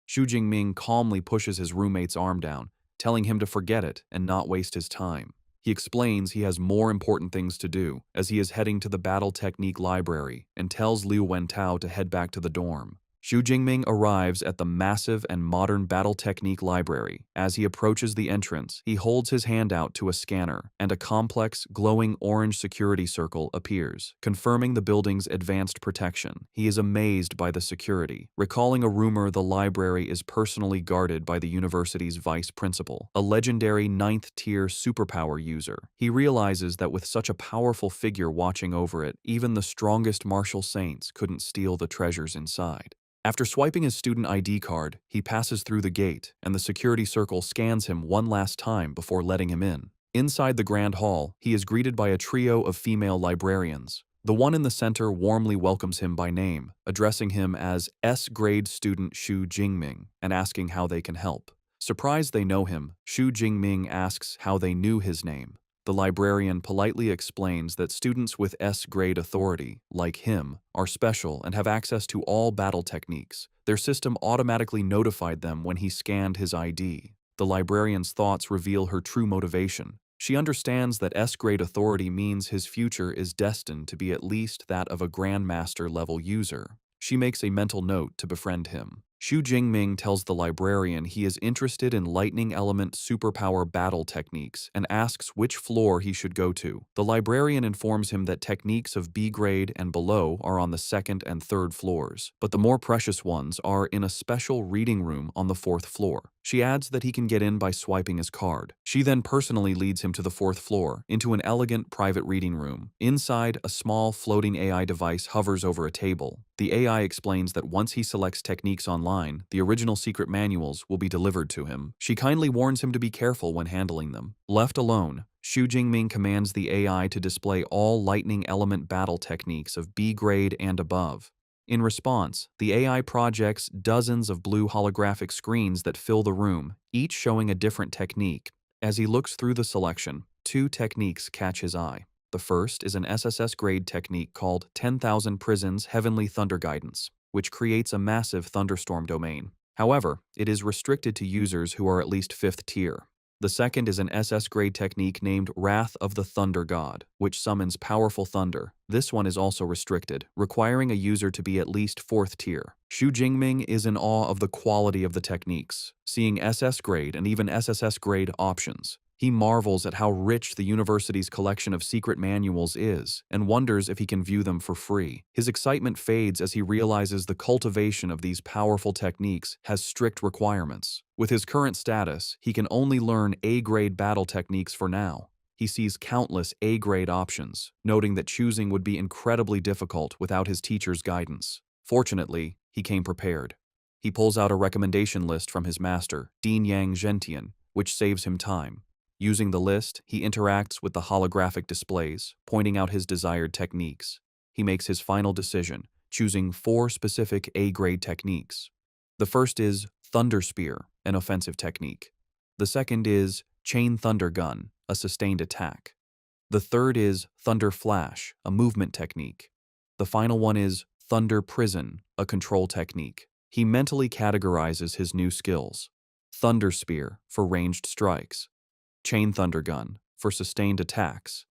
Xu Jingming calmly pushes his roommate's arm down, telling him to forget it and not waste his time. He explains he has more important things to do, as he is heading to the Battle Technique Library, and tells Liu Wentao to head back to the dorm. Xu Jingming arrives at the massive and modern Battle Technique Library. As he approaches the entrance, he holds his hand out to a scanner, and a complex, glowing orange security circle appears, confirming the building's advanced protection. He is amazed by the security, recalling a rumor the library is personally guarded by the university's vice principal, a legendary 9th-tier superpower user. He realizes that with such a powerful figure watching over it, even the strongest martial saints couldn't steal the treasures inside. After swiping his student ID card, he passes through the gate, and the security circle scans him one last time before letting him in. Inside the Grand Hall, he is greeted by a trio of female librarians. The one in the center warmly welcomes him by name, addressing him as S-grade student Xu Jingming and asking how they can help. Surprised they know him, Xu Jingming asks how they knew his name. The librarian politely explains that students with S-grade authority, like him, are special and have access to all battle techniques. Their system automatically notified them when he scanned his ID. The librarian's thoughts reveal her true motivation. She understands that S-grade authority means his future is destined to be at least that of a Grandmaster-level user. She makes a mental note to befriend him. Xu Jingming tells the librarian he is interested in lightning element superpower battle techniques and asks which floor he should go to. The librarian informs him that techniques of B grade and below are on the 2nd and 3rd floors, but the more precious ones are in a special reading room on the 4th floor. She adds that he can get in by swiping his card. She then personally leads him to the 4th floor, into an elegant private reading room. Inside, a small floating AI device hovers over a table. The AI explains that once he selects techniques online, the original secret manuals will be delivered to him. She kindly warns him to be careful when handling them. Left alone, Xu Jingming commands the AI to display all lightning element battle techniques of B grade and above. In response, the AI projects dozens of blue holographic screens that fill the room, each showing a different technique. As he looks through the selection, 2 techniques catch his eye. The first is an SSS-grade technique called 10,000 Prisons Heavenly Thunder Guidance, which creates a massive thunderstorm domain. However, it is restricted to users who are at least 5th tier. The second is an SS-grade technique named Wrath of the Thunder God, which summons powerful thunder. This one is also restricted, requiring a user to be at least 4th tier. Xu Jingming is in awe of the quality of the techniques, seeing SS-grade and even SSS-grade options. He marvels at how rich the university's collection of secret manuals is, and wonders if he can view them for free. His excitement fades as he realizes the cultivation of these powerful techniques has strict requirements. With his current status, he can only learn A-grade battle techniques for now. He sees countless A-grade options, noting that choosing would be incredibly difficult without his teacher's guidance. Fortunately, he came prepared. He pulls out a recommendation list from his master, Dean Yang Zhentian, which saves him time. Using the list, he interacts with the holographic displays, pointing out his desired techniques. He makes his final decision, choosing 4 specific A-grade techniques. The first is Thunder Spear, an offensive technique. The second is Chain Thunder Gun, a sustained attack. The third is Thunder Flash, a movement technique. The final one is Thunder Prison, a control technique. He mentally categorizes his new skills. Thunder Spear for ranged strikes. Chain Thunder Gun for sustained attacks,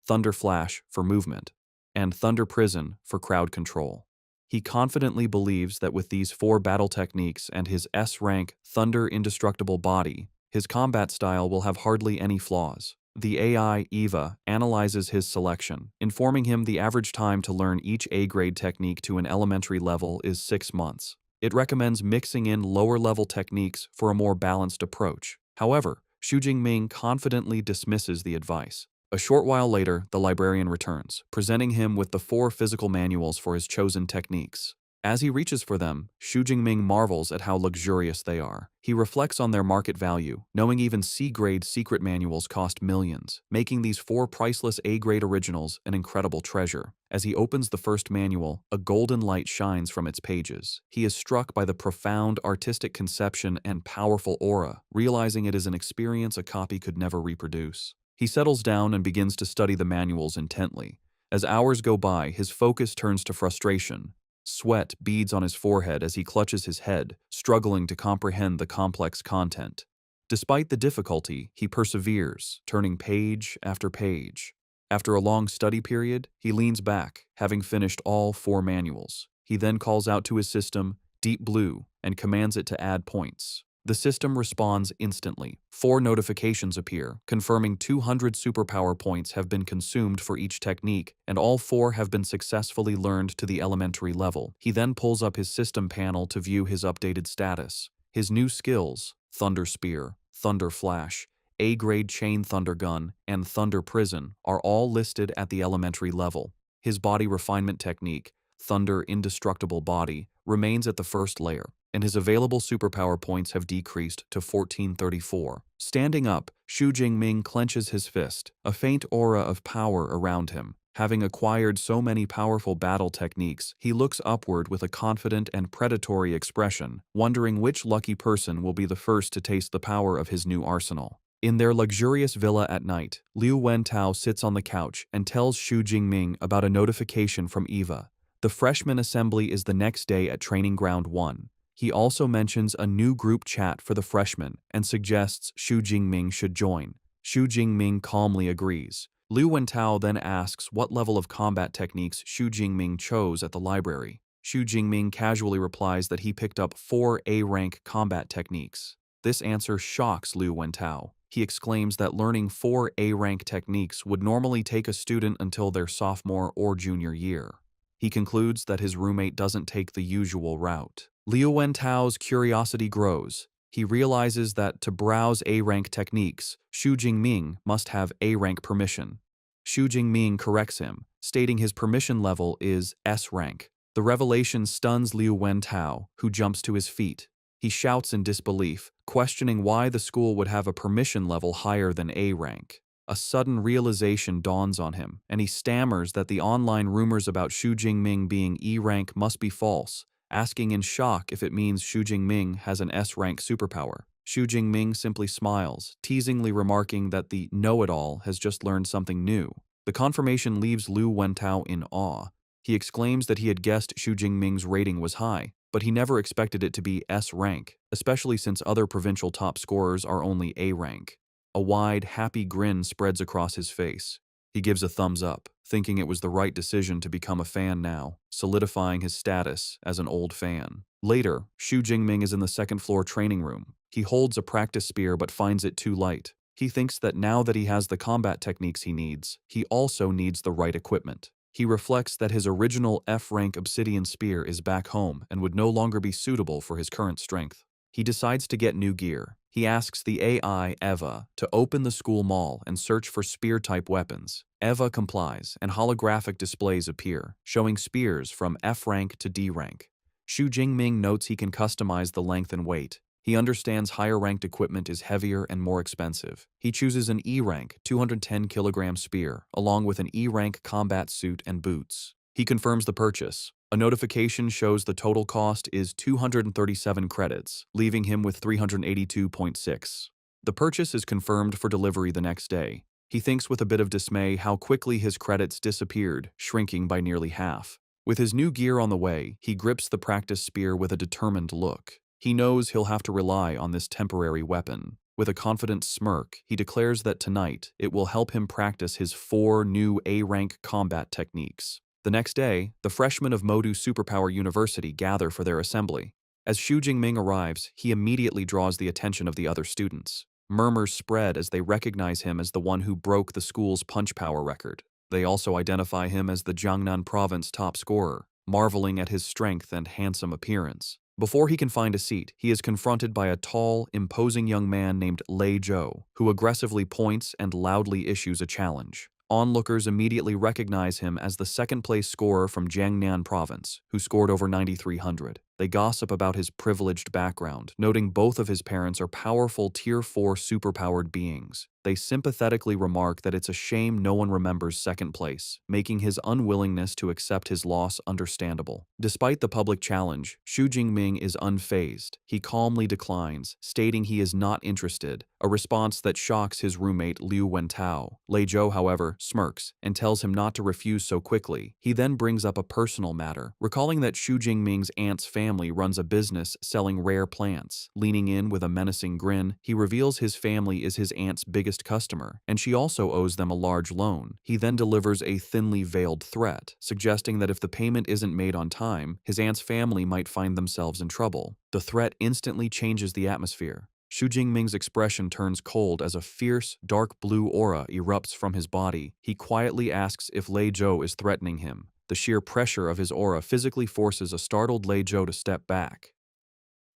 Thunder Flash for movement, and Thunder Prison for crowd control. He confidently believes that with these 4 battle techniques and his S-rank Thunder Indestructible body, his combat style will have hardly any flaws. The AI, Eva, analyzes his selection, informing him the average time to learn each A-grade technique to an elementary level is 6 months. It recommends mixing in lower-level techniques for a more balanced approach. However, Xu Jingming confidently dismisses the advice. A short while later, the librarian returns, presenting him with the 4 physical manuals for his chosen techniques. As he reaches for them, Xu Jingming marvels at how luxurious they are. He reflects on their market value, knowing even C-grade secret manuals cost millions, making these 4 priceless A-grade originals an incredible treasure. As he opens the first manual, a golden light shines from its pages. He is struck by the profound artistic conception and powerful aura, realizing it is an experience a copy could never reproduce. He settles down and begins to study the manuals intently. As hours go by, his focus turns to frustration. Sweat beads on his forehead as he clutches his head, struggling to comprehend the complex content. Despite the difficulty, he perseveres, turning page after page. After a long study period, he leans back, having finished all 4 manuals. He then calls out to his system, Deep Blue, and commands it to add points. The system responds instantly. 4 notifications appear, confirming 200 superpower points have been consumed for each technique, and all 4 have been successfully learned to the elementary level. He then pulls up his system panel to view his updated status. His new skills, Thunder Spear, Thunder Flash, A-grade Chain Thunder Gun, and Thunder Prison, are all listed at the elementary level. His body refinement technique, Thunder Indestructible Body, remains at the first layer, and his available superpower points have decreased to 1434. Standing up, Xu Jingming clenches his fist, a faint aura of power around him. Having acquired so many powerful battle techniques, he looks upward with a confident and predatory expression, wondering which lucky person will be the first to taste the power of his new arsenal. In their luxurious villa at night, Liu Wentao sits on the couch and tells Xu Jingming about a notification from Eva. The freshman assembly is the next day at Training Ground 1. He also mentions a new group chat for the freshmen and suggests Xu Jingming should join. Xu Jingming calmly agrees. Liu Wentao then asks what level of combat techniques Xu Jingming chose at the library. Xu Jingming casually replies that he picked up 4 A-rank combat techniques. This answer shocks Liu Wentao. He exclaims that learning 4 A-rank techniques would normally take a student until their sophomore or junior year. He concludes that his roommate doesn't take the usual route. Liu Wentao's curiosity grows. He realizes that to browse A-rank techniques, Xu Jingming must have A-rank permission. Xu Jingming corrects him, stating his permission level is S-rank. The revelation stuns Liu Wentao, who jumps to his feet. He shouts in disbelief, questioning why the school would have a permission level higher than A-rank. A sudden realization dawns on him, and he stammers that the online rumors about Xu Jingming being E-rank must be false, asking in shock if it means Xu Jingming has an S-rank superpower. Xu Jingming simply smiles, teasingly remarking that the know-it-all has just learned something new. The confirmation leaves Liu Wentao in awe. He exclaims that he had guessed Xu Jingming's rating was high, but he never expected it to be S-rank, especially since other provincial top scorers are only A-rank. A wide, happy grin spreads across his face. He gives a thumbs up, thinking it was the right decision to become a fan now, solidifying his status as an old fan. Later, Xu Jingming is in the second-floor training room. He holds a practice spear but finds it too light. He thinks that now that he has the combat techniques he needs, he also needs the right equipment. He reflects that his original F-rank obsidian spear is back home and would no longer be suitable for his current strength. He decides to get new gear. He asks the AI, Eva, to open the school mall and search for spear-type weapons. Eva complies, and holographic displays appear, showing spears from F-rank to D-rank. Xu Jingming notes he can customize the length and weight. He understands higher-ranked equipment is heavier and more expensive. He chooses an E-rank 210-kilogram spear, along with an E-rank combat suit and boots. He confirms the purchase. A notification shows the total cost is 237 credits, leaving him with 382.6. The purchase is confirmed for delivery the next day. He thinks with a bit of dismay how quickly his credits disappeared, shrinking by nearly half. With his new gear on the way, he grips the practice spear with a determined look. He knows he'll have to rely on this temporary weapon. With a confident smirk, he declares that tonight it will help him practice his 4 new A-rank combat techniques. The next day, the freshmen of Modu Superpower University gather for their assembly. As Xu Jingming arrives, he immediately draws the attention of the other students. Murmurs spread as they recognize him as the one who broke the school's punch power record. They also identify him as the Jiangnan province top scorer, marveling at his strength and handsome appearance. Before he can find a seat, he is confronted by a tall, imposing young man named Lei Zhou, who aggressively points and loudly issues a challenge. Onlookers immediately recognize him as the second-place scorer from Jiangnan province, who scored over 9,300. They gossip about his privileged background, noting both of his parents are powerful Tier 4 superpowered beings. They sympathetically remark that it's a shame no one remembers second place, making his unwillingness to accept his loss understandable. Despite the public challenge, Xu Jingming is unfazed. He calmly declines, stating he is not interested, a response that shocks his roommate Liu Wentao. Lei Zhou, however, smirks and tells him not to refuse so quickly. He then brings up a personal matter, recalling that Xu Jingming's aunt's family runs a business selling rare plants. Leaning in with a menacing grin, he reveals his family is his aunt's biggest customer, and she also owes them a large loan. He then delivers a thinly veiled threat, suggesting that if the payment isn't made on time, his aunt's family might find themselves in trouble. The threat instantly changes the atmosphere. Xu Jingming's expression turns cold as a fierce, dark blue aura erupts from his body. He quietly asks if Lei Zhou is threatening him. The sheer pressure of his aura physically forces a startled Lei Zhou to step back.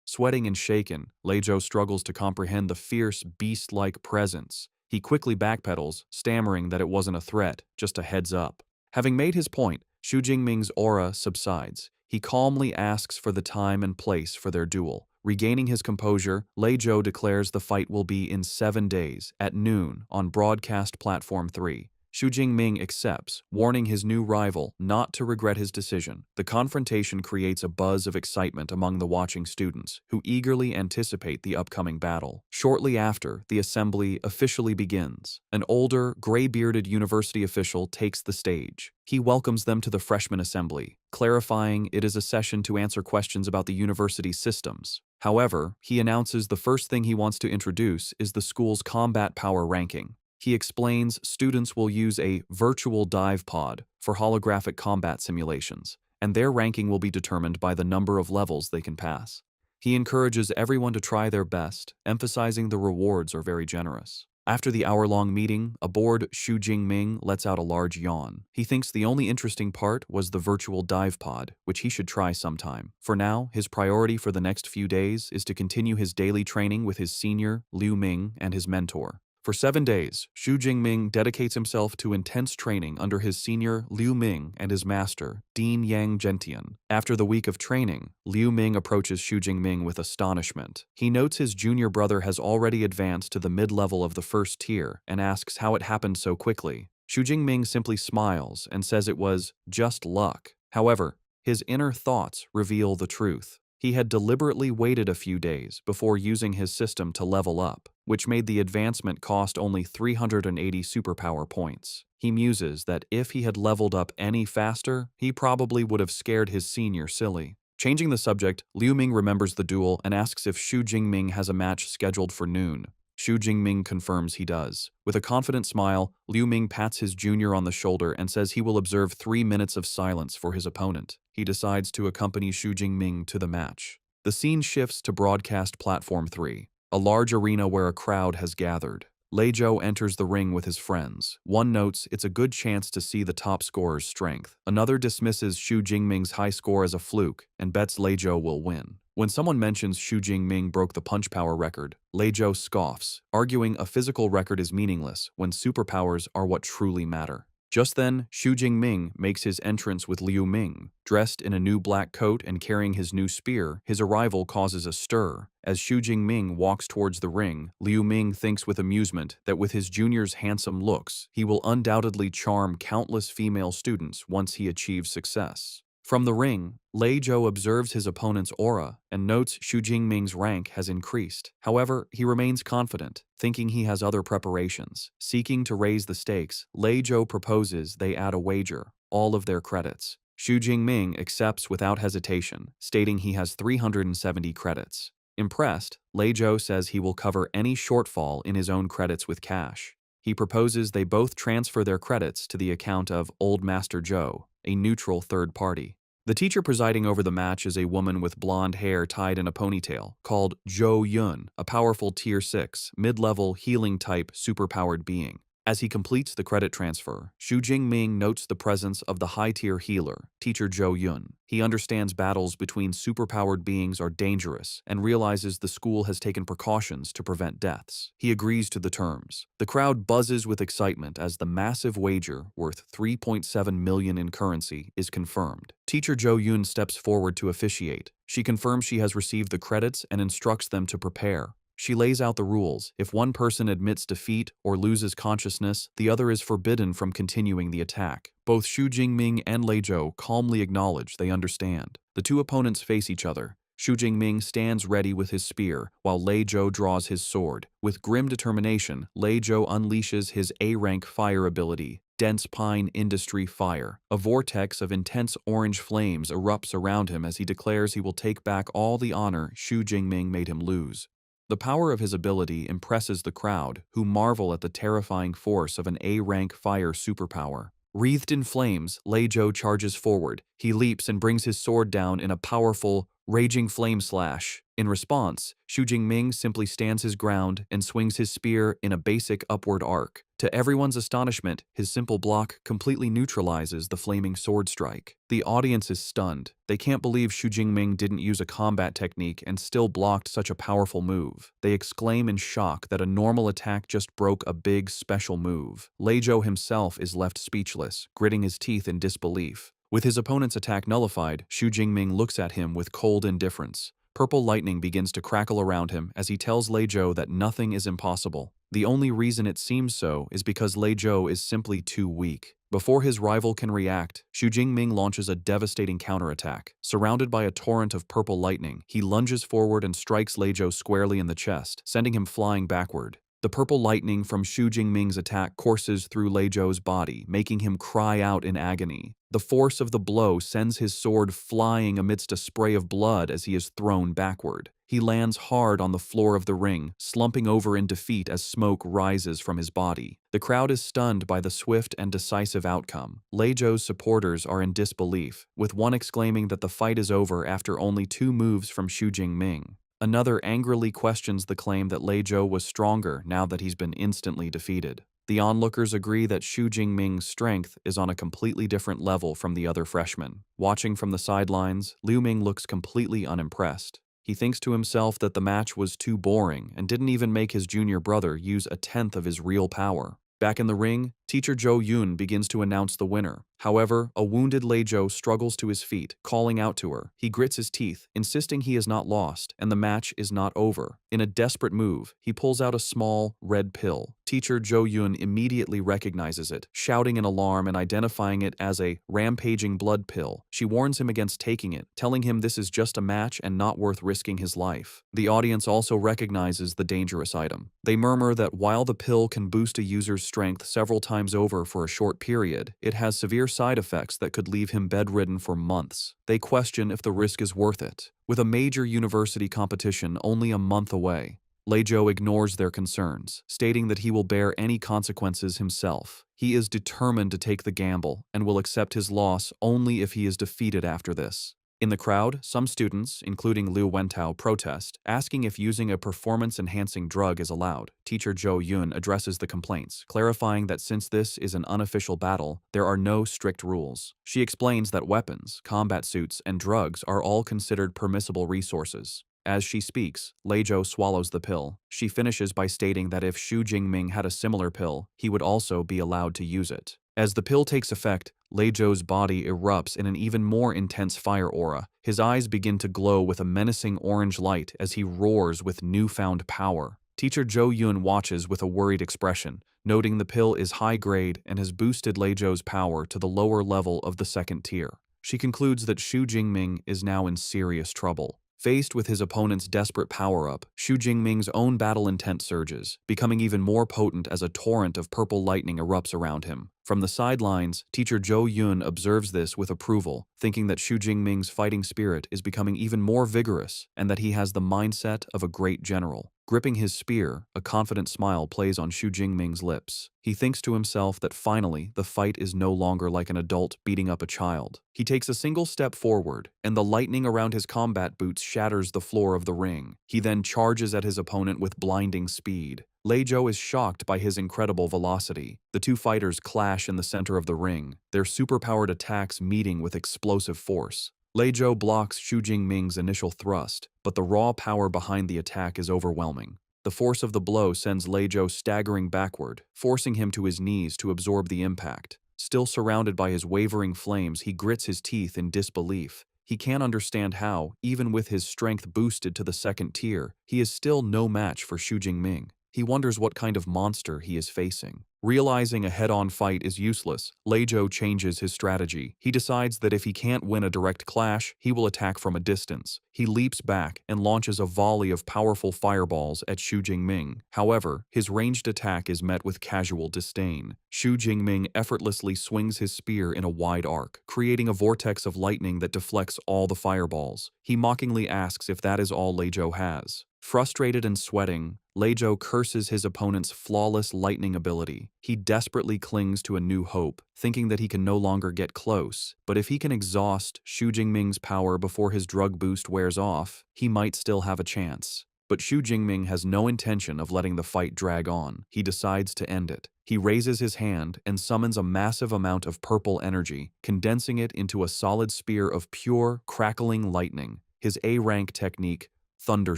Sweating and shaken, Lei Zhou struggles to comprehend the fierce, beast-like presence. He quickly backpedals, stammering that it wasn't a threat, just a heads up. Having made his point, Xu Jingming's aura subsides. He calmly asks for the time and place for their duel. Regaining his composure, Lei Zhou declares the fight will be in 7 days, at noon, on Broadcast Platform 3. Xu Jingming accepts, warning his new rival not to regret his decision. The confrontation creates a buzz of excitement among the watching students, who eagerly anticipate the upcoming battle. Shortly after, the assembly officially begins. An older, gray-bearded university official takes the stage. He welcomes them to the freshman assembly, clarifying it is a session to answer questions about the university's systems. However, he announces the first thing he wants to introduce is the school's combat power ranking. He explains students will use a virtual dive pod for holographic combat simulations, and their ranking will be determined by the number of levels they can pass. He encourages everyone to try their best, emphasizing the rewards are very generous. After the hour-long meeting, aboard Xu Jingming lets out a large yawn. He thinks the only interesting part was the virtual dive pod, which he should try sometime. For now, his priority for the next few days is to continue his daily training with his senior, Liu Ming, and his mentor. For 7 days, Xu Jingming dedicates himself to intense training under his senior Liu Ming and his master, Dean Yang Gentian. After the week of training, Liu Ming approaches Xu Jingming with astonishment. He notes his junior brother has already advanced to the mid-level of the first tier and asks how it happened so quickly. Xu Jingming simply smiles and says it was just luck. However, his inner thoughts reveal the truth. He had deliberately waited a few days before using his system to level up, which made the advancement cost only 380 superpower points. He muses that if he had leveled up any faster, he probably would have scared his senior silly. Changing the subject, Liu Ming remembers the duel and asks if Xu Jingming has a match scheduled for noon. Xu Jingming confirms he does. With a confident smile, Liu Ming pats his junior on the shoulder and says he will observe 3 minutes of silence for his opponent. He decides to accompany Xu Jingming to the match. The scene shifts to Broadcast Platform 3, a large arena where a crowd has gathered. Lei Zhou enters the ring with his friends. One notes it's a good chance to see the top scorer's strength. Another dismisses Xu Jingming's high score as a fluke and bets Lei Zhou will win. When someone mentions Xu Jingming broke the punch power record, Lei Zhou scoffs, arguing a physical record is meaningless when superpowers are what truly matter. Just then, Xu Jingming makes his entrance with Liu Ming. Dressed in a new black coat and carrying his new spear, his arrival causes a stir. As Xu Jingming walks towards the ring, Liu Ming thinks with amusement that with his junior's handsome looks, he will undoubtedly charm countless female students once he achieves success. From the ring, Lei Zhou observes his opponent's aura and notes Xu Jingming's rank has increased. However, he remains confident, thinking he has other preparations. Seeking to raise the stakes, Lei Zhou proposes they add a wager, all of their credits. Xu Jingming accepts without hesitation, stating he has 370 credits. Impressed, Lei Zhou says he will cover any shortfall in his own credits with cash. He proposes they both transfer their credits to the account of Old Master Zhou. a neutral third party. The teacher presiding over the match is a woman with blonde hair tied in a ponytail, called Jo Yun, a powerful Tier 6, mid-level, healing-type, superpowered being. As he completes the credit transfer, Xu Jingming notes the presence of the high-tier healer, Teacher Jo Yun. He understands battles between superpowered beings are dangerous and realizes the school has taken precautions to prevent deaths. He agrees to the terms. The crowd buzzes with excitement as the massive wager, worth 3.7 million in currency, is confirmed. Teacher Jo Yun steps forward to officiate. She confirms she has received the credits and instructs them to prepare. She lays out the rules. If one person admits defeat or loses consciousness, the other is forbidden from continuing the attack. Both Xu Jingming and Lei Zhou calmly acknowledge they understand. The two opponents face each other. Xu Jingming stands ready with his spear, while Lei Zhou draws his sword. With grim determination, Lei Zhou unleashes his A-rank fire ability, Dense Pine Industry Fire. A vortex of intense orange flames erupts around him as he declares he will take back all the honor Xu Jingming made him lose. The power of his ability impresses the crowd, who marvel at the terrifying force of an A-rank fire superpower. Wreathed in flames, Lei Zhou charges forward. He leaps and brings his sword down in a powerful, raging flame slash. In response, Xu Jingming simply stands his ground and swings his spear in a basic upward arc. To everyone's astonishment, his simple block completely neutralizes the flaming sword strike. The audience is stunned. They can't believe Xu Jingming didn't use a combat technique and still blocked such a powerful move. They exclaim in shock that a normal attack just broke a big special move. Lei Zhou himself is left speechless, gritting his teeth in disbelief. With his opponent's attack nullified, Xu Jingming looks at him with cold indifference. Purple lightning begins to crackle around him as he tells Lei Zhou that nothing is impossible. The only reason it seems so is because Lei Zhou is simply too weak. Before his rival can react, Xu Jingming launches a devastating counterattack. Surrounded by a torrent of purple lightning, he lunges forward and strikes Lei Zhou squarely in the chest, sending him flying backward. The purple lightning from Xu Jingming's attack courses through Lei Zhou's body, making him cry out in agony. The force of the blow sends his sword flying amidst a spray of blood as he is thrown backward. He lands hard on the floor of the ring, slumping over in defeat as smoke rises from his body. The crowd is stunned by the swift and decisive outcome. Lei Zhou's supporters are in disbelief, with one exclaiming that the fight is over after only 2 moves from Xu Jingming. Another angrily questions the claim that Lei Zhou was stronger now that he's been instantly defeated. The onlookers agree that Xu Jingming's strength is on a completely different level from the other freshmen. Watching from the sidelines, Liu Ming looks completely unimpressed. He thinks to himself that the match was too boring and didn't even make his junior brother use 1/10 of his real power. Back in the ring, Teacher Jo Yun begins to announce the winner. However, a wounded Lei Zhou struggles to his feet, calling out to her. He grits his teeth, insisting he is not lost, and the match is not over. In a desperate move, he pulls out a small, red pill. Teacher Jo Yun immediately recognizes it, shouting in alarm and identifying it as a rampaging blood pill. She warns him against taking it, telling him this is just a match and not worth risking his life. The audience also recognizes the dangerous item. They murmur that while the pill can boost a user's strength several times over for a short period, it has severe side effects that could leave him bedridden for months. They question if the risk is worth it. With a major university competition only a month away, Lei Zhou ignores their concerns, stating that he will bear any consequences himself. He is determined to take the gamble and will accept his loss only if he is defeated after this. In the crowd, some students, including Liu Wentao, protest, asking if using a performance-enhancing drug is allowed. Teacher Jo Yun addresses the complaints, clarifying that since this is an unofficial battle, there are no strict rules. She explains that weapons, combat suits, and drugs are all considered permissible resources. As she speaks, Lei Zhou swallows the pill. She finishes by stating that if Xu Jingming had a similar pill, he would also be allowed to use it. As the pill takes effect, Lei Zhou's body erupts in an even more intense fire aura. His eyes begin to glow with a menacing orange light as he roars with newfound power. Teacher Jo Yun watches with a worried expression, noting the pill is high grade and has boosted Lei Zhou's power to the lower level of the 2nd tier. She concludes that Xu Jingming is now in serious trouble. Faced with his opponent's desperate power-up, Xu Jingming's own battle intent surges, becoming even more potent as a torrent of purple lightning erupts around him. From the sidelines, Teacher Jo Yun observes this with approval, thinking that Xu Jingming's fighting spirit is becoming even more vigorous and that he has the mindset of a great general. Gripping his spear, a confident smile plays on Xu Jingming's lips. He thinks to himself that finally the fight is no longer like an adult beating up a child. He takes a single step forward, and the lightning around his combat boots shatters the floor of the ring. He then charges at his opponent with blinding speed. Lei Zhou is shocked by his incredible velocity. The two fighters clash in the center of the ring, their superpowered attacks meeting with explosive force. Lei Zhou blocks Xu Jingming's initial thrust, but the raw power behind the attack is overwhelming. The force of the blow sends Lei Zhou staggering backward, forcing him to his knees to absorb the impact. Still surrounded by his wavering flames, he grits his teeth in disbelief. He can't understand how, even with his strength boosted to the second tier, he is still no match for Xu Jingming. He wonders what kind of monster he is facing. Realizing a head-on fight is useless, Lei Zhou changes his strategy. He decides that if he can't win a direct clash, he will attack from a distance. He leaps back and launches a volley of powerful fireballs at Xu Jingming. However, his ranged attack is met with casual disdain. Xu Jingming effortlessly swings his spear in a wide arc, creating a vortex of lightning that deflects all the fireballs. He mockingly asks if that is all Lei Zhou has. Frustrated and sweating, Lei Zhou curses his opponent's flawless lightning ability. He desperately clings to a new hope, thinking that he can no longer get close. But if he can exhaust Xu Jingming's power before his drug boost wears off, he might still have a chance. But Xu Jingming has no intention of letting the fight drag on. He decides to end it. He raises his hand and summons a massive amount of purple energy, condensing it into a solid spear of pure, crackling lightning. His A-rank technique, Thunder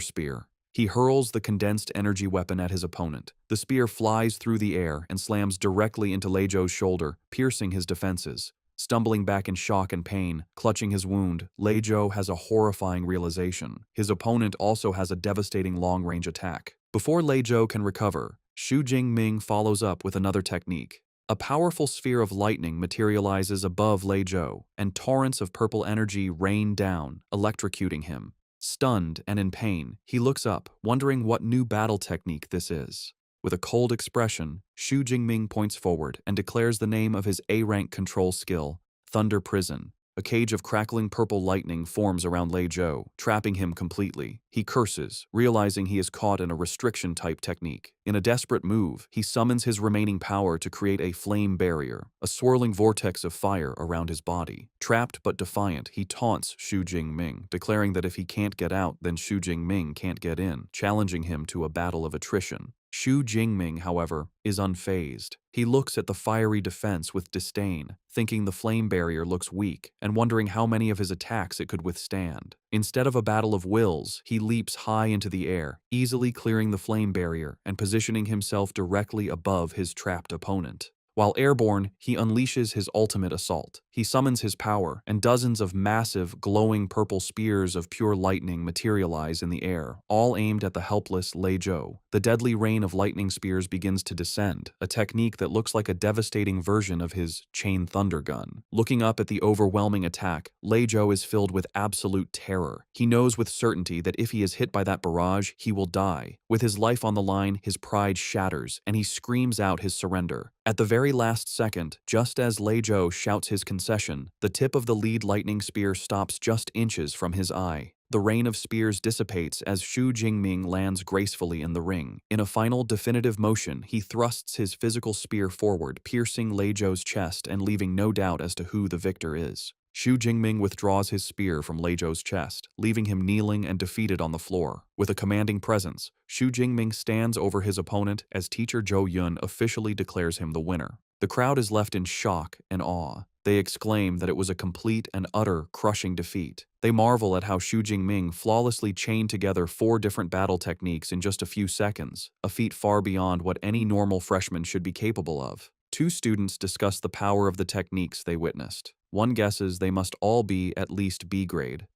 Spear. He hurls the condensed energy weapon at his opponent. The spear flies through the air and slams directly into Lei Zhou's shoulder, piercing his defenses. Stumbling back in shock and pain, clutching his wound, Lei Zhou has a horrifying realization. His opponent also has a devastating long-range attack. Before Lei Zhou can recover, Xu Jingming follows up with another technique. A powerful sphere of lightning materializes above Lei Zhou, and torrents of purple energy rain down, electrocuting him. Stunned and in pain, he looks up, wondering what new battle technique this is. With a cold expression, Xu Jingming points forward and declares the name of his A-rank control skill, Thunder Prison. A cage of crackling purple lightning forms around Lei Zhou, trapping him completely. He curses, realizing he is caught in a restriction-type technique. In a desperate move, he summons his remaining power to create a flame barrier, a swirling vortex of fire around his body. Trapped but defiant, he taunts Xu Jingming, declaring that if he can't get out, then Xu Jingming can't get in, challenging him to a battle of attrition. Xu Jingming, however, is unfazed. He looks at the fiery defense with disdain, thinking the flame barrier looks weak and wondering how many of his attacks it could withstand. Instead of a battle of wills, he leaps high into the air, easily clearing the flame barrier and positioning himself directly above his trapped opponent. While airborne, he unleashes his ultimate assault. He summons his power, and dozens of massive, glowing purple spears of pure lightning materialize in the air, all aimed at the helpless Lei Zhou. The deadly rain of lightning spears begins to descend, a technique that looks like a devastating version of his chain thunder gun. Looking up at the overwhelming attack, Lei Zhou is filled with absolute terror. He knows with certainty that if he is hit by that barrage, he will die. With his life on the line, his pride shatters, and he screams out his surrender. At the very last second, just as Lei Zhou shouts his concession, the tip of the lead lightning spear stops just inches from his eye. The rain of spears dissipates as Xu Jingming lands gracefully in the ring. In a final definitive motion, he thrusts his physical spear forward, piercing Lei Zhou's chest and leaving no doubt as to who the victor is. Xu Jingming withdraws his spear from Lei Zhou's chest, leaving him kneeling and defeated on the floor. With a commanding presence, Xu Jingming stands over his opponent as teacher Zhou Yun officially declares him the winner. The crowd is left in shock and awe. They exclaim that it was a complete and utter crushing defeat. They marvel at how Xu Jingming flawlessly chained together 4 different battle techniques in just a few seconds, a feat far beyond what any normal freshman should be capable of. 2 students discuss the power of the techniques they witnessed. One guesses they must all be at least B grade.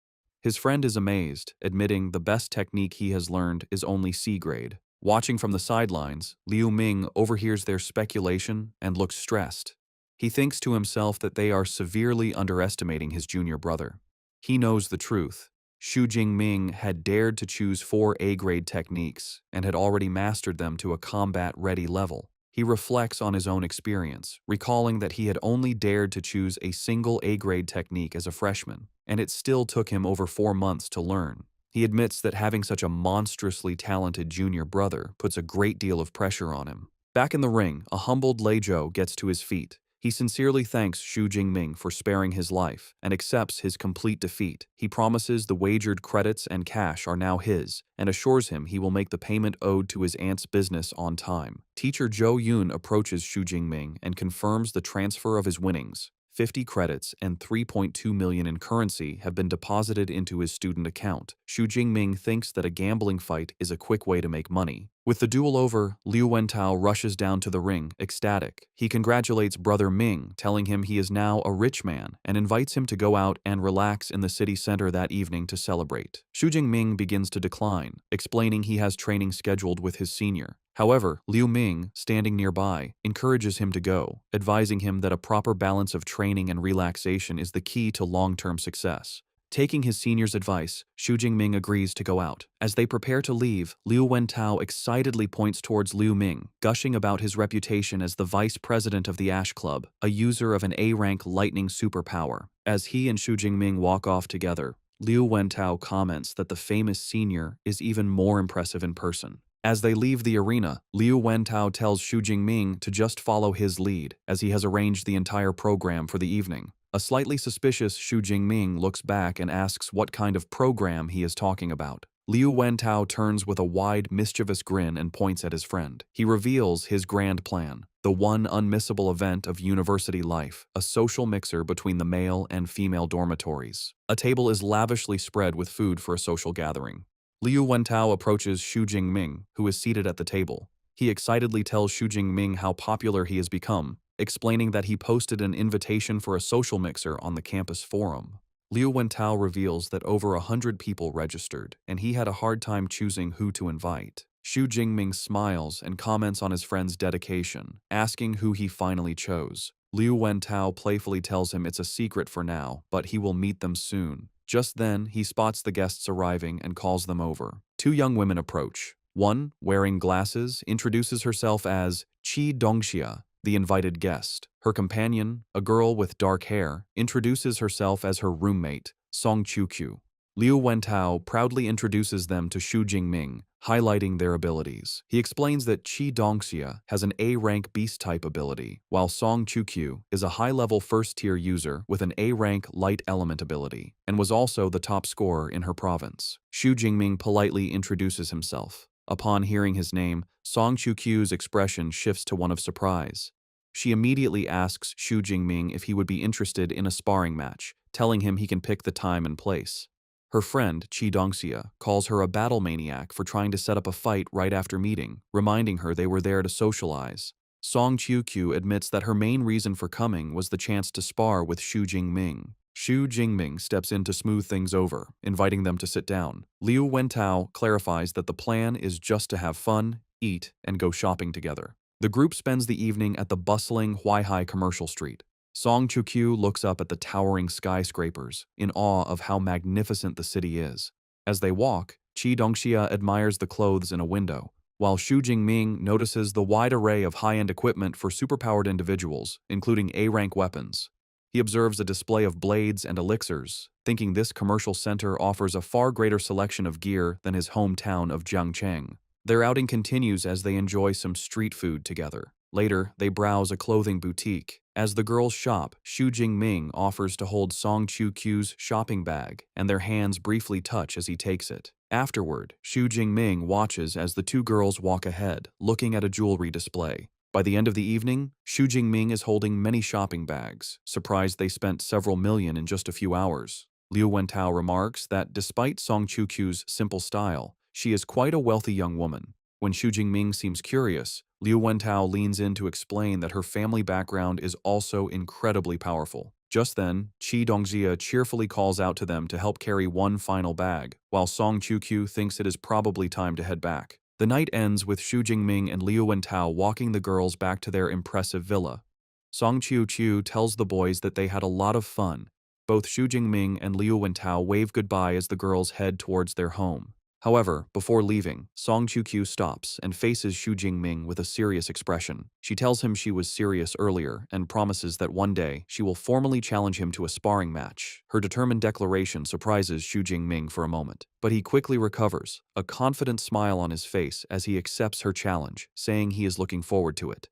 His friend is amazed, admitting the best technique he has learned is only C grade. Watching from the sidelines, Liu Ming overhears their speculation and looks stressed. He thinks to himself that they are severely underestimating his junior brother. He knows the truth. Xu Jingming had dared to choose 4 A-grade techniques and had already mastered them to a combat-ready level. He reflects on his own experience, recalling that he had only dared to choose a single A-grade technique as a freshman, and it still took him over 4 months to learn. He admits that having such a monstrously talented junior brother puts a great deal of pressure on him. Back in the ring, a humbled Lei Zhou gets to his feet. He sincerely thanks Xu Jingming for sparing his life and accepts his complete defeat. He promises the wagered credits and cash are now his and assures him he will make the payment owed to his aunt's business on time. Teacher Zhou Yun approaches Xu Jingming and confirms the transfer of his winnings. 50 credits and 3.2 million in currency have been deposited into his student account. Xu Jingming thinks that a gambling fight is a quick way to make money. With the duel over, Liu Wentao rushes down to the ring, ecstatic. He congratulates brother Ming, telling him he is now a rich man, and invites him to go out and relax in the city center that evening to celebrate. Xu Jingming begins to decline, explaining he has training scheduled with his senior. However, Liu Ming, standing nearby, encourages him to go, advising him that a proper balance of training and relaxation is the key to long-term success. Taking his senior's advice, Xu Jingming agrees to go out. As they prepare to leave, Liu Wentao excitedly points towards Liu Ming, gushing about his reputation as the vice president of the Ash Club, a user of an A-rank lightning superpower. As he and Xu Jingming walk off together, Liu Wentao comments that the famous senior is even more impressive in person. As they leave the arena, Liu Wentao tells Xu Jingming to just follow his lead, as he has arranged the entire program for the evening. A slightly suspicious Xu Jingming looks back and asks what kind of program he is talking about. Liu Wentao turns with a wide, mischievous grin and points at his friend. He reveals his grand plan, the one unmissable event of university life, a social mixer between the male and female dormitories. A table is lavishly spread with food for a social gathering. Liu Wentao approaches Xu Jingming, who is seated at the table. He excitedly tells Xu Jingming how popular he has become, explaining that he posted an invitation for a social mixer on the campus forum. Liu Wentao reveals that over 100 people registered, and he had a hard time choosing who to invite. Xu Jingming smiles and comments on his friend's dedication, asking who he finally chose. Liu Wentao playfully tells him it's a secret for now, but he will meet them soon. Just then, he spots the guests arriving and calls them over. Two young women approach. One, wearing glasses, introduces herself as Qi Dongxia, the invited guest. Her companion, a girl with dark hair, introduces herself as her roommate, Song Qiuqiu. Liu Wentao proudly introduces them to Xu Jingming, highlighting their abilities. He explains that Qi Dongxia has an A-rank beast-type ability, while Song Qiuqiu is a high-level first-tier user with an A-rank light element ability, and was also the top scorer in her province. Xu Jingming politely introduces himself. Upon hearing his name, Song Qiuqiu's expression shifts to one of surprise. She immediately asks Xu Jingming if he would be interested in a sparring match, telling him he can pick the time and place. Her friend, Qi Dongxia, calls her a battle maniac for trying to set up a fight right after meeting, reminding her they were there to socialize. Song Qiuqiu admits that her main reason for coming was the chance to spar with Xu Jingming. Xu Jingming steps in to smooth things over, inviting them to sit down. Liu Wentao clarifies that the plan is just to have fun, eat, and go shopping together. The group spends the evening at the bustling Huaihai commercial street. Song Qiuqiu looks up at the towering skyscrapers, in awe of how magnificent the city is. As they walk, Qi Dongxia admires the clothes in a window, while Xu Jingming notices the wide array of high-end equipment for superpowered individuals, including A-rank weapons. He observes a display of blades and elixirs, thinking this commercial center offers a far greater selection of gear than his hometown of Jiangcheng. Their outing continues as they enjoy some street food together. Later, they browse a clothing boutique. As the girls shop, Xu Jingming offers to hold Song Qiuqiu's shopping bag, and their hands briefly touch as he takes it. Afterward, Xu Jingming watches as the two girls walk ahead, looking at a jewelry display. By the end of the evening, Xu Jingming is holding many shopping bags, surprised they spent several million in just a few hours. Liu Wentao remarks that despite Song Qiuqiu's simple style, she is quite a wealthy young woman. When Xu Jingming seems curious, Liu Wentao leans in to explain that her family background is also incredibly powerful. Just then, Qi Dongxia cheerfully calls out to them to help carry one final bag, while Song Qiuqiu thinks it is probably time to head back. The night ends with Xu Jingming and Liu Wentao walking the girls back to their impressive villa. Song Qiuqiu tells the boys that they had a lot of fun. Both Xu Jingming and Liu Wentao wave goodbye as the girls head towards their home. However, before leaving, Song Chu-kyu stops and faces Xu Jingming with a serious expression. She tells him she was serious earlier and promises that one day she will formally challenge him to a sparring match. Her determined declaration surprises Xu Jingming for a moment, but he quickly recovers, a confident smile on his face as he accepts her challenge, saying he is looking forward to it.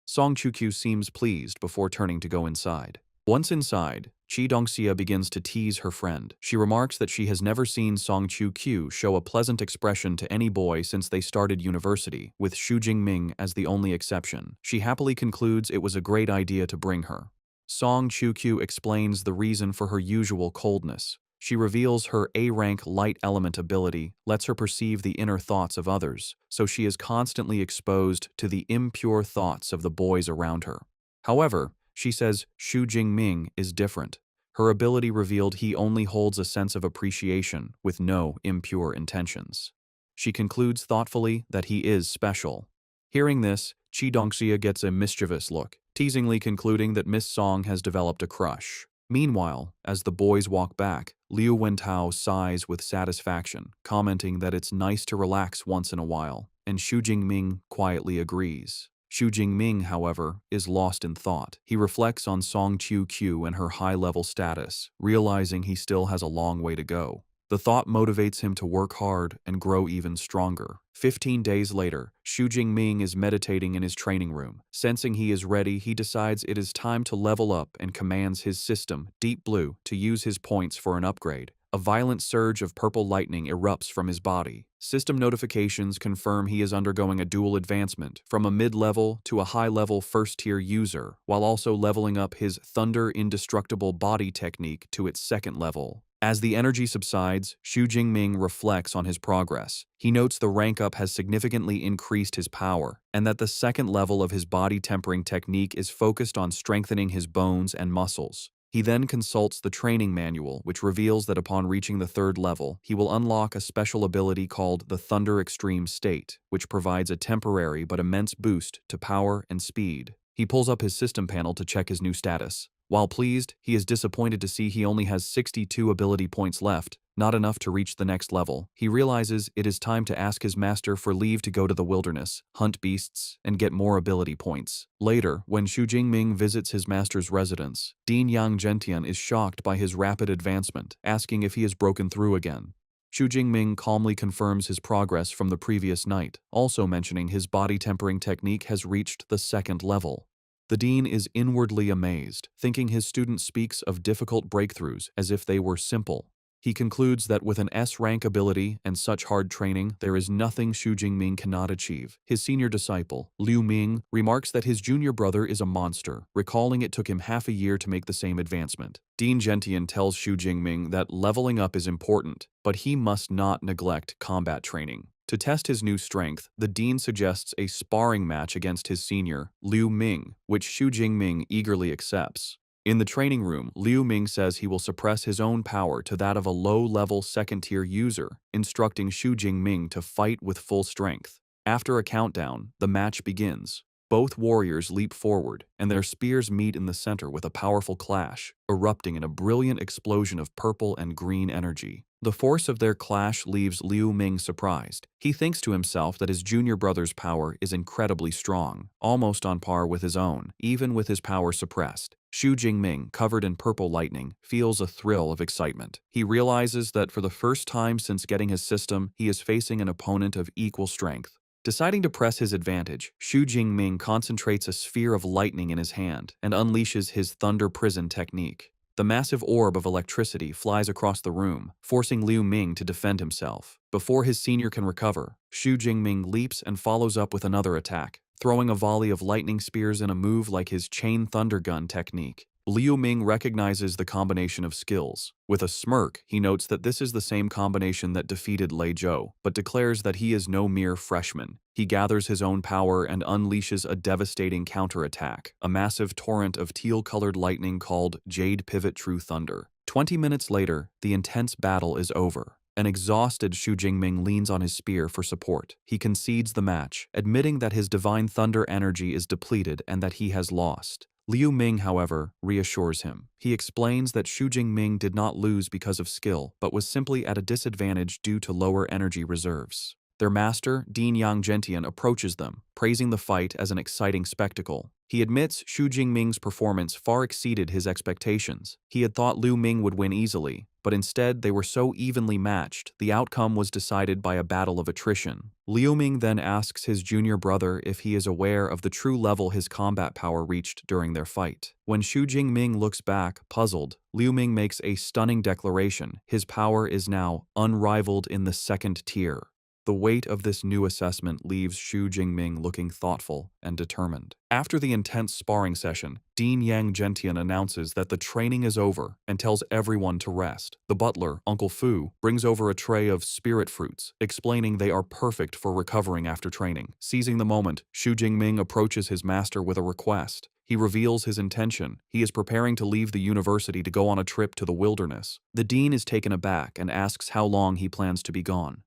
Song Chu-kyu seems pleased before turning to go inside. Once inside, Chi Dongxia begins to tease her friend. She remarks that she has never seen Song Chu-kyu show a pleasant expression to any boy since they started university, with Xu Jingming as the only exception. She happily concludes it was a great idea to bring her. Song Chu-kyu explains the reason for her usual coldness. She reveals her A-rank light element ability lets her perceive the inner thoughts of others, so she is constantly exposed to the impure thoughts of the boys around her. However, she says Xu Jingming is different. Her ability revealed he only holds a sense of appreciation with no impure intentions. She concludes thoughtfully that he is special. Hearing this, Chi Dongxia gets a mischievous look, teasingly concluding that Miss Song has developed a crush. Meanwhile, as the boys walk back, Liu Wentao sighs with satisfaction, commenting that it's nice to relax once in a while, and Xu Jingming quietly agrees. Xu Jingming, however, is lost in thought. He reflects on Song Chu-kyu and her high-level status, realizing he still has a long way to go. The thought motivates him to work hard and grow even stronger. 15 days later, Xu Jingming is meditating in his training room. Sensing he is ready, he decides it is time to level up and commands his system, Deep Blue, to use his points for an upgrade. A violent surge of purple lightning erupts from his body. System notifications confirm he is undergoing a dual advancement, from a mid-level to a high-level first-tier user, while also leveling up his Thunder Indestructible Body technique to its second level. As the energy subsides, Xu Jingming reflects on his progress. He notes the rank up has significantly increased his power, and that the second level of his body tempering technique is focused on strengthening his bones and muscles. He then consults the training manual, which reveals that upon reaching the third level, he will unlock a special ability called the Thunder Extreme State, which provides a temporary but immense boost to power and speed. He pulls up his system panel to check his new status. While pleased, he is disappointed to see he only has 62 ability points left, not enough to reach the next level. He realizes it is time to ask his master for leave to go to the wilderness, hunt beasts, and get more ability points. Later, when Xu Jingming visits his master's residence, Dean Yang Gentian is shocked by his rapid advancement, asking if he has broken through again. Xu Jingming calmly confirms his progress from the previous night, also mentioning his body tempering technique has reached the second level. The dean is inwardly amazed, thinking his student speaks of difficult breakthroughs as if they were simple. He concludes that with an S-rank ability and such hard training, there is nothing Xu Jingming cannot achieve. His senior disciple, Liu Ming, remarks that his junior brother is a monster, recalling it took him half a year to make the same advancement. Dean Gentian tells Xu Jingming that leveling up is important, but he must not neglect combat training. To test his new strength, the dean suggests a sparring match against his senior, Liu Ming, which Xu Jingming eagerly accepts. In the training room, Liu Ming says he will suppress his own power to that of a low-level second-tier user, instructing Xu Jingming to fight with full strength. After a countdown, the match begins. Both warriors leap forward, and their spears meet in the center with a powerful clash, erupting in a brilliant explosion of purple and green energy. The force of their clash leaves Liu Ming surprised. He thinks to himself that his junior brother's power is incredibly strong, almost on par with his own, even with his power suppressed. Xu Jingming, covered in purple lightning, feels a thrill of excitement. He realizes that for the first time since getting his system, he is facing an opponent of equal strength. Deciding to press his advantage, Xu Jingming concentrates a sphere of lightning in his hand and unleashes his Thunder Prison technique. The massive orb of electricity flies across the room, forcing Liu Ming to defend himself. Before his senior can recover, Xu Jingming leaps and follows up with another attack, throwing a volley of lightning spears in a move like his Chain Thunder Gun technique. Liu Ming recognizes the combination of skills. With a smirk, he notes that this is the same combination that defeated Lei Zhou, but declares that he is no mere freshman. He gathers his own power and unleashes a devastating counterattack, a massive torrent of teal-colored lightning called Jade Pivot True Thunder. 20 minutes later, the intense battle is over. An exhausted Xu Jingming leans on his spear for support. He concedes the match, admitting that his divine thunder energy is depleted and that he has lost. Liu Ming, however, reassures him. He explains that Xu Jingming did not lose because of skill, but was simply at a disadvantage due to lower energy reserves. Their master, Dean Yang Gentian, approaches them, praising the fight as an exciting spectacle. He admits Xu Jingming's performance far exceeded his expectations. He had thought Liu Ming would win easily, but instead they were so evenly matched, the outcome was decided by a battle of attrition. Liu Ming then asks his junior brother if he is aware of the true level his combat power reached during their fight. When Xu Jingming looks back, puzzled, Liu Ming makes a stunning declaration: his power is now unrivaled in the second tier. The weight of this new assessment leaves Xu Jingming looking thoughtful and determined. After the intense sparring session, Dean Yang Gentian announces that the training is over and tells everyone to rest. The butler, Uncle Fu, brings over a tray of spirit fruits, explaining they are perfect for recovering after training. Seizing the moment, Xu Jingming approaches his master with a request. He reveals his intention. He is preparing to leave the university to go on a trip to the wilderness. The dean is taken aback and asks how long he plans to be gone.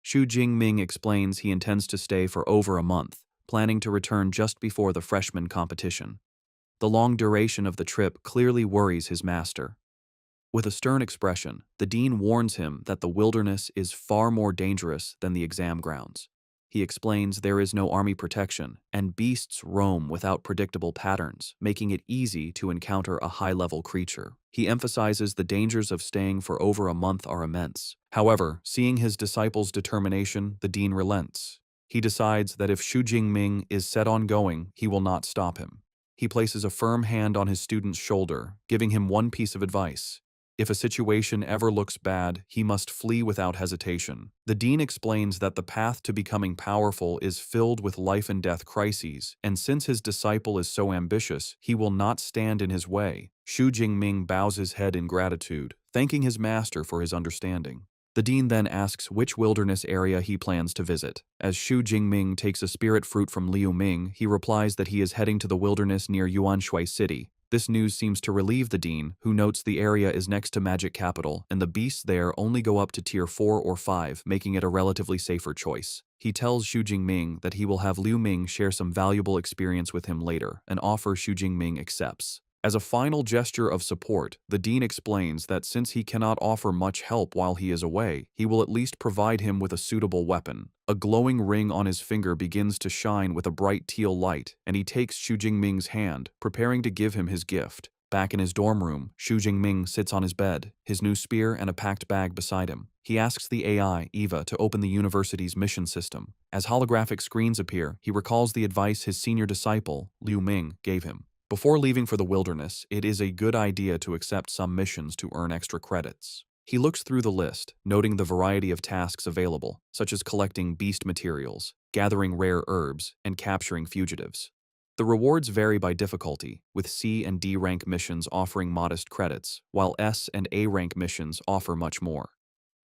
Xu Jingming explains he intends to stay for over a month, planning to return just before the freshman competition. The long duration of the trip clearly worries his master. With a stern expression, the dean warns him that the wilderness is far more dangerous than the exam grounds. He explains there is no army protection, and beasts roam without predictable patterns, making it easy to encounter a high-level creature. He emphasizes the dangers of staying for over a month are immense. However, seeing his disciple's determination, the dean relents. He decides that if Xu Jingming is set on going, he will not stop him. He places a firm hand on his student's shoulder, giving him one piece of advice. If a situation ever looks bad, he must flee without hesitation. The dean explains that the path to becoming powerful is filled with life and death crises, and since his disciple is so ambitious, he will not stand in his way. Xu Jingming bows his head in gratitude, thanking his master for his understanding. The dean then asks which wilderness area he plans to visit. As Xu Jingming takes a spirit fruit from Liu Ming, he replies that he is heading to the wilderness near Yuanshui City. This news seems to relieve the dean, who notes the area is next to Magic Capital, and the beasts there only go up to Tier 4 or 5, making it a relatively safer choice. He tells Xu Jingming that he will have Liu Ming share some valuable experience with him later, an offer Xu Jingming accepts. As a final gesture of support, the dean explains that since he cannot offer much help while he is away, he will at least provide him with a suitable weapon. A glowing ring on his finger begins to shine with a bright teal light, and he takes Xu Jingming's hand, preparing to give him his gift. Back in his dorm room, Xu Jingming sits on his bed, his new spear and a packed bag beside him. He asks the AI, Eva, to open the university's mission system. As holographic screens appear, he recalls the advice his senior disciple, Liu Ming, gave him. Before leaving for the wilderness, it is a good idea to accept some missions to earn extra credits. He looks through the list, noting the variety of tasks available, such as collecting beast materials, gathering rare herbs, and capturing fugitives. The rewards vary by difficulty, with C and D rank missions offering modest credits, while S and A rank missions offer much more.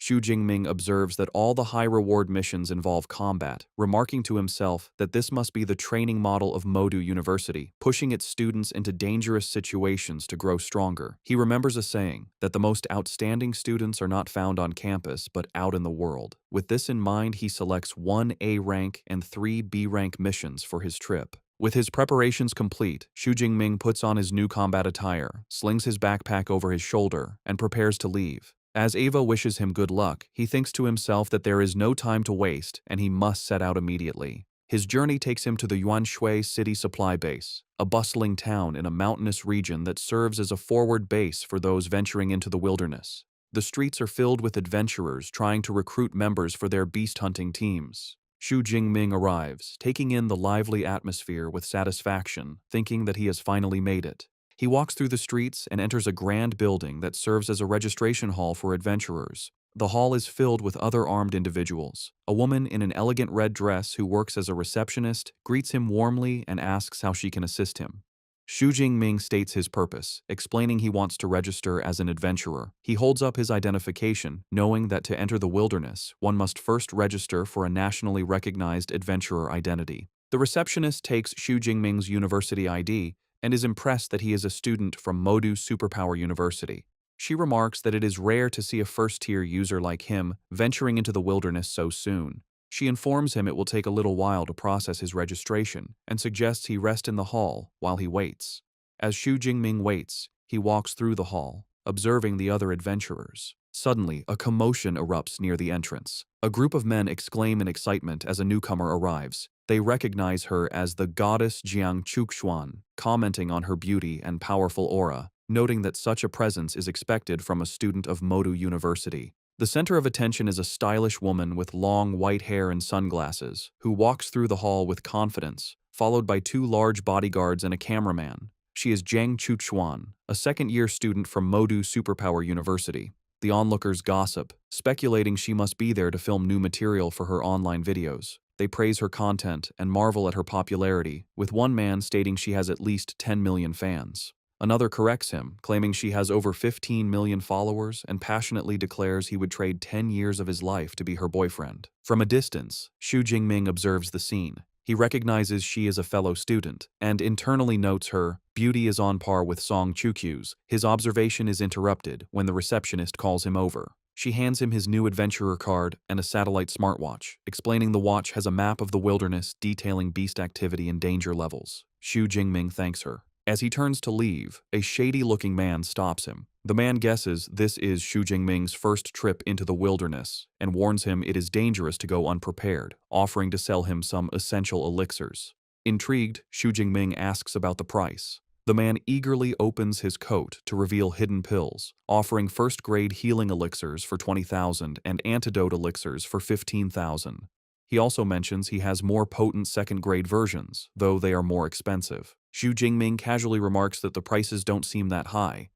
Xu Jingming observes that all the high-reward missions involve combat, remarking to himself that this must be the training model of Modu University, pushing its students into dangerous situations to grow stronger. He remembers a saying, that the most outstanding students are not found on campus but out in the world. With this in mind, he selects 1 A rank and 3 B rank missions for his trip. With his preparations complete, Xu Jingming puts on his new combat attire, slings his backpack over his shoulder, and prepares to leave. As Ava wishes him good luck, he thinks to himself that there is no time to waste and he must set out immediately. His journey takes him to the Yuanshui City Supply Base, a bustling town in a mountainous region that serves as a forward base for those venturing into the wilderness. The streets are filled with adventurers trying to recruit members for their beast hunting teams. Xu Jingming arrives, taking in the lively atmosphere with satisfaction, thinking that he has finally made it. He walks through the streets and enters a grand building that serves as a registration hall for adventurers. The hall is filled with other armed individuals. A woman in an elegant red dress who works as a receptionist greets him warmly and asks how she can assist him. Xu Jingming states his purpose, explaining he wants to register as an adventurer. He holds up his identification, knowing that to enter the wilderness, one must first register for a nationally recognized adventurer identity. The receptionist takes Xu Jingming's university ID and is impressed that he is a student from Modu Superpower University. She remarks that it is rare to see a first-tier user like him venturing into the wilderness so soon. She informs him it will take a little while to process his registration and suggests he rest in the hall while he waits. As Xu Jingming waits, he walks through the hall, observing the other adventurers. Suddenly, a commotion erupts near the entrance. A group of men exclaim in excitement as a newcomer arrives. They recognize her as the goddess Jiang Chuxuan, commenting on her beauty and powerful aura, noting that such a presence is expected from a student of Modu University. The center of attention is a stylish woman with long white hair and sunglasses, who walks through the hall with confidence, followed by two large bodyguards and a cameraman. She is Jiang Chuxuan, a second-year student from Modu Superpower University. The onlookers gossip, speculating she must be there to film new material for her online videos. They praise her content and marvel at her popularity, with one man stating she has at least 10 million fans. Another corrects him, claiming she has over 15 million followers and passionately declares he would trade 10 years of his life to be her boyfriend. From a distance, Xu Jingming observes the scene. He recognizes she is a fellow student, and internally notes her beauty is on par with Song Chukyu's. His observation is interrupted when the receptionist calls him over. She hands him his new adventurer card and a satellite smartwatch, explaining the watch has a map of the wilderness detailing beast activity and danger levels. Xu Jingming thanks her. As he turns to leave, a shady-looking man stops him. The man guesses this is Xu Jingming's first trip into the wilderness and warns him it is dangerous to go unprepared, offering to sell him some essential elixirs. Intrigued, Xu Jingming asks about the price. The man eagerly opens his coat to reveal hidden pills, offering first-grade healing elixirs for 20,000 and antidote elixirs for 15,000. He also mentions he has more potent second-grade versions, though they are more expensive. Xu Jingming casually remarks that the prices don't seem that high.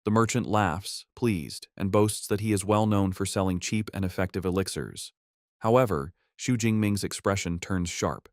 The merchant laughs, pleased, and boasts that he is well known for selling cheap and effective elixirs. However, Xu Jingming's expression turns sharp.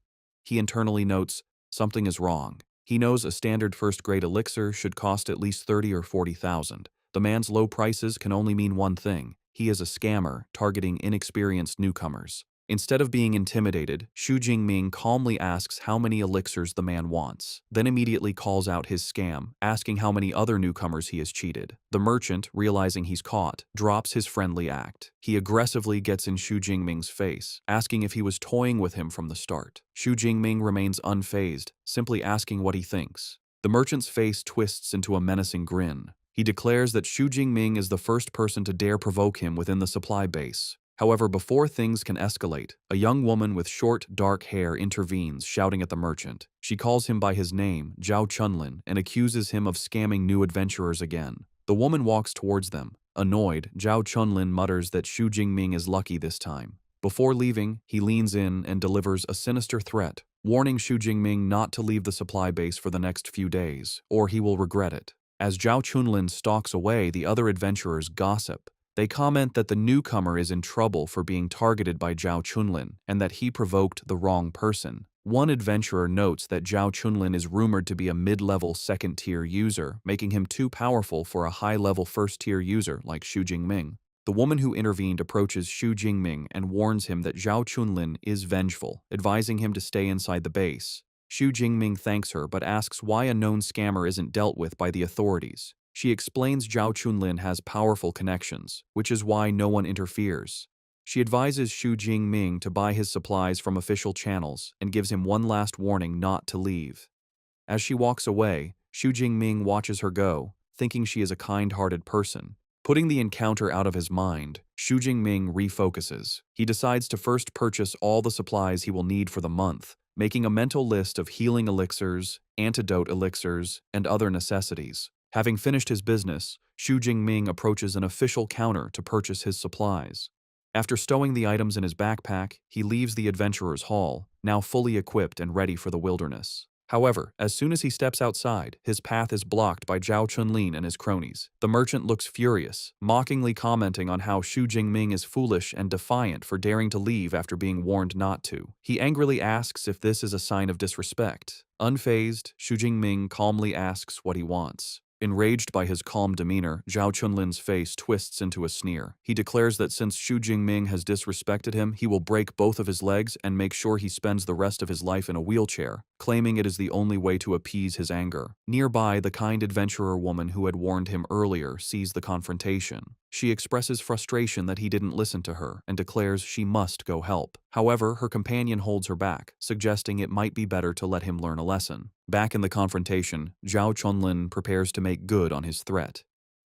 He internally notes, something is wrong. He knows a standard first-grade elixir should cost at least 30 or 40,000. The man's low prices can only mean one thing. He is a scammer targeting inexperienced newcomers. Instead of being intimidated, Xu Jingming calmly asks how many elixirs the man wants, then immediately calls out his scam, asking how many other newcomers he has cheated. The merchant, realizing he's caught, drops his friendly act. He aggressively gets in Xu Jingming's face, asking if he was toying with him from the start. Xu Jingming remains unfazed, simply asking what he thinks. The merchant's face twists into a menacing grin. He declares that Xu Jingming is the first person to dare provoke him within the supply base. However, before things can escalate, a young woman with short, dark hair intervenes, shouting at the merchant. She calls him by his name, Zhao Chunlin, and accuses him of scamming new adventurers again. The woman walks towards them. Annoyed, Zhao Chunlin mutters that Xu Jingming is lucky this time. Before leaving, he leans in and delivers a sinister threat, warning Xu Jingming not to leave the supply base for the next few days, or he will regret it. As Zhao Chunlin stalks away, the other adventurers gossip. They comment that the newcomer is in trouble for being targeted by Zhao Chunlin and that he provoked the wrong person. One adventurer notes that Zhao Chunlin is rumored to be a mid-level second-tier user, making him too powerful for a high-level first-tier user like Xu Jingming. The woman who intervened approaches Xu Jingming and warns him that Zhao Chunlin is vengeful, advising him to stay inside the base. Xu Jingming thanks her but asks why a known scammer isn't dealt with by the authorities. She explains Zhao Chunlin has powerful connections, which is why no one interferes. She advises Xu Jingming to buy his supplies from official channels and gives him one last warning not to leave. As she walks away, Xu Jingming watches her go, thinking she is a kind-hearted person. Putting the encounter out of his mind, Xu Jingming refocuses. He decides to first purchase all the supplies he will need for the month, making a mental list of healing elixirs, antidote elixirs, and other necessities. Having finished his business, Xu Jingming approaches an official counter to purchase his supplies. After stowing the items in his backpack, he leaves the adventurer's hall, now fully equipped and ready for the wilderness. However, as soon as he steps outside, his path is blocked by Zhao Chunlin and his cronies. The merchant looks furious, mockingly commenting on how Xu Jingming is foolish and defiant for daring to leave after being warned not to. He angrily asks if this is a sign of disrespect. Unfazed, Xu Jingming calmly asks what he wants. Enraged by his calm demeanor, Zhao Chunlin's face twists into a sneer. He declares that since Xu Jingming has disrespected him, he will break both of his legs and make sure he spends the rest of his life in a wheelchair. claiming it is the only way to appease his anger. Nearby, the kind adventurer woman who had warned him earlier sees the confrontation. She expresses frustration that he didn't listen to her and declares she must go help. However, her companion holds her back, suggesting it might be better to let him learn a lesson. Back in the confrontation, Zhao Chunlin prepares to make good on his threat.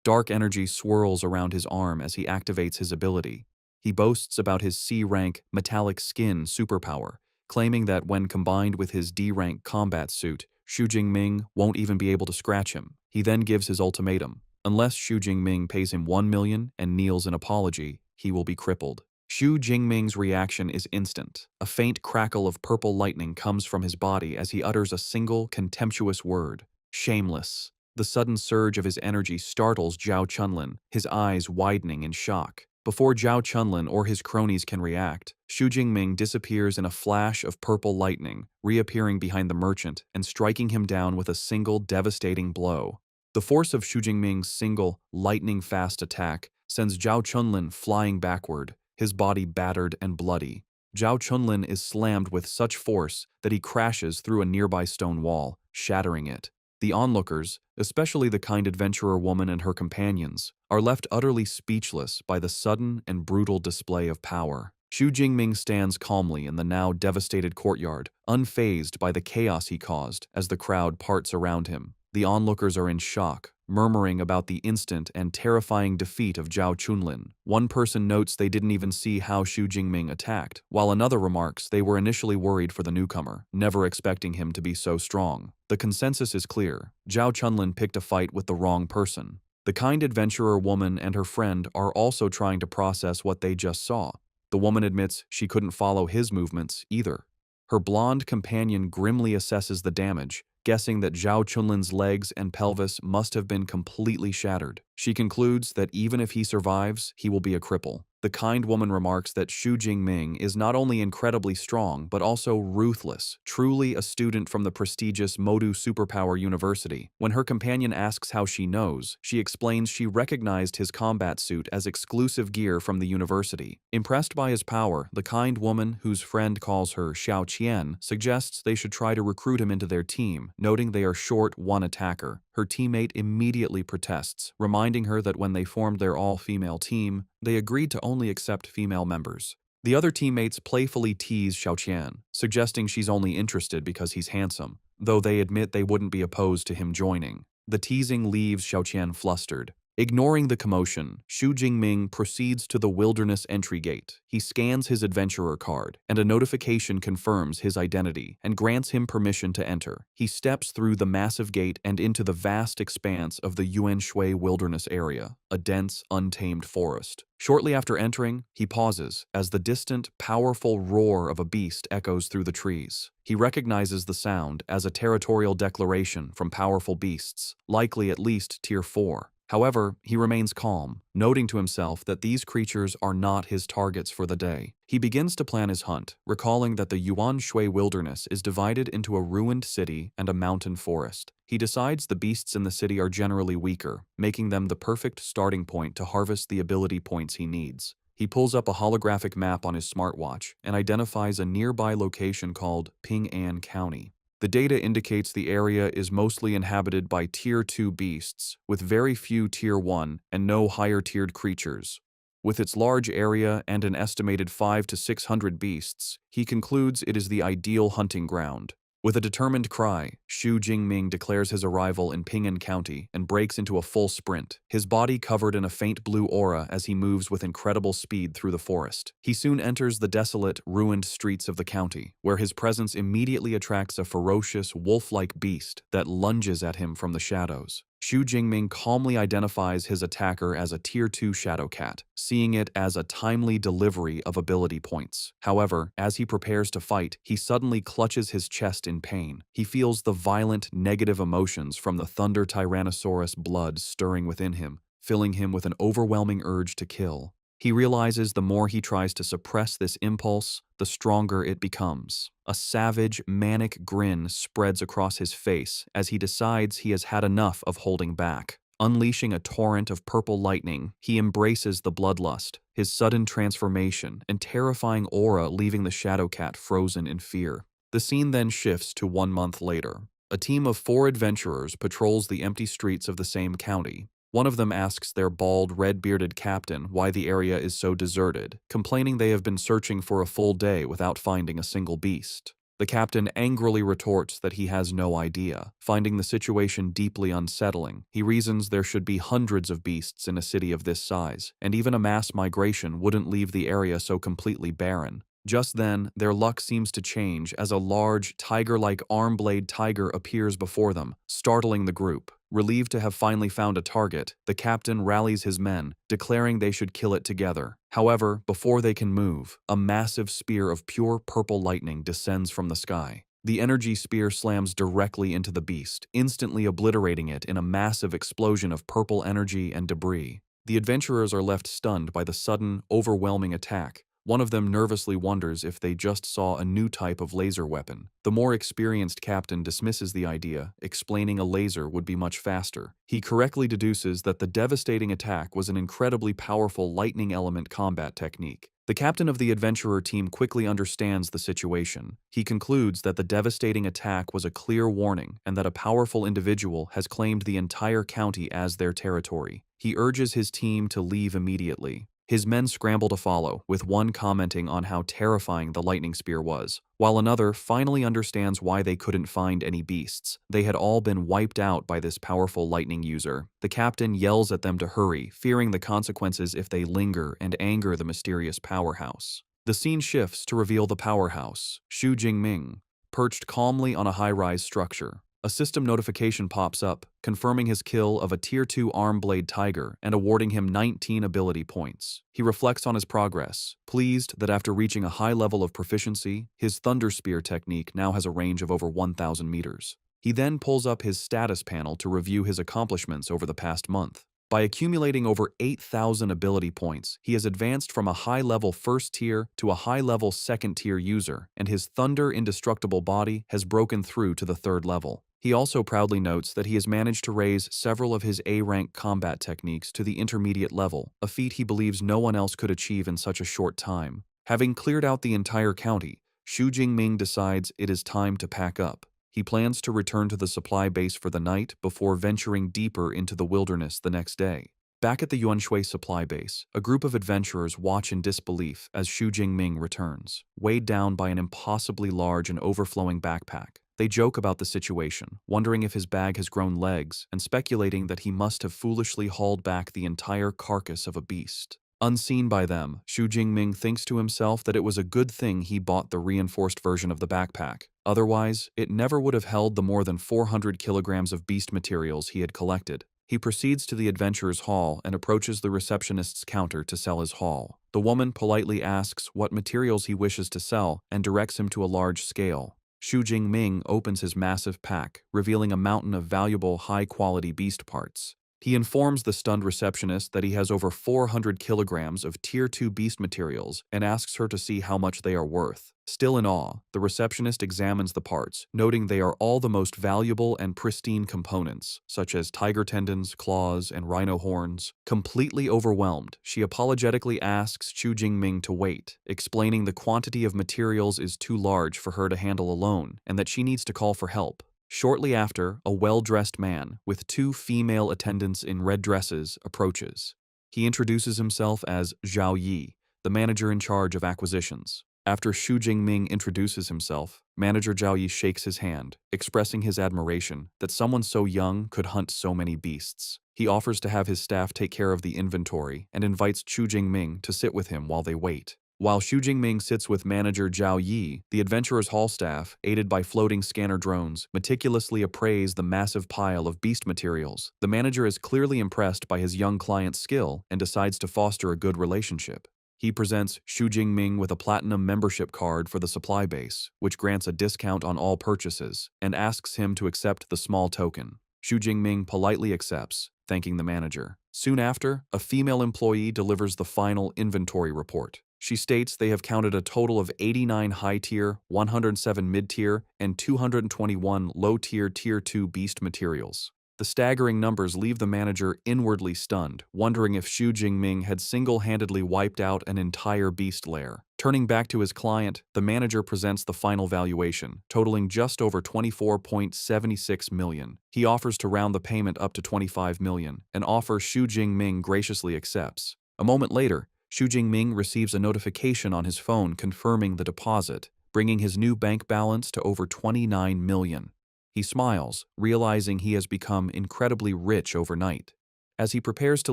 Dark energy swirls around his arm as he activates his ability. He boasts about his C-rank metallic skin superpower, claiming that when combined with his D-rank combat suit, Xu Jingming won't even be able to scratch him. He then gives his ultimatum. Unless Xu Jingming pays him 1 million and kneels in apology, he will be crippled. Xu Jingming's reaction is instant. A faint crackle of purple lightning comes from his body as he utters a single contemptuous word: shameless. The sudden surge of his energy startles Zhao Chunlin, his eyes widening in shock. Before Zhao Chunlin or his cronies can react, Xu Jingming disappears in a flash of purple lightning, reappearing behind the merchant and striking him down with a single devastating blow. The force of Xu Jingming's single, lightning-fast attack sends Zhao Chunlin flying backward, his body battered and bloody. Zhao Chunlin is slammed with such force that he crashes through a nearby stone wall, shattering it. The onlookers, especially the kind adventurer woman and her companions, are left utterly speechless by the sudden and brutal display of power. Xu Jingming stands calmly in the now devastated courtyard, unfazed by the chaos he caused as the crowd parts around him. The onlookers are in shock, murmuring about the instant and terrifying defeat of Zhao Chunlin. One person notes they didn't even see how Xu Jingming attacked, while another remarks they were initially worried for the newcomer, never expecting him to be so strong. The consensus is clear: Zhao Chunlin picked a fight with the wrong person. The kind adventurer woman and her friend are also trying to process what they just saw. The woman admits she couldn't follow his movements either. Her blonde companion grimly assesses the damage, guessing that Zhao Chunlin's legs and pelvis must have been completely shattered. She concludes that even if he survives, he will be a cripple. The kind woman remarks that Xu Jingming is not only incredibly strong, but also ruthless, truly a student from the prestigious Modu Superpower University. When her companion asks how she knows, she explains she recognized his combat suit as exclusive gear from the university. Impressed by his power, the kind woman, whose friend calls her Xiao Qian, suggests they should try to recruit him into their team, noting they are short one attacker. Her teammate immediately protests, reminding her that when they formed their all-female team, they agreed to only accept female members. The other teammates playfully tease Xiaoqian, suggesting she's only interested because he's handsome, though they admit they wouldn't be opposed to him joining. The teasing leaves Xiaoqian flustered. Ignoring the commotion, Xu Jingming proceeds to the wilderness entry gate. He scans his adventurer card, and a notification confirms his identity and grants him permission to enter. He steps through the massive gate and into the vast expanse of the Yuanshui wilderness area, a dense, untamed forest. Shortly after entering, he pauses as the distant, powerful roar of a beast echoes through the trees. He recognizes the sound as a territorial declaration from powerful beasts, likely at least Tier 4. However, he remains calm, noting to himself that these creatures are not his targets for the day. He begins to plan his hunt, recalling that the Yuan Shui wilderness is divided into a ruined city and a mountain forest. He decides the beasts in the city are generally weaker, making them the perfect starting point to harvest the ability points he needs. He pulls up a holographic map on his smartwatch and identifies a nearby location called Ping'an County. The data indicates the area is mostly inhabited by Tier 2 beasts, with very few Tier 1 and no higher-tiered creatures. With its large area and an estimated 500 to 600 beasts, he concludes it is the ideal hunting ground. With a determined cry, Xu Jingming declares his arrival in Ping'an County and breaks into a full sprint, his body covered in a faint blue aura as he moves with incredible speed through the forest. He soon enters the desolate, ruined streets of the county, where his presence immediately attracts a ferocious, wolf-like beast that lunges at him from the shadows. Xu Jingming calmly identifies his attacker as a Tier 2 Shadow Cat, seeing it as a timely delivery of ability points. However, as he prepares to fight, he suddenly clutches his chest in pain. He feels the violent, negative emotions from the Thunder Tyrannosaurus blood stirring within him, filling him with an overwhelming urge to kill. He realizes the more he tries to suppress this impulse, the stronger it becomes. A savage, manic grin spreads across his face as he decides he has had enough of holding back. Unleashing a torrent of purple lightning, he embraces the bloodlust, his sudden transformation and terrifying aura leaving the Shadow Cat frozen in fear. The scene then shifts to 1 month later. A team of 4 adventurers patrols the empty streets of the same county. One of them asks their bald, red-bearded captain why the area is so deserted, complaining they have been searching for a full day without finding a single beast. The captain angrily retorts that he has no idea, finding the situation deeply unsettling. He reasons there should be hundreds of beasts in a city of this size, and even a mass migration wouldn't leave the area so completely barren. Just then, their luck seems to change as a large, tiger-like arm-blade tiger appears before them, startling the group. Relieved to have finally found a target, the captain rallies his men, declaring they should kill it together. However, before they can move, a massive spear of pure purple lightning descends from the sky. The energy spear slams directly into the beast, instantly obliterating it in a massive explosion of purple energy and debris. The adventurers are left stunned by the sudden, overwhelming attack. One of them nervously wonders if they just saw a new type of laser weapon. The more experienced captain dismisses the idea, explaining a laser would be much faster. He correctly deduces that the devastating attack was an incredibly powerful lightning element combat technique. The captain of the adventurer team quickly understands the situation. He concludes that the devastating attack was a clear warning and that a powerful individual has claimed the entire county as their territory. He urges his team to leave immediately. His men scramble to follow, with one commenting on how terrifying the lightning spear was, while another finally understands why they couldn't find any beasts. They had all been wiped out by this powerful lightning user. The captain yells at them to hurry, fearing the consequences if they linger and anger the mysterious powerhouse. The scene shifts to reveal the powerhouse, Xu Jingming, perched calmly on a high-rise structure. A system notification pops up, confirming his kill of a Tier 2 arm-blade tiger and awarding him 19 ability points. He reflects on his progress, pleased that after reaching a high level of proficiency, his Thunder Spear technique now has a range of over 1,000 meters. He then pulls up his status panel to review his accomplishments over the past month. By accumulating over 8,000 ability points, he has advanced from a high-level first tier to a high-level second tier user, and his Thunder Indestructible body has broken through to the 3rd level. He also proudly notes that he has managed to raise several of his A-rank combat techniques to the intermediate level, a feat he believes no one else could achieve in such a short time. Having cleared out the entire county, Xu Jingming decides it is time to pack up. He plans to return to the supply base for the night before venturing deeper into the wilderness the next day. Back at the Yuanshui supply base, a group of adventurers watch in disbelief as Xu Jingming returns, weighed down by an impossibly large and overflowing backpack. They joke about the situation, wondering if his bag has grown legs, and speculating that he must have foolishly hauled back the entire carcass of a beast. Unseen by them, Xu Jingming thinks to himself that it was a good thing he bought the reinforced version of the backpack. Otherwise, it never would have held the more than 400 kilograms of beast materials he had collected. He proceeds to the adventurer's hall and approaches the receptionist's counter to sell his haul. The woman politely asks what materials he wishes to sell and directs him to a large scale. Xu Jingming opens his massive pack, revealing a mountain of valuable, high-quality beast parts. He informs the stunned receptionist that he has over 400 kilograms of Tier 2 beast materials and asks her to see how much they are worth. Still in awe, the receptionist examines the parts, noting they are all the most valuable and pristine components, such as tiger tendons, claws, and rhino horns. Completely overwhelmed, she apologetically asks Xu Jingming to wait, explaining the quantity of materials is too large for her to handle alone and that she needs to call for help. Shortly after, a well-dressed man, with 2 female attendants in red dresses, approaches. He introduces himself as Zhao Yi, the manager in charge of acquisitions. After Xu Jingming introduces himself, Manager Zhao Yi shakes his hand, expressing his admiration that someone so young could hunt so many beasts. He offers to have his staff take care of the inventory and invites Xu Jingming to sit with him while they wait. While Xu Jingming sits with manager Zhao Yi, the adventurer's hall staff, aided by floating scanner drones, meticulously appraise the massive pile of beast materials. The manager is clearly impressed by his young client's skill and decides to foster a good relationship. He presents Xu Jingming with a platinum membership card for the supply base, which grants a discount on all purchases, and asks him to accept the small token. Xu Jingming politely accepts, thanking the manager. Soon after, a female employee delivers the final inventory report. She states they have counted a total of 89 high-tier, 107 mid-tier, and 221 low-tier Tier 2 beast materials. The staggering numbers leave the manager inwardly stunned, wondering if Xu Jingming had single-handedly wiped out an entire beast lair. Turning back to his client, the manager presents the final valuation, totaling just over 24.76 million. He offers to round the payment up to 25 million, an offer Xu Jingming graciously accepts. A moment later, Xu Jingming receives a notification on his phone confirming the deposit, bringing his new bank balance to over 29 million. He smiles, realizing he has become incredibly rich overnight. As he prepares to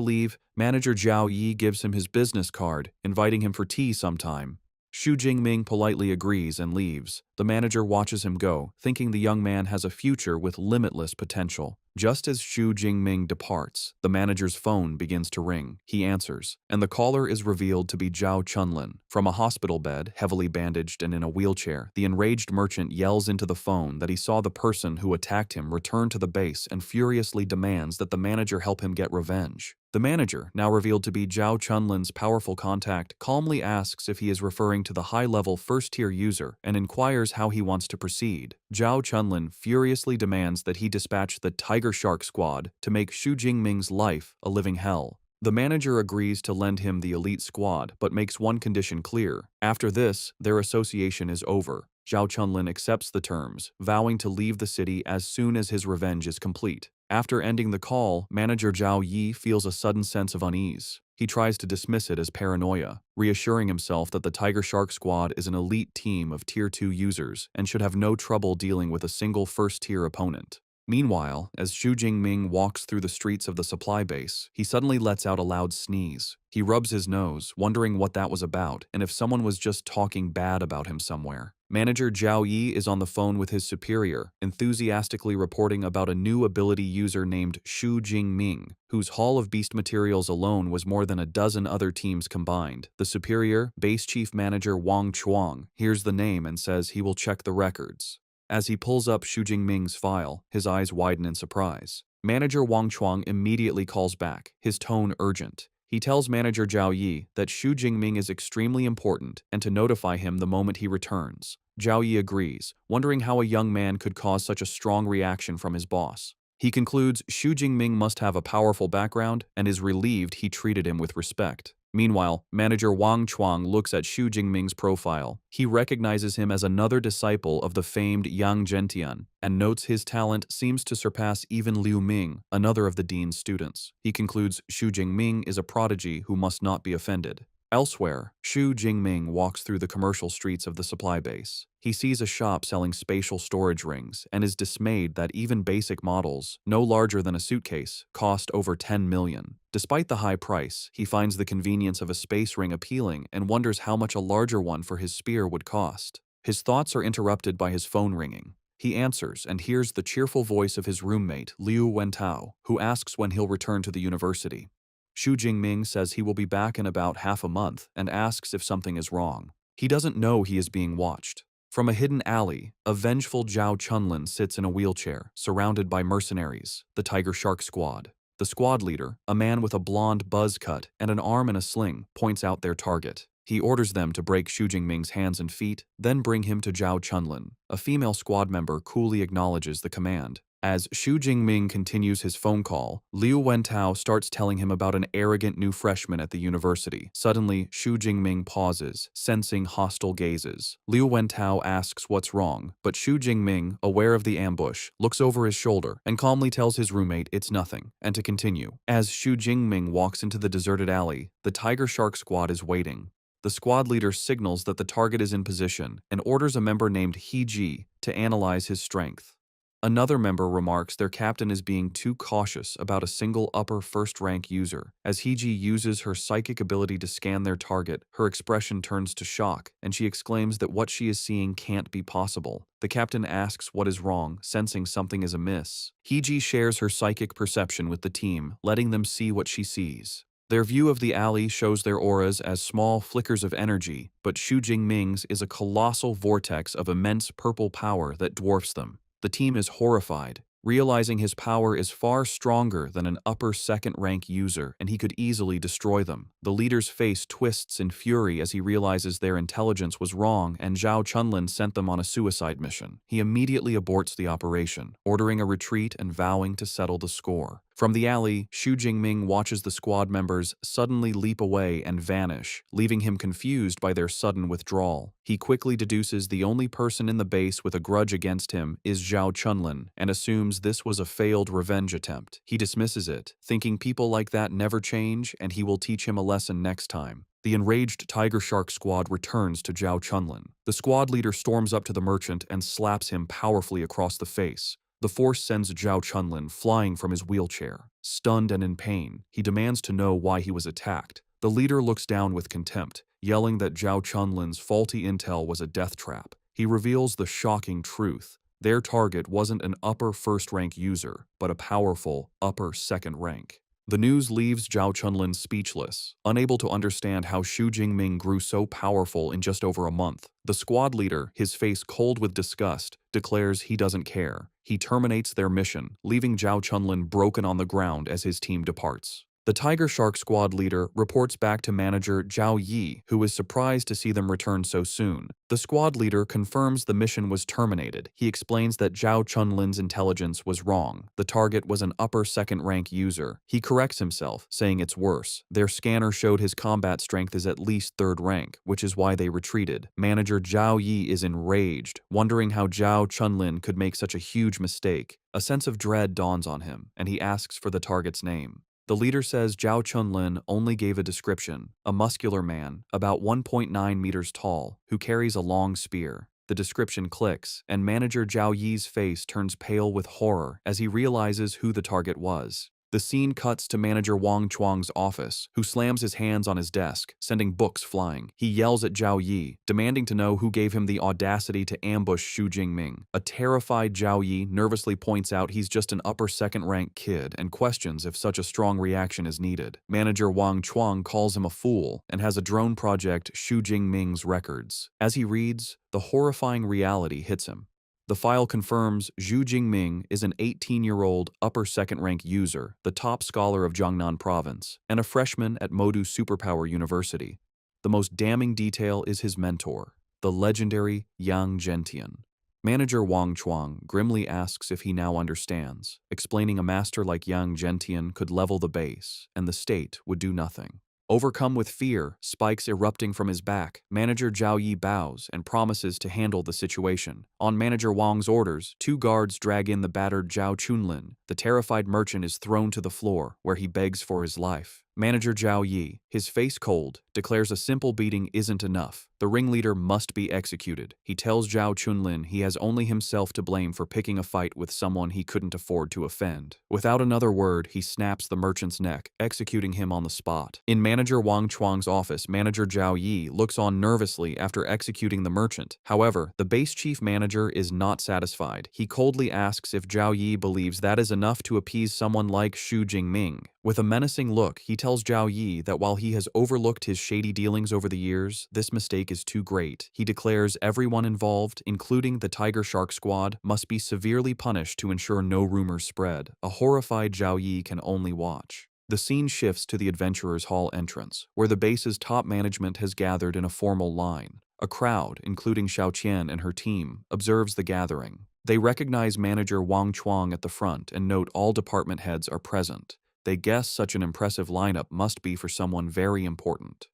leave, manager Zhao Yi gives him his business card, inviting him for tea sometime. Xu Jingming politely agrees and leaves. The manager watches him go, thinking the young man has a future with limitless potential. Just as Xu Jingming departs, the manager's phone begins to ring. He answers, and the caller is revealed to be Zhao Chunlin. From a hospital bed, heavily bandaged and in a wheelchair, the enraged merchant yells into the phone that he saw the person who attacked him return to the base and furiously demands that the manager help him get revenge. The manager, now revealed to be Zhao Chunlin's powerful contact, calmly asks if he is referring to the high-level first-tier user and inquires how he wants to proceed. Zhao Chunlin furiously demands that he dispatch the Tiger Shark Squad to make Xu Jingming's life a living hell. The manager agrees to lend him the elite squad, but makes one condition clear. After this, their association is over. Zhao Chunlin accepts the terms, vowing to leave the city as soon as his revenge is complete. After ending the call, manager Zhao Yi feels a sudden sense of unease. He tries to dismiss it as paranoia, reassuring himself that the Tiger Shark Squad is an elite team of Tier 2 users and should have no trouble dealing with a single first-tier opponent. Meanwhile, as Xu Jingming walks through the streets of the supply base, he suddenly lets out a loud sneeze. He rubs his nose, wondering what that was about and if someone was just talking bad about him somewhere. Manager Zhao Yi is on the phone with his superior, enthusiastically reporting about a new ability user named Xu Jingming, whose haul of beast materials alone was more than a dozen other teams combined. The superior, base chief manager Wang Chuang, hears the name and says he will check the records. As he pulls up Xu Jingming's file, his eyes widen in surprise. Manager Wang Chuang immediately calls back, his tone urgent. He tells manager Zhao Yi that Xu Jingming is extremely important and to notify him the moment he returns. Zhao Yi agrees, wondering how a young man could cause such a strong reaction from his boss. He concludes Xu Jingming must have a powerful background and is relieved he treated him with respect. Meanwhile, manager Wang Chuang looks at Xu Jingming's profile. He recognizes him as another disciple of the famed Yang Zhentian and notes his talent seems to surpass even Liu Ming, another of the dean's students. He concludes Xu Jingming is a prodigy who must not be offended. Elsewhere, Xu Jingming walks through the commercial streets of the supply base. He sees a shop selling spatial storage rings and is dismayed that even basic models, no larger than a suitcase, cost over 10 million. Despite the high price, he finds the convenience of a space ring appealing and wonders how much a larger one for his spear would cost. His thoughts are interrupted by his phone ringing. He answers and hears the cheerful voice of his roommate, Liu Wentao, who asks when he'll return to the university. Xu Jingming says he will be back in about half a month and asks if something is wrong. He doesn't know he is being watched. From a hidden alley, a vengeful Zhao Chunlin sits in a wheelchair, surrounded by mercenaries, the Tiger Shark Squad. The squad leader, a man with a blonde buzz cut and an arm in a sling, points out their target. He orders them to break Xu Jingming's hands and feet, then bring him to Zhao Chunlin. A female squad member coolly acknowledges the command. As Xu Jingming continues his phone call, Liu Wentao starts telling him about an arrogant new freshman at the university. Suddenly, Xu Jingming pauses, sensing hostile gazes. Liu Wentao asks what's wrong, but Xu Jingming, aware of the ambush, looks over his shoulder and calmly tells his roommate it's nothing, and to continue. As Xu Jingming walks into the deserted alley, the Tiger Shark Squad is waiting. The squad leader signals that the target is in position and orders a member named He Ji to analyze his strength. Another member remarks their captain is being too cautious about a single upper first-rank user. As He-ji uses her psychic ability to scan their target, her expression turns to shock, and she exclaims that what she is seeing can't be possible. The captain asks what is wrong, sensing something is amiss. He-ji shares her psychic perception with the team, letting them see what she sees. Their view of the alley shows their auras as small flickers of energy, but Xu Jingming's is a colossal vortex of immense purple power that dwarfs them. The team is horrified. realizing his power is far stronger than an upper second-rank user and he could easily destroy them. The leader's face twists in fury as he realizes their intelligence was wrong and Zhao Chunlin sent them on a suicide mission. He immediately aborts the operation, ordering a retreat and vowing to settle the score. From the alley, Xu Jingming watches the squad members suddenly leap away and vanish, leaving him confused by their sudden withdrawal. He quickly deduces the only person in the base with a grudge against him is Zhao Chunlin and assumes this was a failed revenge attempt. He dismisses it, thinking people like that never change and he will teach him a lesson next time. The enraged Tiger Shark squad returns to Zhao Chunlin. The squad leader storms up to the merchant and slaps him powerfully across the face. The force sends Zhao Chunlin flying from his wheelchair. Stunned and in pain, he demands to know why he was attacked. The leader looks down with contempt, yelling that Zhao Chunlin's faulty intel was a death trap. He reveals the shocking truth. Their target wasn't an upper first-rank user, but a powerful upper second rank. The news leaves Zhao Chunlin speechless, unable to understand how Xu Jingming grew so powerful in just over a month. The squad leader, his face cold with disgust, declares he doesn't care. He terminates their mission, leaving Zhao Chunlin broken on the ground as his team departs. The Tiger Shark squad leader reports back to manager Zhao Yi, who is surprised to see them return so soon. The squad leader confirms the mission was terminated. He explains that Zhao Chunlin's intelligence was wrong. The target was an upper second-rank user. He corrects himself, saying it's worse. Their scanner showed his combat strength is at least third rank, which is why they retreated. Manager Zhao Yi is enraged, wondering how Zhao Chunlin could make such a huge mistake. A sense of dread dawns on him, and he asks for the target's name. The leader says Zhao Chunlin only gave a description, a muscular man, about 1.9 meters tall, who carries a long spear. The description clicks, and manager Zhao Yi's face turns pale with horror as he realizes who the target was. The scene cuts to manager Wang Chuang's office, who slams his hands on his desk, sending books flying. He yells at Zhao Yi, demanding to know who gave him the audacity to ambush Xu Jingming. A terrified Zhao Yi nervously points out he's just an upper second-rank kid and questions if such a strong reaction is needed. Manager Wang Chuang calls him a fool and has a drone project Xu Jingming's records. As he reads, the horrifying reality hits him. The file confirms Xu Jingming is an 18-year-old upper second-rank user, the top scholar of Jiangnan province, and a freshman at Modu Superpower University. The most damning detail is his mentor, the legendary Yang Zhentian. Manager Wang Chuang grimly asks if he now understands, explaining a master like Yang Zhentian could level the base, and the state would do nothing. Overcome with fear, spikes erupting from his back, manager Zhao Yi bows and promises to handle the situation. On manager Wang's orders, 2 guards drag in the battered Zhao Chunlin. The terrified merchant is thrown to the floor, where he begs for his life. Manager Zhao Yi, his face cold, declares a simple beating isn't enough. The ringleader must be executed. He tells Zhao Chunlin he has only himself to blame for picking a fight with someone he couldn't afford to offend. Without another word, he snaps the merchant's neck, executing him on the spot. In manager Wang Chuang's office, manager Zhao Yi looks on nervously after executing the merchant. However, the base chief manager is not satisfied. He coldly asks if Zhao Yi believes that is enough to appease someone like Xu Jingming. With a menacing look, he tells Zhao Yi that while he has overlooked his shady dealings over the years, this mistake is too great. He declares everyone involved, including the Tiger Shark squad, must be severely punished to ensure no rumors spread. A horrified Zhao Yi can only watch. The scene shifts to the Adventurers Hall entrance, where the base's top management has gathered in a formal line. A crowd, including Xiao Qian and her team, observes the gathering. They recognize manager Wang Chuang at the front and note all department heads are present. They guess such an impressive lineup must be for someone very important.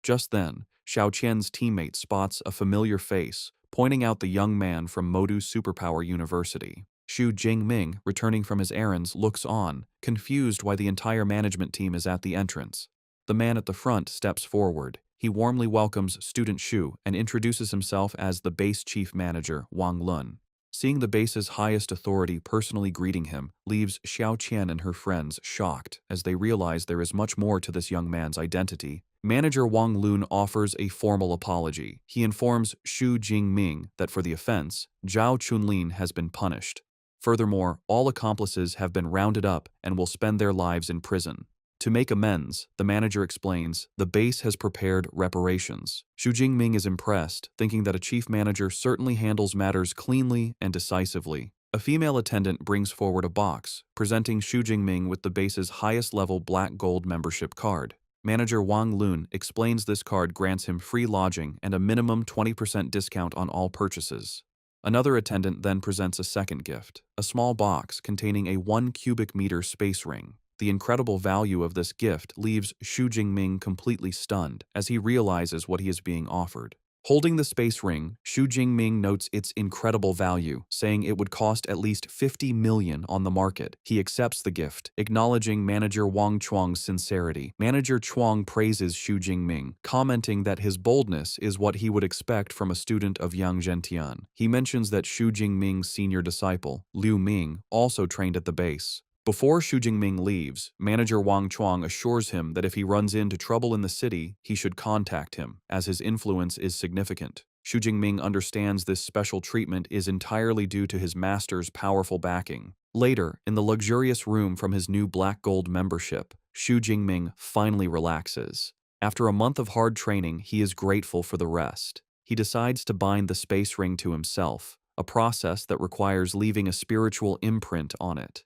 Just then, Xiao Qian's teammate spots a familiar face, pointing out the young man from Modu Superpower University. Xu Jingming, returning from his errands, looks on, confused why the entire management team is at the entrance. The man at the front steps forward. He warmly welcomes student Xu and introduces himself as the base chief manager, Wang Lun. Seeing the base's highest authority personally greeting him leaves Xiao Qian and her friends shocked as they realize there is much more to this young man's identity. Manager Wang Lun offers a formal apology. He informs Xu Jingming that for the offense, Zhao Chunlin has been punished. Furthermore, all accomplices have been rounded up and will spend their lives in prison. To make amends, the manager explains, the base has prepared reparations. Xu Jingming is impressed, thinking that a chief manager certainly handles matters cleanly and decisively. A female attendant brings forward a box, presenting Xu Jingming with the base's highest-level black gold membership card. Manager Wang Lun explains this card grants him free lodging and a minimum 20% discount on all purchases. Another attendant then presents a second gift, a small box containing a 1 cubic meter space ring. The incredible value of this gift leaves Xu Jingming completely stunned as he realizes what he is being offered. Holding the space ring, Xu Jingming notes its incredible value, saying it would cost at least 50 million on the market. He accepts the gift, acknowledging manager Wang Chuang's sincerity. Manager Chuang praises Xu Jingming, commenting that his boldness is what he would expect from a student of Yang Zhentian. He mentions that Xu Jingming's senior disciple, Liu Ming, also trained at the base. Before Xu Jingming leaves, manager Wang Chuang assures him that if he runs into trouble in the city, he should contact him, as his influence is significant. Xu Jingming understands this special treatment is entirely due to his master's powerful backing. Later, in the luxurious room from his new black gold membership, Xu Jingming finally relaxes. After a month of hard training, he is grateful for the rest. He decides to bind the space ring to himself, a process that requires leaving a spiritual imprint on it.